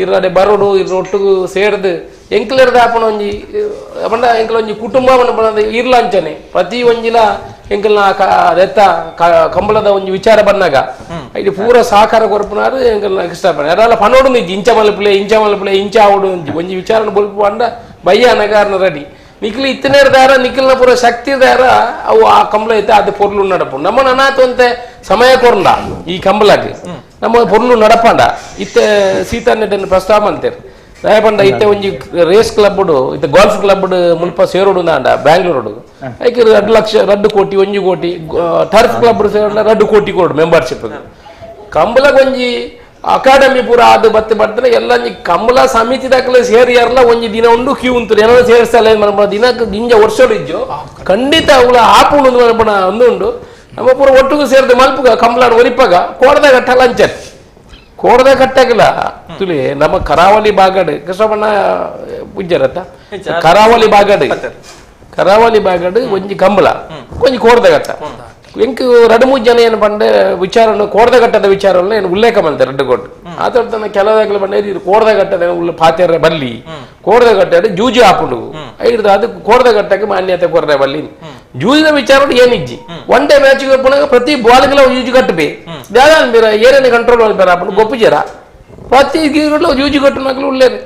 ಇರ್ರಡೆ ಬರೋಡು ಇರ್ ಒಟ್ಟಿಗೂ ಸೇರ್ದು ಎಂಕಲರ್ದ ಆಪಣ ಒಂಜಿ ಬಂಡ ಎಂಕಲ ಒಂಜಿ ಕುಟುಂಬ ಇರ್ಲ ಅಂಚನೆ ಪ್ರತಿ ಒಂಜಿಲ ಎಂಕಲ್ನ ದೆತ್ತ ಕಂಬಳದ ಒಂಜಿ ವಿಚಾರ ಬಂದಾಗ ಇದು ಪೂರ ಸಹಕಾರ ಕೊರಪುನಾರು ಎಂಕಲ್ನ ಇಷ್ಟಪಡ ಯಾರಲ್ಲ ಪನೋಡು ನಿಜ್ಜಿ ಇಂಚ ಮಲ್ಪುಲೆ ಇಂಚ ಆವಡು ಒಂಜಿ ವಿಚಾರ ಬಲ್ಪು ಅಂಡ ಬಯ್ಯ ನಗಾರನ ರೆಡಿ ನಿಖಿಲ್ ಇತ್ತನೇರ್ ದಾರ ನಿಖಿಲ್ನ ಪೂರ ಶಕ್ತಿ ದಾರ ಅವು ಆ ಕಂಬಳ ಐತೆ ಅದು ಪೊರ್ಲು ನಡಪು ನಮ್ಮ ನನಾತು ಅಂತೆ ಸಮಯ ಕೊರ್ಲ ಈ ಕಂಬಳಕ್ಕೆ ನಮ್ಮ ಪೊರ್ಲು ನಡಪಂಡ ಇತ್ತೆ ಸೀತಾನೆಡ್ಡನ್ನು ಪ್ರಸ್ತಾವ ಅಂತಾರೆ ದಯಪಂಡ ಇತ್ತೆ ಒಂಜಿ ರೇಸ್ ಕ್ಲಬ್ ಇತ್ತೆ ಗಾಲ್ಫ್ ಕ್ಲಬ್ ಮುಲ್ಪ ಸೇರೋಡು ನಾಂಡ ಬ್ಯಾಂಗ್ಳೂರು ಐಕೆ 2 ಲಕ್ಷ 2 ಕೋಟಿ 1 ಕೋಟಿ ಟರ್ಫ್ ಕ್ಲಬ್ ಸೇರೋಣ 2 ಕೋಟಿ ಕೊಡು ಮೆಂಬರ್ಶಿಪ್ ಕಂಬಳ ಒಂಜಿ ಅಕಾಡೆಮಿ ಪೂರ ಅದು ಬತ್ತೆ ಬರ್ತನೆ ಎಲ್ಲ ಕಂಬಳ ಸಮಿತಿ ದಾಖಲೆ ಸೇರಿಯಾರಲ್ಲ ಒಂಜಿ ದಿನ ಉಂಡು ಕ್ಯೂ ಉಂಟು ಎಲ್ಲ ಸೇರಿಸ್ತಲ್ಲ ಮಲ್ಪಣ ದಿನಕ್ಕೆ ಗಿಂಜ ವರ್ಷೋಡು ಇಜ್ಜು ಖಂಡಿತ ಅವಳ ಆಪುಂಡು ಮಲ್ಪಣ ಒಂದುಂಡು ನಮ್ಮ ಪೂರ ಒಟ್ಟಿಗೂ ಸೇರಿದ ಮಲ್ಪುಗ ಕಂಬಳ ಒರಿಪಾಗ ಕೋಡದ ಕಟ್ಟಲ್ಲ ಅಂಚರ್ ಕೋಡದ ಕಟ್ಟಾಗಿಲ್ಲ ತುಳಿ ನಮ್ಮ ಕರಾವಳಿ ಬಾಗಡ್ ಕೃಷ್ಣಣ್ಣ ಪೂಜ್ಯರತ್ತ ಕರಾವಳಿ ಬಾಗಡ್ ಒಂಜಿ ಕಂಬಳ ಒಂಜಿ ಕೋಡದ ಕಟ್ಟ ಎಂಕ್ 2-3 ಜನ ಏನು ಬಂಡೆ ವಿಚಾರ ಕೋಡದಘಟ್ಟದ ವಿಚಾರವನ್ನ ಏನು ಉಲ್ಲೇಖ ಮಾಡ್ತಾರೆ 2 ಕೋಟಿ ಆತನ ಕೆಲವಾಗಲೂ ಬಂಡೆ ಇದು ಕೋಡದಘಟ್ಟದ ಪಾತ್ರೆ ಬಲ್ಲಿ ಕೋಡದಘಟ್ಟ ಜೂಜು ಹಾಕೊಂಡು ಐದು ಅದು ಕೋಡದಘಟ್ಟಕ್ಕೆ ಮಾನ್ಯತೆ ಕೊರ್ರೆ ಬಲ್ಲಿ ಜೂಜಿನ ವಿಚಾರ ಏನಿಜ್ಜಿ 1 ಡೇ ಮ್ಯಾಚ್ ಪುನಃ ಪ್ರತಿ ಬಾಲ್ಗೆಲ್ಲ ಜೂಜು ಕಟ್ಟಬೇ ಏನೇನು ಕಂಟ್ರೋಲ್ ಮಾಡ್ಬೇರ ಅಪ್ಪನ ಗೊಪ್ಪಿಜರ ಪ್ರತಿ ಜೂಜು ಕಟ್ಟನಾಗಲು ಉಳ್ಳೇದು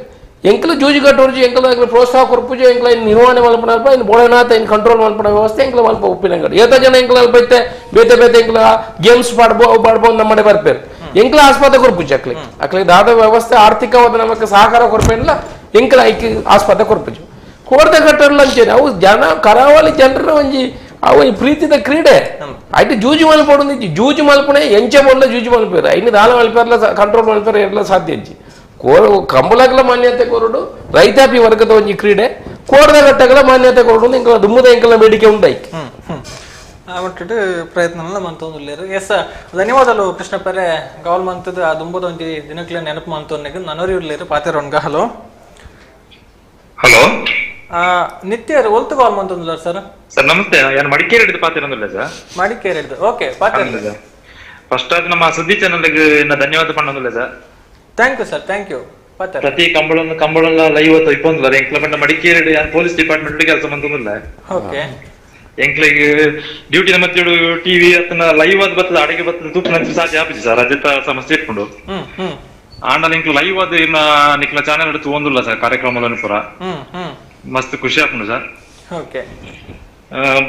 ಎಂಕಲು ಜೂಜು ಕಟ್ಟೋರ್ಜಿ ಎಂಕಲ ಪ್ರೋತ್ಸಾಹ ಕೊರ್ಪುಜು ಎಂಕಲ ನಿರ್ವಹಣೆ ಮಲ್ಪನಲ್ಪ ಇನ್ನು ಬೋಳನಾಥ ಇನ್ನು ಕಂಟ್ರೋಲ್ ಮಲ್ಪನ ವ್ಯವಸ್ಥೆ ಎಂಕಲ ಮಲ್ಪ ಉಪ್ಪಿನಂಗಡಿ ಏತ ಜನ ಎಂಕಲ ಅಲ್ಪ ಐತೆ ಬೇತೆ ಎಂಕಲ ಗೇಮ್ಸ್ ಪಾಡ್ಬೋದು ನಮ್ಮಡೆ ಬರ್ಪೇರು ಎಂಕಲ ಆಸ್ಪತ್ರೆ ಕೊರ್ಪುಜಿ ಅಕ್ಲಿಗೆ ದಾದ ವ್ಯವಸ್ಥೆ ಆರ್ಥಿಕವಾದ ನಮಗೆ ಸಹಕಾರ ಕೊರ್ಪೇನಿಲ್ಲ ಎಂಕಲ ಐಕಿ ಆಸ್ಪತ್ರೆ ಕೊರ್ಪುಜು ಕೋರ್ದ ಕಟ್ಟರ್ಲ ಅಂಚೇನೆ ಅವು ಜನ ಕರಾವಳಿ ಜನರ ಒಂಜಿ ಅವು ಪ್ರೀತಿದ ಕ್ರೀಡೆ ಐಟಿ ಜೂಜು ಮಲ್ಪಡು ಜೂಜು ಮಲ್ಪನೆ ಎಂಚೆ ಬೋಡ್ಲ ಜೂಜು ಮಲ್ಪೇರು ಐನು ದಾಳ ಮಲ್ಪೇರ್ಲ ಕಂಟ್ರೋಲ್ ಮಲ್ಪೇರು ಎಲ್ಲ ಸಾಧ್ಯ ಇಜ್ಜಿ ಕಂಬಳಗಳ ಮಾನ್ಯತೆ ಕೊರಡು ರೈತಾಪಿ ವರ್ಗದ ಒಂಜಿ ಕ್ರೀಡೆ ಕೋಡದಘಟ್ಟಗಳ ಮಾನ್ಯತೆ ಕೊರಡು ಇಂಕಲ ದುಮ್ಮದ ಇಂಕಲ ಬೇಡಿಕೆ ಉಂಟು ಒಟ್ಟಿಟ್ಟು ಪ್ರಯತ್ನ ಮಂತೊಂದುಲ್ಲೇರು ಎಸ್ ಧನ್ಯವಾದಗಳು ಕೃಷ್ಣಪ್ಪರೇ ಗೌಲ್ ಮಂತದ ಆ ದುಂಬದ ಒಂಜಿ ದಿನಕ್ಲೆ ನೆನಪು ಮಂತೊನ್ನೆಗ್ ನನರಿ ಇರ್ಲೇರು ಪಾತೆರೋನ್ಗ ಹಲೋ ಹಲೋ ನಿತ್ಯ ಒಲ್ತು ಗೌಲ್ ಮಂತೊಂದುಲ್ಲಾರ ಸರ್ ಸರ್ ನಮಸ್ತೆ ನಾನು ಮಡಿಕೇರಿ ಹಿಡಿದು ಪಾತಿರಂದಿಲ್ಲ ಸರ್ ಮಡಿಕೇರಿ ಹಿಡಿದು ಓಕೆ ಪಾತಿರಂದಿಲ್ಲ ಫಸ್ಟ್ ಆಗಿ ನಮ್ಮ ಸುದ್ದಿ ಚಾನಲ್ಗೆ ಧನ್ಯವಾದ ಪಣ್ಣೊಂದಿಲ್ಲ sir thank you sir thank you ಪ್ರತಿ ಕಂಬಳ ಲೈವ್ ಇಪ್ಪೊಂದಿಲ್ಲ ಎಂಕ್ಲ ಬಂಡ ಮಡಿಕೇರಿ ಪೊಲೀಸ್ ಡಿಪಾರ್ಟ್ಮೆಂಟ್ ಕೆಲಸ ಬಂತೊಂದಿಲ್ಲ ಓಕೆ ಎಂಕ್ಲಿಗೆ ಡ್ಯೂಟಿ ಮತ್ತೆ ಟಿವಿ ಅತನ ಲೈವ್ ಆದ್ ಬರ್ತದ ಅಡಿಗೆ ಬರ್ತದ ತೂಪ ನಂಚು ಸಾಧ್ಯ ಆಪಿಸಿ ಸರ್ ರಜತ ಸಮಸ್ಯೆ ಇಟ್ಕೊಂಡು ಆಂಡ ನಿಂಕ್ಲ ಲೈವ್ ಆದ್ ಇನ್ನ ನಿಕ್ಲ ಚಾನೆಲ್ ಹಿಡಿದು ಒಂದಿಲ್ಲ ಸರ್ ಕಾರ್ಯಕ್ರಮಗಳನ್ನು ಪೂರ ಮಸ್ತ್ ಖುಷಿ ಆಪುಂಡು ಸರ್ ಓಕೆ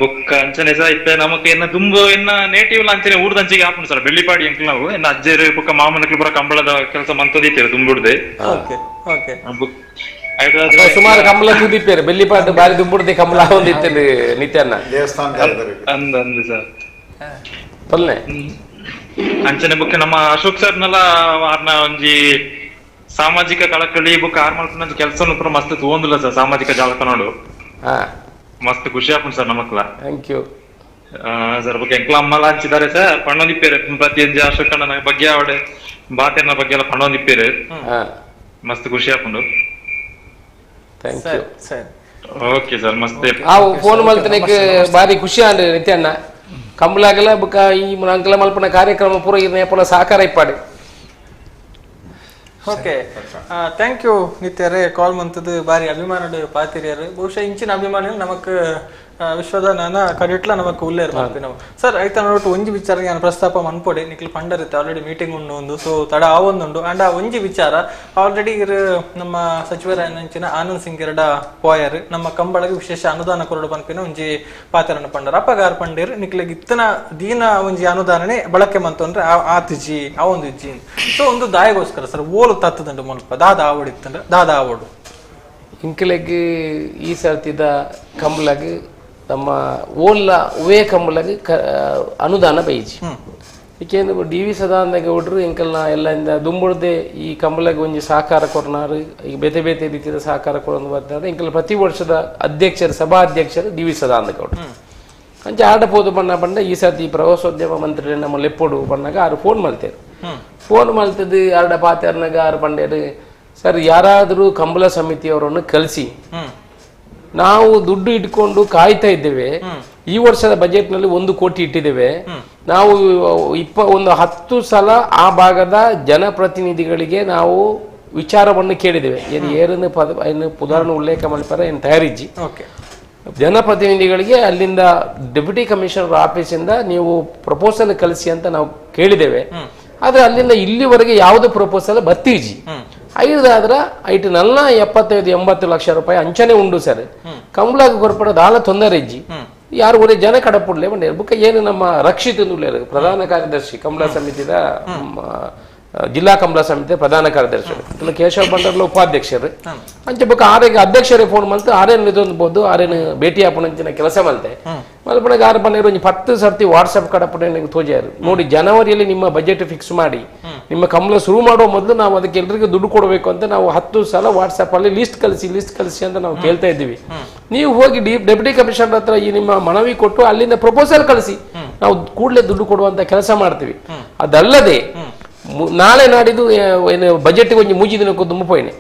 ಬುಕ್ ಅಂಚನೆ ಸರ್ ಇತ್ತೆ ನಮಕ್ ಇನ್ನ ತುಂಬ ಇನ್ನ ನೇಟಿವ್ ಅಂಚನೆ ಊರ್ದಂಚಿಗೆ ಆಪುಂಡು ಸರ್ ಬೆಳ್ಳಿಪಾಡಿ ಎಂಕ್ಲ ನಾವು ಇನ್ನ ಅಜ್ಜೇರು ಬುಕ್ಕ ಮಾಮನಕ್ಲು ಪೂರ ಕಂಬಳದ ಕೆಲಸ ಮಂತದಿತ್ತೇವೆ ತುಂಬುಡ್ದೆ ಬುಕ್ ಸುಮಾರು ಕಂಬಳ ತುದಿಪ್ಪೇರು ಬೆಳ್ಳಿಪಾಡು ಬಾರಿ ದುಂಬುಡ್ದೆ ಕಂಬಳ ಹೊಂದಿತ್ತೇನೆ ನಿತ್ಯನ್ನ ಅಂದ್ ಸರ್ ಪಲ್ಲೆ ಅಂಚನೆ ಬುಕ್ ನಮ್ಮ ಅಶೋಕ್ ಸರ್ನೆಲ್ಲ ಆರ್ನ ಒಂಜಿ ಸಾಮಾಜಿಕ ಕಳಕಳಿ ಬುಕ್ ಆರ್ಮಲ್ ಕೆಲಸ ಪೂರ ಮಸ್ತ್ ತಗೊಂದಿಲ್ಲ ಸರ್ ಸಾಮಾಜಿಕ ಜಾಲತಾಣಗಳು ಮಸ್ತ್ ಖುಷಿ ಆಪುಂಡು ಸರ್ ನಮಕ್ಲ ಥ್ಯಾಂಕ್ ಯು ಸರ್ ಬುಕ್ ಎಂಕ್ಲ ಅಮ್ಮಲ ಹಂಚಿದ್ದಾರೆ ಸರ್ ಪಣ್ಣೊಂದಿಪ್ಪೇರು ಪ್ರತಿಯೊಂದು ಅಶೋಕ್ ಅಣ್ಣನ ಬಗ್ಗೆ ಅವಡೆ ಬಾತೆರ್ನ ಬಗ್ಗೆ ಎಲ್ಲ ಪಣ್ಣೊಂದಿಪ್ಪೇರು ಮಸ್ತ್ ಖುಷಿ ಆಪುಂಡು ಓಕೆ ಸರ್ ಮಸ್ತ್ ಫೋನ್ ಮಲ್ತನಕ್ಕೆ ಬಾರಿ ಖುಷಿ ಆಂಡ್ರೆ ನಿತ್ಯಣ್ಣ ಕಂಬಳಾಗಲ ಬುಕ್ಕ ಈ ಅಂಕಲ ಮಲ್ಪನ ಕಾರ್ಯಕ್ರಮ ಪೂರ ಇರ್ನ ಸಹಕಾರ ಇಪ್ಪಾಡು ಓಕೆ ಥ್ಯಾಂಕ್ ಯು ನಿತ್ಯರೇ ಕಾಲ್ ಮಂತದ್ದು ಬಾರಿ ಅಭಿಮಾನಡು ಪಾತಿರಿಯರು ಬಹುಶಃ ಇಂಚಿನ ಅಭಿಮಾನಿಗಳು ನಮಕ್ ವಿಶ್ವದ ನಾನ ಕಡಿಟ್ಲ ನಮಕ್ ಉಲ್ಲೇರ್ ಮಾಡ್ತೀವಿ ನಾವು ಸರ್ ಐತ ನೋಟ್ಟು ಒಂಜಿ ವಿಚಾರ ನಾನು ಪ್ರಸ್ತಾಪ ಮನ್ಪೊಡೆ ನಿಕ್ಲಿ ಪಂಡರಿತ್ತೆ ಆಲ್ರೆಡಿ ಮೀಟಿಂಗ್ ಉಂಡು ಸೊ ತಡ ಆವೊಂದುಂಡು ಅಂಡ್ ಆ ಒಂಜಿ ವಿಚಾರ ಆಲ್ರೆಡಿ ನಮ್ಮ ಸಚಿವರಾಯನಂಚಿನ ಆನಂದ್ ಸಿಂಗ್ ಎರಡ ಪೋಯರ್ ನಮ್ಮ ಕಂಬಳಗೆ ವಿಶೇಷ ಅನುದಾನ ಕೊರಡು ಪನ್ಪಿನ ಒಂಜಿ ಪಾತ್ರನ ಪಂಡರ್ ಅಪಗಾರ ಪಂಡೇರ್ ನಿಕ್ಲಿಗೆ ಇತ್ತನ ದೀನ ಒಂಜಿ ಅನುದಾನನೆ ಬಳಕೆ ಮಂತಂದ್ರೆ ಆತಿಜಿ ಆ ಒಂದು ಇಜ್ಜಿ ಸೊ ಒಂದು ದಾಯಗೋಸ್ಕರ ಸರ್ ಓಲು ತತ್ತದಂಡು ಮುಲ್ಪ ದಾದ ಆವಡಿತ್ತಂದ್ರೆ ದಾದ ಆವಡು ಇಂಕಲೆಗ್ ಈ ಸರ್ತಿದ ಕಂಬಳಗ್ ನಮ್ಮ ಓಲ್ಲ ಉವೇ ಕಂಬಳಗ್ ಅನುದಾನ ಬೈಜಿ ಏಕೆಂದ್ರೆ ಡಿ ವಿ ಸದಾನಂದ ಗೌಡ್ರು ಇಂಕಲ್ನ ಎಲ್ಲ ದುಂಬುಡ್ದೆ ಈ ಕಂಬಳಗ್ ಒಂಜಿ ಸಹಕಾರ ಕೊರನಾರು ಈಗ ಬೇತೆ ಬೇತೆ ರೀತಿಯ ಸಹಕಾರ ಕೊಡೋದು ಬರ್ತಾರೆ ಇಂಕಲ್ ಪ್ರತಿ ವರ್ಷದ ಅಧ್ಯಕ್ಷರು ಸಭಾ ಅಧ್ಯಕ್ಷರು ಡಿ ವಿ ಸದಾನಂದ ಗೌಡ್ರು ಅಂಚೆ ಆಡಬಹುದು ಬಣ್ಣ ಈ ಸರ್ತಿ ಪ್ರವಾಸೋದ್ಯಮ ಮಂತ್ರಿ ನಮ್ಮ ಲೆಪ್ಪೋಡು ಬಣ್ಣಾಗ ಆರು ಫೋನ್ ಮಾಡ್ತೇರು ಫೋನ್ ಮಾಡ್ತದ್ದು ಆರ್ಡ ಪಾತ್ಯಾರ್ನಾಗ ಆರು ಬಂಡೇರು ಸರ್ ಯಾರಾದರೂ ಕಂಬಳ ಸಮಿತಿಯವರನ್ನು ಕಳಿಸಿ ನಾವು ದುಡ್ಡು ಇಟ್ಕೊಂಡು ಕಾಯ್ತಾ ಇದ್ದೇವೆ ಈ ವರ್ಷದ ಬಜೆಟ್ ನಲ್ಲಿ 1 ಕೋಟಿ ಇಟ್ಟಿದ್ದೇವೆ ನಾವು ಒಂದು 10 ಸಲ ಆ ಭಾಗದ ಜನಪ್ರತಿನಿಧಿಗಳಿಗೆ ನಾವು ವಿಚಾರವನ್ನು ಕೇಳಿದ್ದೇವೆ ಏರನ್ನು ಉದಾಹರಣೆ ಉಲ್ಲೇಖ ಮಾಡಿಪಾರ ಏನು ತಯಾರಿಜ್ಜಿ ಜನಪ್ರತಿನಿಧಿಗಳಿಗೆ ಅಲ್ಲಿಂದ ಡೆಪ್ಯೂಟಿ ಕಮಿಷನರ್ ಆಫೀಸಿಂದ ನೀವು ಪ್ರಪೋಸಲ್ ಕಳಿಸಿ ಅಂತ ನಾವು ಕೇಳಿದ್ದೇವೆ ಆದ್ರೆ ಅಲ್ಲಿಂದ ಇಲ್ಲಿವರೆಗೆ ಯಾವ್ದು ಪ್ರಪೋಸಲ್ ಬತ್ತೀಜಿ ಐದಾದ್ರ ಐಟು ನಲ್ಲ 75-80 ಲಕ್ಷ ರೂಪಾಯಿ ಅಂಚನೆ ಉಂಡು ಸರ್ ಕಂಬಳಾಗ ಕೊರ್ಪಡ ದಾಳ ತೊಂದರೆ ಇಜ್ಜಿ ಯಾರು ಒರೇ ಜನ ಕಡಪುಡ್ಲೆ ಬಂಡೆ ಬುಕ್ಕ ಏನು ನಮ್ಮ ರಕ್ಷಿತ್ ಪ್ರಧಾನ ಕಾರ್ಯದರ್ಶಿ ಕಂಬಳ ಸಮಿತಿದ ಜಿಲ್ಲಾ ಕಂಬಳ ಸಮಿತಿ ಪ್ರಧಾನ ಕಾರ್ಯದರ್ಶಿ ಕೇಶವ ಬಂಡರ್ಲ ಉಪಾಧ್ಯಕ್ಷರು ಅಂಚೆ ಬುಕ್ಕ ಆರೆಗೆ ಅಧ್ಯಕ್ಷರೇ ಫೋನ್ ಮಾಡ್ತು ಆರೇನು ಇದೊಂದು ಆರೇನು ಭೇಟಿ ಆಪಣಂಚಿನ ಕೆಲಸ ಮಲ್ತೆ ಮಲ್ಪಣಗೆ ಆರು ಬಂದಿರೋ 10 ಸರ್ತಿ ವಾಟ್ಸಪ್ ಕಡಪಡೆ ತೋಜಾರು ನೋಡಿ ಜನವರಿಯಲ್ಲಿ ನಿಮ್ಮ ಬಜೆಟ್ ಫಿಕ್ಸ್ ಮಾಡಿ ನಿಮ್ಮ ಕಂಬಳ ಶುರು ಮಾಡೋ ಮೊದಲು ನಾವು ಅದಕ್ಕೆ ಎಲ್ರಿಗೂ ದುಡ್ಡು ಕೊಡಬೇಕು ಅಂತ ನಾವು 10 ಸಲ ವಾಟ್ಸಪ್ ಅಲ್ಲಿ ಲಿಸ್ಟ್ ಕಳಿಸಿ ಅಂತ ನಾವು ಕೇಳ್ತಾ ಇದ್ದೀವಿ ನೀವು ಹೋಗಿ ಡೆಪ್ಯೂಟಿ ಕಮಿಷನರ್ ಹತ್ರ ಈ ನಿಮ್ಮ ಮನವಿ ಕೊಟ್ಟು ಅಲ್ಲಿಂದ ಪ್ರಪೋಸಲ್ ಕಳಿಸಿ ನಾವು ಕೂಡಲೇ ದುಡ್ಡು ಕೊಡುವಂತ ಕೆಲಸ ಮಾಡ್ತೀವಿ ಅದಲ್ಲದೆ ನಾಳೆ ನಾಡಿದ್ದು ಏನು ಬಜೆಟ್ ಒಂದು ಮೂಜಿ ದಿನಕ್ಕೂ ಮುಪ್ಪೈನೆ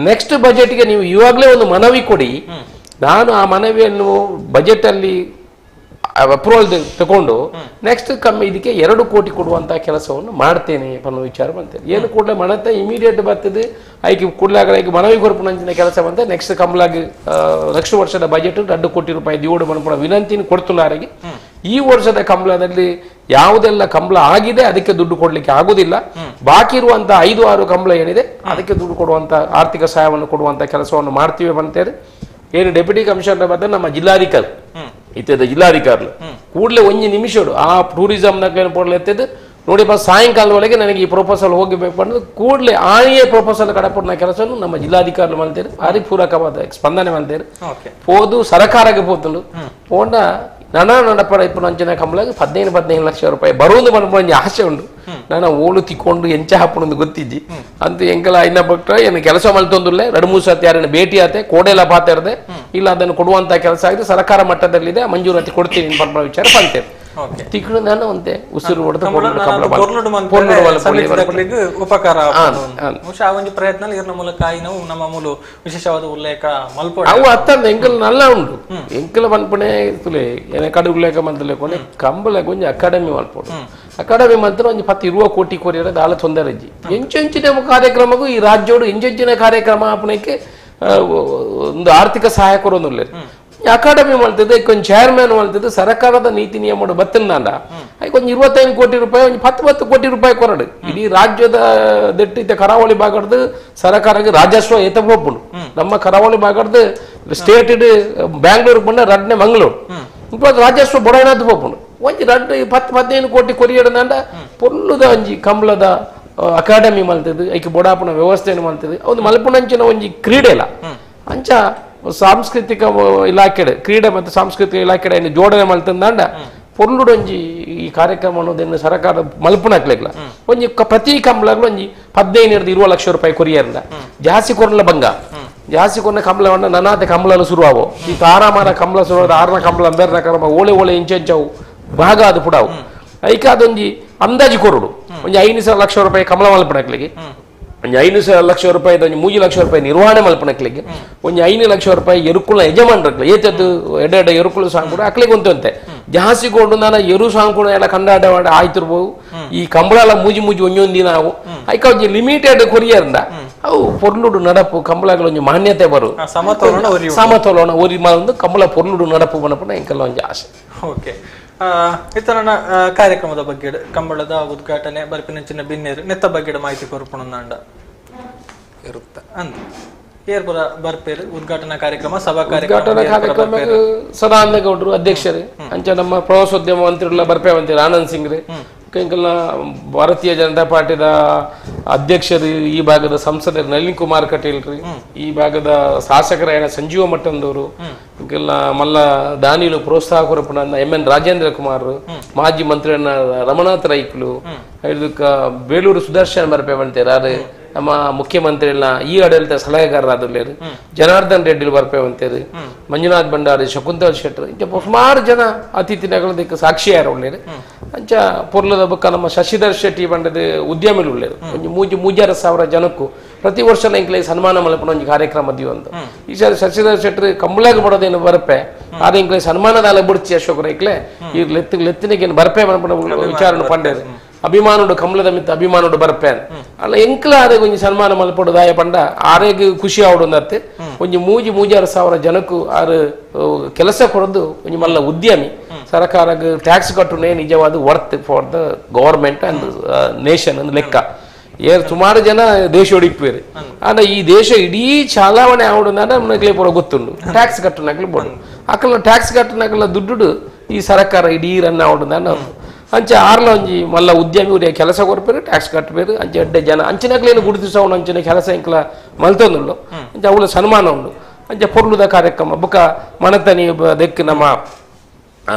ನೆಕ್ಸ್ಟ್ ಬಜೆಟ್ಗೆ ನೀವು ಇವಾಗಲೇ ಒಂದು ಮನವಿ ಕೊಡಿ ನಾನು ಆ ಮನವಿಯನ್ನು ಬಜೆಟ್ ಅಲ್ಲಿ ಅಪ್ರೂವಲ್ ತಗೊಂಡು ನೆಕ್ಸ್ಟ್ ಇದಕ್ಕೆ 2 ಕೋಟಿ ಕೊಡುವಂತ ಕೆಲಸವನ್ನು ಮಾಡ್ತೇನೆ ಅನ್ನೋ ವಿಚಾರ ಬಂತೇನೆ ಏನು ಕೂಡಲೇ ಮನತೆ ಇಮಿಡಿಯೇಟ್ ಬರ್ತದೆ ಐಕೆ ಕೂಡಲೇ ಮನವಿ ಕೊರಪುನಂಚಿನ ಕೆಲಸ ಬಂತೆ ನೆಕ್ಸ್ಟ್ ಕಂಬಳಾಗಿ ನೆಕ್ಸ್ಟ್ ವರ್ಷದ ಬಜೆಟ್ 2 ಕೋಟಿ ರೂಪಾಯಿ ದಿಯೋಡು ಬಂದ್ಬಿಡ ವಿನಂತಿನ ಕೊಡ್ತುಲಾರಿಗೆ ಈ ವರ್ಷದ ಕಂಬಳದಲ್ಲಿ ಯಾವುದೆಲ್ಲ ಕಂಬಳ ಆಗಿದೆ ಅದಕ್ಕೆ ದುಡ್ಡು ಕೊಡ್ಲಿಕ್ಕೆ ಆಗುದಿಲ್ಲ ಬಾಕಿ ಇರುವಂತ 5-6 ಕಂಬಳ ಏನಿದೆ ಅದಕ್ಕೆ ದುಡ್ಡು ಕೊಡುವಂತ ಆರ್ಥಿಕ ಸಹಾಯವನ್ನು ಕೊಡುವಂತ ಕೆಲಸವನ್ನು ಮಾಡ್ತೀವಿ ಬಂತೇಳಿ ಏನು ಡೆಪ್ಯೂಟಿ ಕಮಿಷನರ್ ಬಂದ ನಮ್ಮ ಜಿಲ್ಲಾಧಿಕಾರಿ ಇತ್ತದ ಜಿಲ್ಲಾಧಿಕಾರಿ ಕೂಡಲೇ 1 ನಿಮಿಷ ಆ ಟೂರಿಸಂ ಎತ್ತದ್ದು ನೋಡಿ ಸಾಯಂಕಾಲ ಒಳಗೆ ನನಗೆ ಈ ಪ್ರಪೋಸಲ್ ಹೋಗಬೇಕು ಅನ್ನೋದು ಕೂಡಲೇ ಆನೆಯೇ ಪ್ರಪೋಸಲ್ ಕಡಪಡಿನ ಕೆಲಸವನ್ನು ನಮ್ಮ ಜಿಲ್ಲಾಧಿಕಾರಿ ಮಾಡ್ತೇವೆ ಅದಕ್ಕೆ ಪೂರಕವಾದ ಸ್ಪಂದನೆ ಮಾಡ್ತೇವೆ ಹೋದು ಸರಕಾರಕ್ಕೆ ಹೋತಂಡು ಪೋಂಡ ನಡಪಡ ఇప్పుడు ಅಂಚನ ಕಂಬಳಗೆ 15 ಲಕ್ಷ ರೂಪಾಯಿ ಬರುವುದು ಬಂದು ಆಸೆ ಉಂಟು ನಾನು ಓಳು ತಿಕ್ಕೊಂಡು ಎಂಚ ಹಾಪುಣದು ಗೊತ್ತಿದ್ದಿ ಅಂತ ಎಂಕಲ ಇನ್ನ ಬಿಟ್ರೆ ಏನು ಕೆಲಸ ಮಲ್ತೊಂದಿಲ್ಲ 2-3 ಸತಿ ಯಾರನ್ನ ಭೇಟಿ ಆತೆ ಕೋಡೆಲ್ಲ ಪಾತಿರದೆ ಇಲ್ಲ ಅದನ್ನು ಕೊಡುವಂತ ಕೆಲಸ ಆಗಿದೆ ಸರ್ಕಾರ ಮಟ್ಟದಲ್ಲಿದೆ ಮಂಜೂರಾತಿ ಕೊಡ್ತೀನಿ ಪರ್ಮ ವಿಚಾರ ಬಂತೇವೆ ತಿಕ್ಕಳು ನಾನು ಅಂತೆ ಉಸಿರು ಹೊಡೆದು ಉಪಕಾರ ಒಂದು ಪ್ರಯತ್ನ ಇರ್ನ ಮೂಲಕ ನಾವು ನಮ್ಮ ಮೂಲ ವಿಶೇಷವಾದ ಉಲ್ಲೇಖ ಮಲ್ಪೊಡೆ ಅವು ಅತ್ತಂದ ಎಂಕಲ್ ನಲ್ಲ ಉಂಟು ಎಂಕಲ ಮಲ್ಪಣೆ ತುಲೆ ಕಡೆ ಉಲ್ಲೇಖ ಮಂತಲೆ ಕೊನೆ ಕಂಬಳ ಕೊಂಚ ಅಕಾಡೆಮಿ ಮಲ್ಪೊಡು ಅಕಾಡೆಮಿ ಮಂತ್ರ ಒಂದು 10-20 ಕೋಟಿ ಕೊರಿಯರ ದಾಳ ತೊಂದರೆ ಇಜ್ಜಿ ಎಂಚಿನ ಕಾರ್ಯಕ್ರಮಕ್ಕೂ ಈ ರಾಜ್ಯೋಡು ಎಂಚಿನ ಕಾರ್ಯಕ್ರಮ ಅಪನಕ್ಕೆ ಒಂದು ಆರ್ಥಿಕ ಸಹಾಯ ಕೊರೋದಿಲ್ಲ ಅಕಾಡೆಮಿ ಮಾಡ್ತಿದ್ದೆ ಕೊಂಚ ಚೇರ್ಮನ್ ಮಾಡ್ತಿದ್ದು ಸರ್ಕಾರದ ನೀತಿ ನಿಯಮ ಬತ್ತಲ್ನಾಂಡ ಕೊಂಚ 25 ಕೋಟಿ ರೂಪಾಯಿ ಒಂದು 10 ಕೋಟಿ ರೂಪಾಯಿ ಕೊರಡು ಇಡೀ ರಾಜ್ಯದ ದಟ್ಟಿದ್ದ ಕರಾವಳಿ ಭಾಗದ ಸರ್ಕಾರಕ್ಕೆ ರಾಜಸ್ವ ಎತ್ತಬೋಪುಂಡು ನಮ್ಮ ಕರಾವಳಿ ಭಾಗದ ಸ್ಟೇಟ್ ಬ್ಯಾಂಗ್ಳೂರ್ ಬಂದ ರಡ್ನೆ ಮಂಗಳೂರು ರಾಜಸ್ವ ಬೊಡನಾದ್ ಹೋಪುಂಡು ಒಂಜಿ 10-15 ಕೋಟಿ ಕೊರಿಯಡನಾಂಡ ಪೊಲ್ಲುದ ಒಂಜಿ ಕಂಬಳದ ಅಕಾಡೆಮಿ ಮಲ್ತದ್ದು ಐಕೆ ಬೊಡಾಪುನ ವ್ಯವಸ್ಥೆಯನ್ನು ಮಲ್ತದ್ದು ಒಂದು ಮಲ್ಪುನಂಚಿನ ಒಂಜಿ ಕ್ರೀಡೆ ಇಲ್ಲ ಅಂಚ ಸಾಂಸ್ಕೃತಿಕ ಇಲಾಖೆ ಕ್ರೀಡೆ ಮತ್ತು ಸಾಂಸ್ಕೃತಿಕ ಇಲಾಖೆ ಜೋಡಣೆ ಮಲ್ತಂದಾಂಡ ಪೊರ್ಲುಡೊಂಜಿ ಈ ಕಾರ್ಯಕ್ರಮ ಅನ್ನೋದನ್ನು ಸರ್ಕಾರ ಮಲ್ಪುನಾಕ್ಲಿಲ್ಲ ಒಂಜಿ ಪ್ರತಿ ಕಂಬಳಗಳು ಒಂಜಿ 15-20 ಲಕ್ಷ ರೂಪಾಯಿ ಕೊರಿಯರ್ದ ಜಾಸ್ತಿ ಕೊರಲ ಬಂಗ ಜಾಸ್ತಿ ಕೊನ್ನ ಕಂಬಳವನ್ನ ನನಾತೆ ಕಂಬಳಲು ಶುರುವಾವು ಈ ತಾರಾಮಾರ ಕಂಬಳ ಶುರುವಾದ 6ನ ಕಂಬಳ ಬೇರೆ ಕ್ರಮ ಓಳೆ ಇಂಚೆಂಚವು ಭಾಗ ಅದು ಪುಡಾವು ಐಕ ಅದೊಂಜಿ ಅಂದಾಜು ಕೊರಡು ಒಂಜಿ 5 ಲಕ್ಷ ರೂಪಾಯಿ ಕಂಬಳ ಮಲ್ಪಣಕ್ಲಿಗೆ ಒಂದು 5 ಲಕ್ಷ ರೂಪಾಯಿ 3 ಲಕ್ಷ ರೂಪಾಯಿ ನಿರ್ವಹಣೆ ಮಲ್ಪಣಕ್ಲಿಗೆ ಒಂದು 5 ಲಕ್ಷ ರೂಪಾಯಿ ಎರುಕುಳ ಯಜಮಾನ್ರಕ್ಲೆ ಏತದ್ದು ಎಡೆ ಎರುಕುಳು ಸಾಂಕುಡು ಅಕ್ಲಿಗೆ ಉಂಟಂತೆ ಜಾಸ್ತಿ ಕೊಂಡು ನಾನು ಎರು ಸಾಂಕುಣ ಎಲ್ಲ ಕಂಡಾಟ ಆಯ್ತಿರ್ಬೋದು ಈ ಕಂಬಳ ಎಲ್ಲ ಮೂಜಿ ಒಂದೊಂದು ದಿನ ನಾವು ಐಕ ಒಂಜಿ ಲಿಮಿಟೆಡ್ ಕೊರಿಯರ್ನ ಅವು ಪೊರ್ಲುಡು ನಡಪು ಕಂಬಳಗಳ ಒಂಜಿ ಮಾನ್ಯತೆ ಬರು ಸಮತೋಲನ ಒರಿ ಒಂದು ಕಂಬಳ ಪೊರ್ಲುಡು ನಡಪು ಬನಪುನ ಇಂಕಲ್ಲ ಒಂಜಿ ಆಸೆ. ಓಕೆ, ಇತರನ ಕಾರ್ಯಕ್ರಮದ ಬಗ್ಗೆ ಕಂಬಳದ ಉದ್ಘಾಟನೆ ಬರ್ಪಿನಂಚಿನ ಬಿನ್ನೇರು ನೆತ್ತ ಬಗ್ಗೆ ಮಾಹಿತಿ ಕೊರ್ಪುಣಂದ ಇರುತ್ತೆ ಅಂದ ಏರ್ಪುರ ಬರ್ಪೇರು ಉದ್ಘಾಟನಾ ಕಾರ್ಯಕ್ರಮ ಸಭಾ ಕಾರ್ಯಕ್ರಮ ಸದಾನಂದ ಗೌಡ್ರು ಅಧ್ಯಕ್ಷರು ಅಂಚ ನಮ್ಮ ಪ್ರವಾಸೋದ್ಯಮ ಮಂತ್ರಿಗಳ ಬರ್ಪೇವಂತೀರಿ ಆನಂದ್ ಸಿಂಗ್ ರೀ ಇಂಕಲ್ಲ ಭಾರತೀಯ ಜನತಾ ಪಾರ್ಟಿದ ಅಧ್ಯಕ್ಷರು, ಈ ಭಾಗದ ಸಂಸದರು ನಳಿನ್ ಕುಮಾರ್ ಕಟೀಲ್ ರೀ, ಈ ಭಾಗದ ಶಾಸಕರಾಯಣ ಸಂಜೀವ ಮಟ್ಟಂದವರು ಇಂಕೆಲ್ಲ ಮಲ್ಲ ದಾನಿಲು ಪ್ರೋತ್ಸಾಹ ಕೊರಪಣ MN ರಾಜೇಂದ್ರ ಕುಮಾರ್, ಮಾಜಿ ಮಂತ್ರಿ ರಮನಾಥ್ ರೈಕ್ಲು, ಇದಕ್ಕ ಬೇಲೂರು ಸುದರ್ಶನ್ ಬರ್ಪೇವಂತೀರಿ ಅದು ನಮ್ಮ ಮುಖ್ಯಮಂತ್ರಿ ಈ ಆಡಳಿತ ಸಲಹೆಗಾರರಾದಲ್ಲೇರು, ಜನಾರ್ದನ್ ರೆಡ್ಡಿ ಬರ್ಪೇವಂತೇರಿ, ಮಂಜುನಾಥ್ ಭಂಡಾರಿ, ಶಕುಂತಲ್ ಶೆಟ್ಟರ್ ಇಂಚ ಸುಮಾರು ಜನ ಅತಿಥಿನಗಳದಕ್ಕೆ ಸಾಕ್ಷಿಯಾರ ಉಳ್ಳೇರು. ಅಂಚ ಪೊರ್ಲದ ಬುಕ್ಕ ನಮ್ಮ ಶಶಿಧರ್ ಶೆಟ್ಟಿ ಬಂಡದ ಉದ್ಯಮಿಗಳು ಉಳ್ಳೇರು. ಒಂದು 3,000 ಜನಕ್ಕೂ ಪ್ರತಿ ವರ್ಷ ಇಂಕ್ಲೆ ಸನ್ಮಾನ ಮಲ್ಪನ ಒಂದು ಕಾರ್ಯಕ್ರಮ ದಿವಂತ. ಈ ಸಾರಿ ಶಶಿಧರ್ ಶೆಟ್ಟಿ ಕಂಬಳಾಗ ಬಡೋದೇನು ಬರ್ಪೆ ಆದ್ರೆ ಇಂಕ್ಲೆ ಸನ್ಮಾನದಾಲ ಬಿಡ್ಚಿ ಅಶೋಕರ ಇಕ್ಲೆ ಈ ಲೆತ್ತಿನಿಗೇನು ಬರ್ಪೆ ಮಲ್ಪನ ವಿಚಾರಣ ಪಂಡೇರು. ಅಭಿಮಾನುಡು ಕಮಲದ ಮಿತ್ತ ಅಭಿಮಾನುಡು ಬರ್ಪೇನ್ ಅಲ್ಲ ಎಂಕ್ಲ ಆರೆ ಒಂಜಿ ಸನ್ಮಾನ ಮಲ್ಪಡುದಾಯ ಪಂಡ ಆರೆಗ್ ಖುಷಿ ಆವಡುಂದತ್ತೆ ಒಂಜಿ 3,000 ಜನಕ್ಕೂ ಆರು ಕೆಲಸ ಕೊಡದು ಒಂಜಿ ಮಲ್ಲ ಉದ್ಯಮಿ ಸರ್ಕಾರಕ್ಕೆ ಟ್ಯಾಕ್ಸ್ ಕಟ್ಟುನೇ ನಿಜವಾದ worth for the government and nation ಅಂದ್ ಲೆಕ್ಕ. ಸುಮಾರು ಜನ ದೇಶ ಒಡಿಪ್ಪೇರು ಆದ್ರೆ ಈ ದೇಶ ಇಡೀ ಚಾಲಾವಣೆ ಆವಡುಂದ್ರೆ ಪೂರ ಗೊತ್ತುಂಡು ಟ್ಯಾಕ್ಸ್ ಕಟ್ಟುನಾಗ್ಲಿ ಬೋಡು ಅಕಲ್ಲ ಟ್ಯಾಕ್ಸ್ ಕಟ್ಟುನಾಗಲ್ಲ ದುಡ್ಡು ಈ ಸರ್ಕಾರ ಇಡೀ ರನ್ ಆವಡುಂದ ಅಂಚೆ ಆರ್ಲ ಒಂಜಿ ಮಲ್ಲ ಉದ್ಯಮಿ ಉರಿಯ ಕೆಲಸ ಕೊರ್ಪೇರು ಟ್ಯಾಕ್ಸ್ ಕಟ್ಟಬೇರು ಅಂಚೆ ಎಡ್ಡೆ ಜನ ಅಂಚಿನಕ್ಲೇನು ಗುರುತಿಸ ಅಂಚಿನ ಕೆಲಸ ಇಂಕಲ ಮಲ್ತೊಂದುಂಡು ಅಂಚೆ ಅವಳ ಸನ್ಮಾನ ಉಂಡು ಅಂಚೆ ಪೊರ್ಲುದ ಕಾರ್ಯಕ್ರಮ ಬುಕ್ಕ ಮನತನಿ ದೆಕ್ ನಮ್ಮ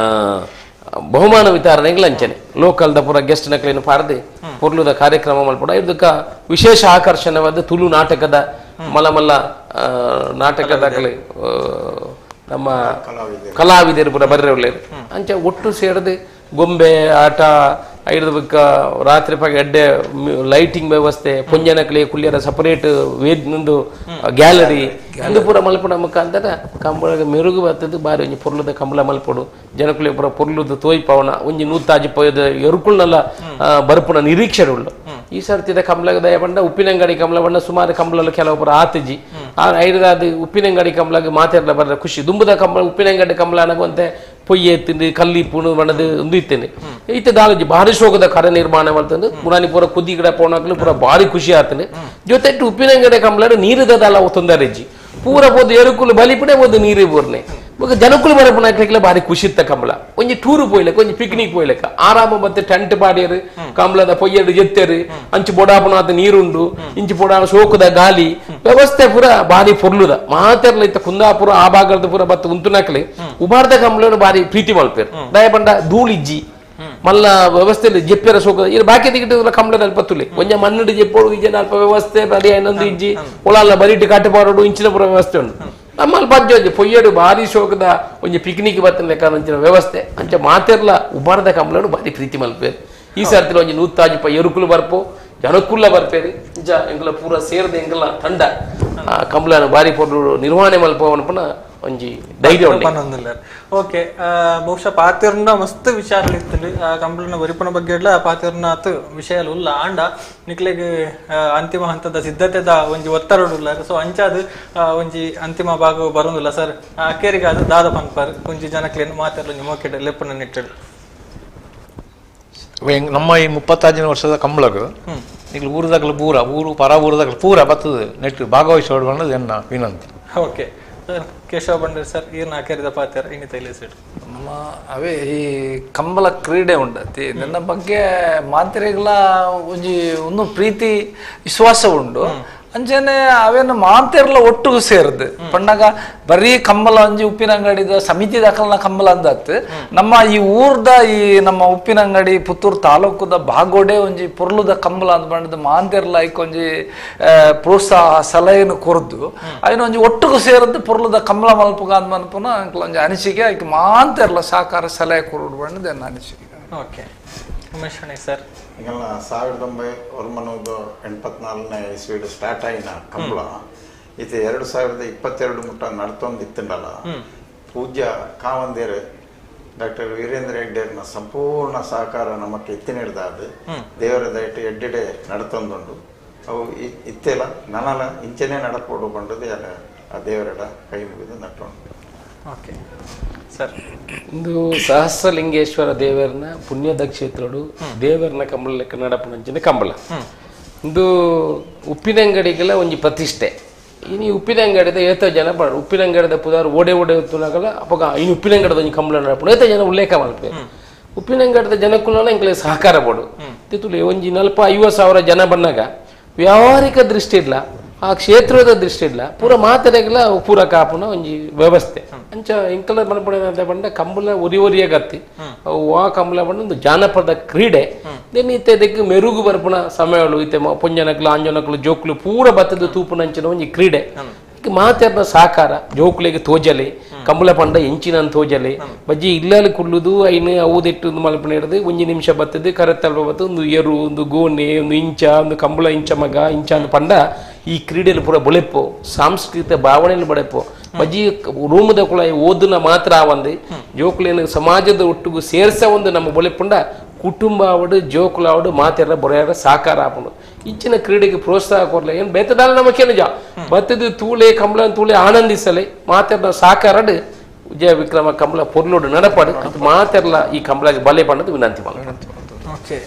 ಬಹುಮಾನ ವಿತರಣೆಗಳು ಅಂಚನೆ ಲೋಕಲ್ದ ಪೂರ ಗೆಸ್ಟ್ ನಕ್ಲೇನು ಪಾರದೆ ಪೊರ್ಲುದ ಕಾರ್ಯಕ್ರಮ ಮಲ್ಪಡ ಇದಕ್ಕ ವಿಶೇಷ ಆಕರ್ಷಣವಾದ ತುಳು ನಾಟಕದ ಮಲ್ಲ ನಾಟಕದಾಗಲೇ ನಮ್ಮ ಕಲಾವಿದರು ಪೂರ ಬರ್ರೆ ಒಳ್ಳೆಯರು ಅಂಚೆ ಒಟ್ಟು ಸೇರದೆ ಗೊಂಬೆ ಆಟ ಐದು ಬುಕ್ಕ ರಾತ್ರಿ ಪಾಗ ಎಡ್ಡೆ ಲೈಟಿಂಗ್ ವ್ಯವಸ್ಥೆ ಪುಂಜನಕ್ಲಿ ಕುಲ್ಲಿಯರ ಸಪರೇಟ್ ವೇದ್ನೊಂದು ಗ್ಯಾಲರಿ ಅದು ಪೂರ ಮಲ್ಪಡ ಮುಖಾಂತರ ಕಂಬಳ ಮೆರುಗು ಬರ್ತದ್ದು ಬಾರಿ ಒಂಜಿ ಪೊರ್ಲುದ ಕಂಬಳ ಮಲ್ಪಡು ಜನಕುಲಿ ಪೂರ ಪೊರ್ಲುದ ತೋಯ್ಪವನ ಒಂಜಿ ನೂತಾಜಿ ಪೋಯದ ಎರುಕುಲ್ನೆಲ್ಲ ಬರ್ಪುನ ನಿರೀಕ್ಷೆ ಉಳ್ಳು. ಈ ಸರ್ತಿದ ಕಂಬಳಗ ದಯ ಬಂಡ ಉಪ್ಪಿನಂಗಡಿ ಕಂಬಳ ಬಂಡ ಸುಮಾರು ಕಂಬಳಲು ಕೆಲವು ಪುರ ಆತಜಿ ಐದಾದ ಉಪ್ಪಿನಂಗಡಿ ಕಂಬಳಗ ಮಾತಾಡ್ಲ ಬರ್ರ ಖುಷಿ ದುಂಬುದ ಕಂಬಳ ಉಪ್ಪಿನಂಗಡಿ ಕಂಬಳ ಅನ್ನಗುವಂತೆ ಪೊಯ್ಯೆ ಎತ್ತಿಂದು ಕಲ್ಲಿ ಪುಣು ಬಣ್ಣದ ಒಂದು ಇತ್ತೇನೆ ಈತ ದಾಲಜಿ ಭಾರಿ ಶೋಕದ ಕರ ನಿರ್ಮಾಣ ಮಾಡ್ತಂದು ಪುರಾಣಿ ಪೂರ ಕುದಿ ಗಿಡ ಪೋಣಾಕ್ಲು ಪೂರ ಭಾರಿ ಖುಷಿ ಆತನೆ ಜೊತೆಟ್ಟು ಉಪ್ಪಿನಂಗಡಿ ಕಂಬಳ ನೀರದ ದಾಲ ತೊಂದರೆಜ್ಜಿ ಪೂರ ಬೋದು ಎರುಕುಲು ಬಲಿಪುಣೆ ಒಂದು ನೀರು ಬೋರ್ನೆ ಜನಕುಲು ಬರಪುಣ ಭಾರಿ ಖುಷಿ ಇತ್ತ ಕಂಬಳ ಒಂಜಿ ಟೂರ್ ಪೋಯ್ಲೆಕ ಒಂಜಿ ಪಿಕ್ನಿಕ್ ಪೋಯ್ಲೆಕ ಆರಾಮ ಮತ್ತೆ ಟೆಂಟ್ ಪಾಡ್ಯರು ಕಂಬಳದ ಪೊಯ್ಯರು ಎತ್ತರು ಅಂಚು ಬೊಡಾಪುನಾದ ನೀರುಂಡು ಇಂಚು ಬೊಡಾನ ಶೋಕದ ಗಾಲಿ ವ್ಯವಸ್ಥೆ ಪೂರ ಭಾರಿ ಪೊರ್ಲುದ ಮಾತೆರ್ಲ ಇತ್ತ ಕುಂದಾಪುರ ಆ ಭಾಗದ ಪೂರ ಬತ್ತ ಉಂತುನಕ್ಲೆ ಉಬಾರ್ದ ಕಂಬಳನು ಭಾರಿ ಪ್ರೀತಿ ಮಲ್ಪೇರು ದಯ ಬಂಡ ಧೂಳಿಜ್ಜಿ ಮಲ್ಲ ವ್ಯವಸ್ಥೆ ಜೆಪ್ಪೆರ ಶೋಕದ ಇದು ಬಾಕಿ ದಿಗಿಟ್ಟು ಕಂಬಳದಲ್ಲಿ ಪತ್ತುಲೆ ಒಂಜ ಮಣ್ಣಿಡು ಜೆಪ್ಪೋಡು ಇಜ್ಜೆ ಅಲ್ಪ ವ್ಯವಸ್ಥೆ ಬರೀ ಇನ್ನೊಂದು ಇಜ್ಜಿ ಒಳಲ್ಲ ಬರಿಟ್ಟು ಕಾಟಪಾಡು ಇಂಚಿನ ಪೂರ ವ್ಯವಸ್ಥೆ ಉಂಟು ನಮ್ಮಲ್ಲಿ ಬಜ್ಜೋಜಿ ಪೊಯ್ಯಡು ಭಾರಿ ಶೋಕದ ಒಂಜಿ ಪಿಕ್ನಿಕ್ ಬತ್ತನ ಲೆಕ್ಕ ಅಂಚಿನ ವ್ಯವಸ್ಥೆ ಅಂಚ ಮಾತೆರ್ಲ ಉಬಾರ್ದ ಕಂಬಳನು ಭಾರಿ ಪ್ರೀತಿ ಮಲ್ಪೇರು. ಈ ಸರ್ತಿ ಒಂಜಿ ನೂತಾಜಿ ಎರುಕುಲು ಬರ್ಪು ಜನಕುಲ್ಲ ಬರ್ಪೇರಿ ಇಂಚ ಎಂಕಲ ಪೂರ ಸೇರ್ದ ಎಂಕಲ ತಂಡ ಕಂಬಳನು ಭಾರಿ ಪೊರ್ಲು ನಿರ್ವಹಣೆ ಮಲ್ಪವನ ಪುನಃ ಒಂಜಿ ಧೈರ್ಯ ಉಂಟು. ಓಕೆ, ಬಹುಶಃ ಪಾತಿರ್ನ ಮಸ್ತ್ ವಿಚಾರಗಳು ಇತ್ತು ಕಂಬಳನ ವರಿಪನ ಬಗ್ಗೆ ಎಲ್ಲ ಪಾತಿರ್ನ ಅತ್ತು ವಿಷಯಲು ಉಲ್ಲ ಆಂಡ ನಿಕ್ಲೆಗೆ ಅಂತಿಮ ಹಂತದ ಸಿದ್ಧತೆದ ಒಂಜಿ ಒತ್ತಡ ಉಲ್ಲ ಸೊ ಅಂಚಾದ ಒಂಜಿ ಅಂತಿಮ ಭಾಗ ಬರೋದಿಲ್ಲ ಸರ್ ಅಕ್ಕೇರಿಗೆ ಅದು ದಾದ ಪನ್ಪರ್ ಒಂಜಿ ಜನಕ್ಲೇನು ಮಾತಾಡಲು ನಿಮ್ಮ ಮೊಕೆಟ್ ಲೆಪ್ಪನ ನಿಟ್ಟಡು ನಮ್ಮ ಈ 36 ವರ್ಷದ ಕಂಬಳಗ ಈಗ ಊರದಾಗಲು ಊರು ಪರ ಊರದಾಗಲು ಪೂರ ಬರ್ತದೆ ನೆಟ್ಟು ಭಾಗವಹಿಸೋಡು ಅನ್ನೋದು ಎನ್ನ ವಿನಂತಿ. ಓಕೆ ಸರ್, ಕೇಶವ ಬಂಡ್ರೆ ಸರ್ ಏನು ಹಾಕಿರಿದ ಪಾತ್ರ ಇನ್ನಿತ ಇಲ್ಲ ಸರ್ ನಮ್ಮ ಅವೇ ಈ ಕಂಬಳ ಕ್ರೀಡೆ ಉಂಡತಿ ನನ್ನ ಬಗ್ಗೆ ಮಾತ್ರೆಗಳ ಒಂಜಿ ಒಂದು ಪ್ರೀತಿ ವಿಶ್ವಾಸ ಉಂಡು ಅಂಚನೆ ಅವೇನು ಮಾತೆರ್ಲ ಒಟ್ಟಿಗೆ ಸೇರ್ದು ಪಂಡಾಗ ಬರೀ ಕಂಬಳ ಒಂಜಿ ಉಪ್ಪಿನಂಗಡಿದ ಸಮಿತಿ ದಾಖಲನ ಕಂಬಳ ಅಂದತ್ ನಮ್ಮ ಈ ಊರ್ದ ಈ ನಮ್ಮ ಉಪ್ಪಿನಂಗಡಿ ಪುತ್ತೂರು ತಾಲೂಕುದ ಬಾಗೋಡೆ ಒಂಜಿ ಪೊರ್ಲುದ ಕಂಬಳ ಅಂತ ಬಂಡದ ಮಾಂತೆರ್ಲ ಐಕೊಂಜಿ ಪ್ರೋತ್ಸಾಹ ಸಲಹೆಯನ್ನು ಕೊರದು ಅಯ್ನ ಒಂಜಿ ಒಟ್ಟಿಗೆ ಸೇರದ್ದು ಪೊರ್ಲುದ ಕಂಬಳ ಮಲ್ಪಗ ಅಂದ್ ಮನ್ಪುನ ಒಂಜಿ ಅನಿಸಿಕೆ ಆಯ್ಕೆ ಮಾಂತೆರ್ಲ ಸಾಕಾರ ಸಲಹೆ ಕೊರಡು ಬಂಡದ ಎನ್ನ ಅನಿಸಿಕೆ. ಓಕೆ ಉಮೇಶ್ ಸರ್, ಈಗೆಲ್ಲ 1984 ಇಸ್ವಿಡು ಸ್ಟಾರ್ಟ್ ಆಯಿನ ಕಂಬಳ ಇದು 2022 ಮುಟ್ಟ ನಡ್ತೊಂದಿತ್ತಂಡಲ್ಲ ಪೂಜ್ಯ ಕಾವಂದೇರು ಡಾಕ್ಟರ್ ವೀರೇಂದ್ರ ಹೆಗ್ಡೇರ್ನ ಸಂಪೂರ್ಣ ಸಹಕಾರ ನಮಕ್ಕೆ ಎತ್ತಿ ನೀಡಿದಾದ ದೇವರ ದಯಟು ಎಡ್ಡೆಡೆ ನಡ್ತೊಂದುಂಡು ಅವು ಇತ್ತೆಲ್ಲ ನನಲ ಇಂಚನೆ ನಡಪೋಡು ಕೊಂಡದ್ದು ಎಲ್ಲ ಆ ದೇವರೆಲ್ಲ ಕೈ ಮುಗಿದು ನಟ್ಟುಂಟು. ಓಕೆ ಸರ್, ಇಂದು ಸಹಸ್ರಲಿಂಗೇಶ್ವರ ದೇವರನ ಪುಣ್ಯದ ಕ್ಷೇತ್ರಡು ದೇವರನ ಕಂಬಳ ಲೆಕ್ಕ ನಡಪುನಂಚಿನ ಕಂಬಳ ಇಂದು ಉಪ್ಪಿನಂಗಡಿಗೆಲ್ಲ ಒಂಜಿ ಪ್ರತಿಷ್ಠೆ. ಇನ್ನು ಉಪ್ಪಿನಂಗಡಿದ ಏತ ಜನ ಪಡ ಉಪ್ಪಿನಂಗಡಿದ ಪುದಾರು ಓಡೆ ಹೊತ್ತುನಾಗಲ್ಲ ಅವಾಗ ಇನ್ನು ಉಪ್ಪಿನಂಗಡದ ಒಂಜಿ ಕಂಬಳ ನಡಪುಣ ಏತ ಜನ ಉಲ್ಲೇಖ ಮಲ್ಪೆ. ಉಪ್ಪಿನಂಗಡದ ಜನಕ್ಕೂ ಇಂಕ್ಲೆ ಸಹಕಾರ ಪಡು ತಿತ್ತುಲೆ ಒಂಜಿ 40-50,000 ಜನ ಬಂದಾಗ ವ್ಯಾವಹಾರಿಕ ದೃಷ್ಟಿ ಇಲ್ಲ, ಆ ಕ್ಷೇತ್ರದ ದೃಷ್ಟಿ ಇಲ್ಲ, ಪೂರ ಮಾತರೆಗೆಲ್ಲ ಪೂರ ಕಾಪುನ ಒಂಜಿ ವ್ಯವಸ್ಥೆ ಅಂಚ ಇಂಕಲ ಮಲ್ಪಡ ಬಂಡ ಕಂಬಳ ಒರಿಯ ಗತ್ತಿ ಆ ಕಂಬಳ ಬಂಡ ಒಂದು ಜಾನಪದ ಕ್ರೀಡೆ ದೆನ್ ಇತ್ತೆದಕ್ಕೆ ಮೆರುಗು ಬರ್ಪುನ ಸಮಯಗಳು ಇತ್ತೆ ಪೊಂಜನಕ್ಲು ಆಂಜನಕ್ಲು ಜೋಕ್ಲು ಪೂರ ಬತ್ತದ ತೂಪುನಂಚಿನ ಒಂಜಿ ಕ್ರೀಡೆ ಮಾತೆರ್ನ ಸಾಕಾರ ಜೋಕ್ಲಿಗೆ ತೋಜಲೆ ಕಂಬಳ ಪಂಡ ಎಂಚಿನ ತೋಜಲೆ ಬಜ್ಜಿ ಇಲ್ಲಲ್ಲಿ ಕುಳ್ಳುದು ಐನು ಅವುದಿಟ್ಟು ಮಲ್ಪನೆ ಹಿಡಿದು 1 ನಿಮಿಷ ಬತ್ತದು ಕರೆತಲ್ವ ಬತ್ತು ಒಂದು ಎರು ಒಂದು ಗೋಣೆ ಒಂದು ಇಂಚ ಒಂದು ಕಂಬಳ ಇಂಚ ಮಗ ಇಂಚ ಅಂದ್ ಪಂಡ ಈ ಕ್ರೀಡೆಯಲ್ಲಿ ಪೂರ ಬೊಳೆಪ್ಪು ಸಾಂಸ್ಕೃತಿಕ ಭಾವನೆಯಲ್ಲಿ ಬಳೆಪ್ಪು ಬಜ್ಜಿ ರೂಮದ ಕುಳ ಓದುನ ಮಾತ್ರ ಆವಂದು ಜೋಕ್ಲೇನ ಸಮಾಜದ ಒಟ್ಟಿಗೂ ಸೇರ್ಸ ಒಂದು ನಮ್ಮ ಬೊಳೆಪುಂಡ ಕುಟುಂಬ ಅವಡು ಜೋಕುಲ ಅವಡು ಮಾತೆರ ಬೊರೆಯಾಡ ಸಾಕಾರ ಆಪುಂಡು ಇಂಚಿನ ಕ್ರೀಡೆಗೆ ಪ್ರೋತ್ಸಾಹ ಕೊರ್ಲೆ ಏನು ಬೇತದಾಲ ನಮಗೆ ನಿಜ ಬತ್ತದು ತೂಳೆ ಕಂಬಳ ತೂಳೆ ಆನಂದಿಸಲೆ ಮಾತೆರ್ನ ಸಾಕಾರಡು ವಿಜಯ ವಿಕ್ರಮ ಕಂಬಳ ಪೊರ್ಲೋಡು ನಡಪಾಡು ಅದು ಮಾತೆರ್ಲ ಈ ಕಂಬಳಗೆ ಬಲೆ ಪಂಡದು ವಿನಂತಿ ಮಾಡಿ. ಓಕೆ,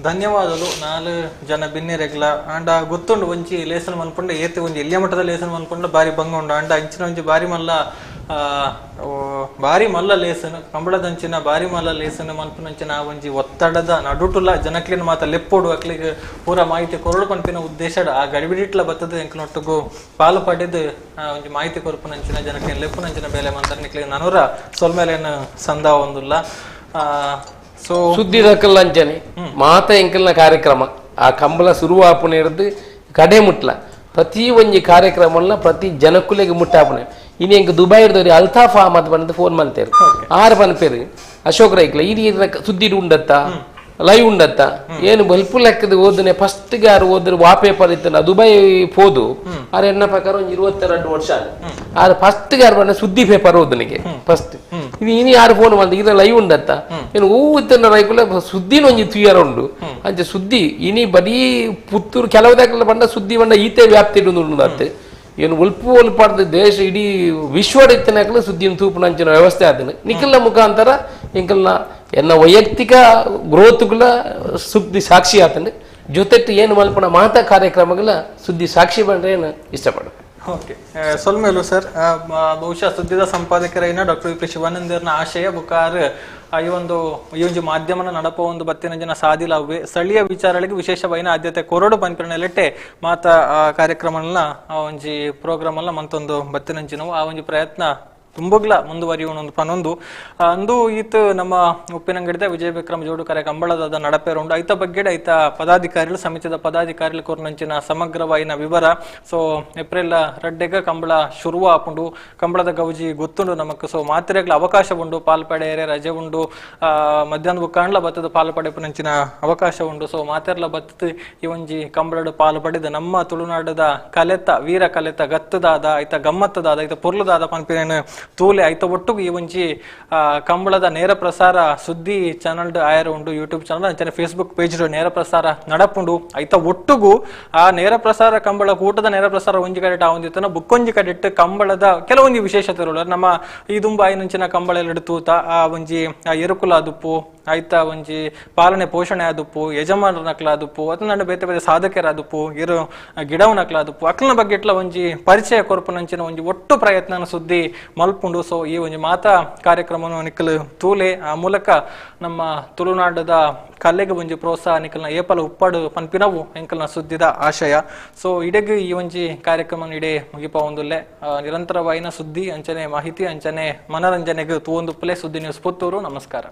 ಧನ್ಯವಾದಗಳು. 4 ಜನ ಬಿನ್ನೆರೆಗ್ಲ ಅಂಡ ಗೊತ್ತುಂಡು ಒಂಜಿ ಲೇಸನ್ ಮನ್ಪುಂಡ ಏತೆ ಒಂಜಿ ಎಲ್ಲಿಯ ಮಟ್ಟದ ಲೇಸನ್ ಮನ್ಪುಂಡ ಬಾರಿ ಬಂಗ ಉಂಡು ಅಂಡ ಇಂಚಿನ ಒಂಜಿ ಬಾರಿ ಮಲ್ಲ ಲೇಸನ್ ಕಂಬಳದಂಚಿನ ಬಾರಿ ಮಲ್ಲ ಲೇಸನ್ ಮನ್ಪುನಂಚಿನ ಒಂಜಿ ಒತ್ತಡದ ನಡುಟುಲ ಜನಕ್ಲಿನ ಮಾತ ಲೆಪ್ಪೋಡು ಅಕ್ಲಿಗೆ ಪೂರ ಮಾಹಿತಿ ಕೊರಡು ಪನ್ಪಿನ ಉದ್ದೇಶಡ್ ಆ ಗಡಿಬಿಡಿಟ್ಲ ಬತ್ತದ ಎಂಕ್ಲೊಟ್ಟಿಗೂ ಪಾಲು ಪಡೆದು ಒಂಜಿ ಮಾಹಿತಿ ಕೊರಪುನಂಚಿನ ಜನಕ್ಲಿನ ಲೆಪ್ಪುನಂಚಿನ ಬೇಲೆ ಮಂತರ ನಿಕ್ಲಿಗೆ ನನೂರ ಸೊಲ್ಮೇಲೇನು ಸಂದ ಒಂದುಲ್ಲ. ಸೊ ಸುದ್ದಿ ದಕ್ಕಲ್ಲಂಚನೆ ಮಾತ ಎಂಕಲ್ನ ಕಾರ್ಯಕ್ರಮ ಆ ಕಂಬಳ ಶುರುವಾಪುನ ಹಿಡಿದು ಕಡೆ ಮುಟ್ಲ ಪ್ರತಿ ಒಂಜಿ ಕಾರ್ಯಕ್ರಮ ಪ್ರತಿ ಜನಕ್ಕುಲೆಗೆ ಮುಟ್ಟಾಪುನೆ. ಇನ್ನು ಎಂಕ್ ದುಬೈ ಹಿಡಿದವ್ರಿ ಅಲ್ತಾಫ್ ಅಹಮದ್ ಬಂದು ಫೋನ್ ಮಾಡ್ತೇರು 6 ಪನ್ಪೇರು ಅಶೋಕ್ ರೈಕ್ಲ ಇದು ಸುದ್ದಿ ಉಂಡತ್ತ ಲೈವ್ ಉಂಡತ್ತ ಏನು ಬಲ್ಪು ಲೆಕ್ಕದ ಓದನೆ ಫಸ್ಟ್ ಗೆ ಯಾರು ಓದ್ರ ವಾಪೇಪರ್ ಇತ್ತಲ್ಲ ದುಬೈ ಹೋದು ಆರ ಎನ್ನ ಪ್ರಕಾರ ಒಂದು 22 ವರ್ಷ ಆದ್ರೆ ಫಸ್ಟ್ ಗೆ ಯಾರು ಬಂದ ಸುದ್ದಿ ಪೇಪರ್ ಓದನಿಗೆ ಫಸ್ಟ್ ಇದು ಇನಿ ಯಾರು ಫೋನ್ ಮಾಡಿದ ಇದ್ರ ಲೈವ್ ಉಂಡತ್ತ ಏನು ಹೂ ಇತ್ತನ್ನ ರೈಕುಲ ಸುದ್ದಿನ ಒಂಜಿ ತುಯ್ಯಾರ ಉಂಡು ಅಂಚೆ ಸುದ್ದಿ ಇನಿ ಬರೀ ಪುತ್ತೂರು ಕೆಲವುದಾಗಲ್ಲ ಬಂದ ಸುದ್ದಿ ಬಂದ ಈತೆ ವ್ಯಾಪ್ತಿ ಉಂಡತ್ತೆ ಏನು ಒಲ್ಪು ಒಲ್ಪಾಡ್ದ ದೇಶ ಇಡೀ ವಿಶ್ವದ ಇತ್ತನಾಗಲು ಸುದ್ದಿನ ತೂಪುನಂಚಿನ ವ್ಯವಸ್ಥೆ ಆದನು ನಿಖಲ್ನ ಮುಖಾಂತರ ಎಂಕಲ್ನ ಎನ್ನ ವೈಯಕ್ತಿಕ ಗ್ರೋತ್ಗಳ ಸುದ್ದಿ ಸಾಕ್ಷಿ ಆತನು ಜೊತೆಟ್ಟು ಏನು ಮಲ್ಪಣ ಮಾತಾ ಕಾರ್ಯಕ್ರಮಗಳ ಸುದ್ದಿ ಸಾಕ್ಷಿ ಬಂದ್ರೆ ಏನು ಇಷ್ಟಪಡು. ಓಕೆ, ಸೊಲ್ಮೇಲು ಸರ್ ಬಹುಶಃ ಸುದ್ದಿದ ಸಂಪಾದಕರೈನ ಡಾಕ್ಟರ್ ವಿ.ಪಿ. ಶಿವಾನಂದರ್ನ ಆಶಯ ಬುಕಾರ್ ಈ ಒಂದು ಮಾಧ್ಯಮನ ನಡಪ ಒಂದು ಬತ್ತಿನ ಜನ ಸಾಧಿಲಾವೆ ಸ್ಥಳೀಯ ವಿಚಾರಗಳಿಗೆ ವಿಶೇಷವಾದ ಆದ್ಯತೆ ಕೊರಡು ಪನ್ಪಿರನೆಲೆಟ್ಟೆ ಮಾತಾ ಕಾರ್ಯಕ್ರಮನ ಒಂಜಿ ಪ್ರೋಗ್ರಾಮ್ ಅಲ್ಲ ಮಂತೊಂದು ಬತ್ತಿನಂಚಿನವು ಆ ಒಂಜಿ ಪ್ರಯತ್ನ ತುಂಬಗ್ಲ ಮುಂದುವರಿಯುವನೊಂದು ಪನೊಂದು ಅಂದು ಈತ ನಮ್ಮ ಉಪ್ಪಿನಂಗಡಿದ ವಿಜಯ ವಿಕ್ರಮ ಜೋಡು ಕರೆ ಕಂಬಳದ ನಡಪೇರುಂಡು ಐತ ಬಗ್ಗೆ ಐತ ಪದಾಧಿಕಾರಿಗಳು ಸಮಿತಿದ ಪದಾಧಿಕಾರಿಗಳು ಕೊರ್ನಂಚಿನ ಸಮಗ್ರವಾಯಿನ ವಿವರ. ಸೊ ಏಪ್ರಿಲ್ 2 ಕಂಬಳ ಶುರುವ ಆಪುಂಡು ಕಂಬಳದ ಗೌಜಿ ಗೊತ್ತುಂಡು ನಮಕ್. ಸೊ ಮಾತ್ರೆಗಳ ಅವಕಾಶ ಉಂಡು ಪಾಲ್ಪಡೆಯರೆ ರಜೆ ಉಂಡು ಮಧ್ಯಾಹ್ನ ಬುಕ್ಕಾಂಡ್ಲ ಬತ್ತದ ಪಾಲ್ಪಡೆಪುನಂಚಿನ ಅವಕಾಶ ಉಂಡು. ಸೊ ಮಾತೆರ್ಲ ಬತ್ತದ ಈ ಒಂಜಿ ಕಂಬಳದ ಪಾಲು ಪಡೆದ ನಮ್ಮ ತುಳುನಾಡದ ಕಲೆತ ವೀರ ಕಲೆತ ಗತ್ತದಾದ ಐತ ಗಮ್ಮತ್ತದಾದ ಐತ ಪೊರ್ಲದಾದ ಪನ್ಪಿನ ತೂಲೆ ಐತ ಒಟ್ಟಿಗೂ ಈ ಒಂಜಿ ಕಂಬಳದ ನೇರ ಪ್ರಸಾರ ಸುದ್ದಿ ಚಾನಲ್ ಆಯರ್ ಉಂಡು ಯೂಟ್ಯೂಬ್ ಚಾನಲ್ ಅಂಚನೆ ಫೇಸ್ಬುಕ್ ಪೇಜ್ ನೇರ ಪ್ರಸಾರ ನಡಪುಂಡು ಐತ ಒಟ್ಟಿಗೂ ಆ ನೇರ ಪ್ರಸಾರ ಕಂಬಳ ಕೂಟದ ನೇರ ಪ್ರಸಾರ ಒಂಜಿ ಕಡೆ ಒಂದಿತ್ತನ ಬುಕ್ಕೊಂಜಿ ಕಡೆ ಕಂಬಳದ ಕೆಲವೊಂಜಿ ವಿಶೇಷತೆಗಳು ನಮ್ಮ ಈ ದುಂಬಾಯಿನಂಚಿನ ಕಂಬಳ ಎರಡು ತೂತ ಆ ಒಂಜಿ ಎರುಕುಲ ಅದುಪ್ಪು ಐತ ಒಂಜಿ ಪಾಲನೆ ಪೋಷಣೆ ಆದುಪ್ಪು ಯಜಮಾನರ ನಕ್ಲ ಆದುಪ್ಪು ಅತನಂಡ ಬೇತೆ ಬೇತೆ ಸಾಧಕರ ಆದುಪ್ಪು ಇರು ಗಿಡವ ನಕ್ಲ ಆದುಪ್ಪು ಅಕ್ಲನ ಬಗ್ಗೆ ಇಟ್ಲ ಒಂಜಿ ಪರಿಚಯ ಕೊರಪುನಂಚಿನ ಒಂಜಿ ಒಟ್ಟು ಪ್ರಯತ್ನ ಸುದ್ದಿ ಮಲ್ಪುಂಡು. ಸೊ ಈ ಒಂಜಿ ಮಾತಾ ಕಾರ್ಯಕ್ರಮವನ್ನು ನಿಖಲ್ ತೂಲೆ ಆ ಮೂಲಕ ನಮ್ಮ ತುಳುನಾಡದ ಕಲೆಗೆ ಒಂಜಿ ಪ್ರೋತ್ಸಾಹ ನಿಖಲ್ನ ಏಪಲ ಉಪ್ಪಾಡು ಪನ್ಪಿನವು ಎಂಕಲ್ನ ಸುದ್ದಿದ ಆಶಯ. ಸೊ ಇಡೆಗ್ ಈ ಒಂಜಿ ಕಾರ್ಯಕ್ರಮ ಇಡೇ ಮುಗಿಪ ಒಂದುಲ್ಲೆ ನಿರಂತರವಾಯಿನ ಸುದ್ದಿ ಅಂಚನೆ ಮಾಹಿತಿ ಅಂಚನೆ ಮನರಂಜನೆಗೆ ತೂವೊಂದು ಪ್ಲೇ ಸುದ್ದಿ ನ್ಯೂಸ್ ಪುತ್ತೂರು. ನಮಸ್ಕಾರ.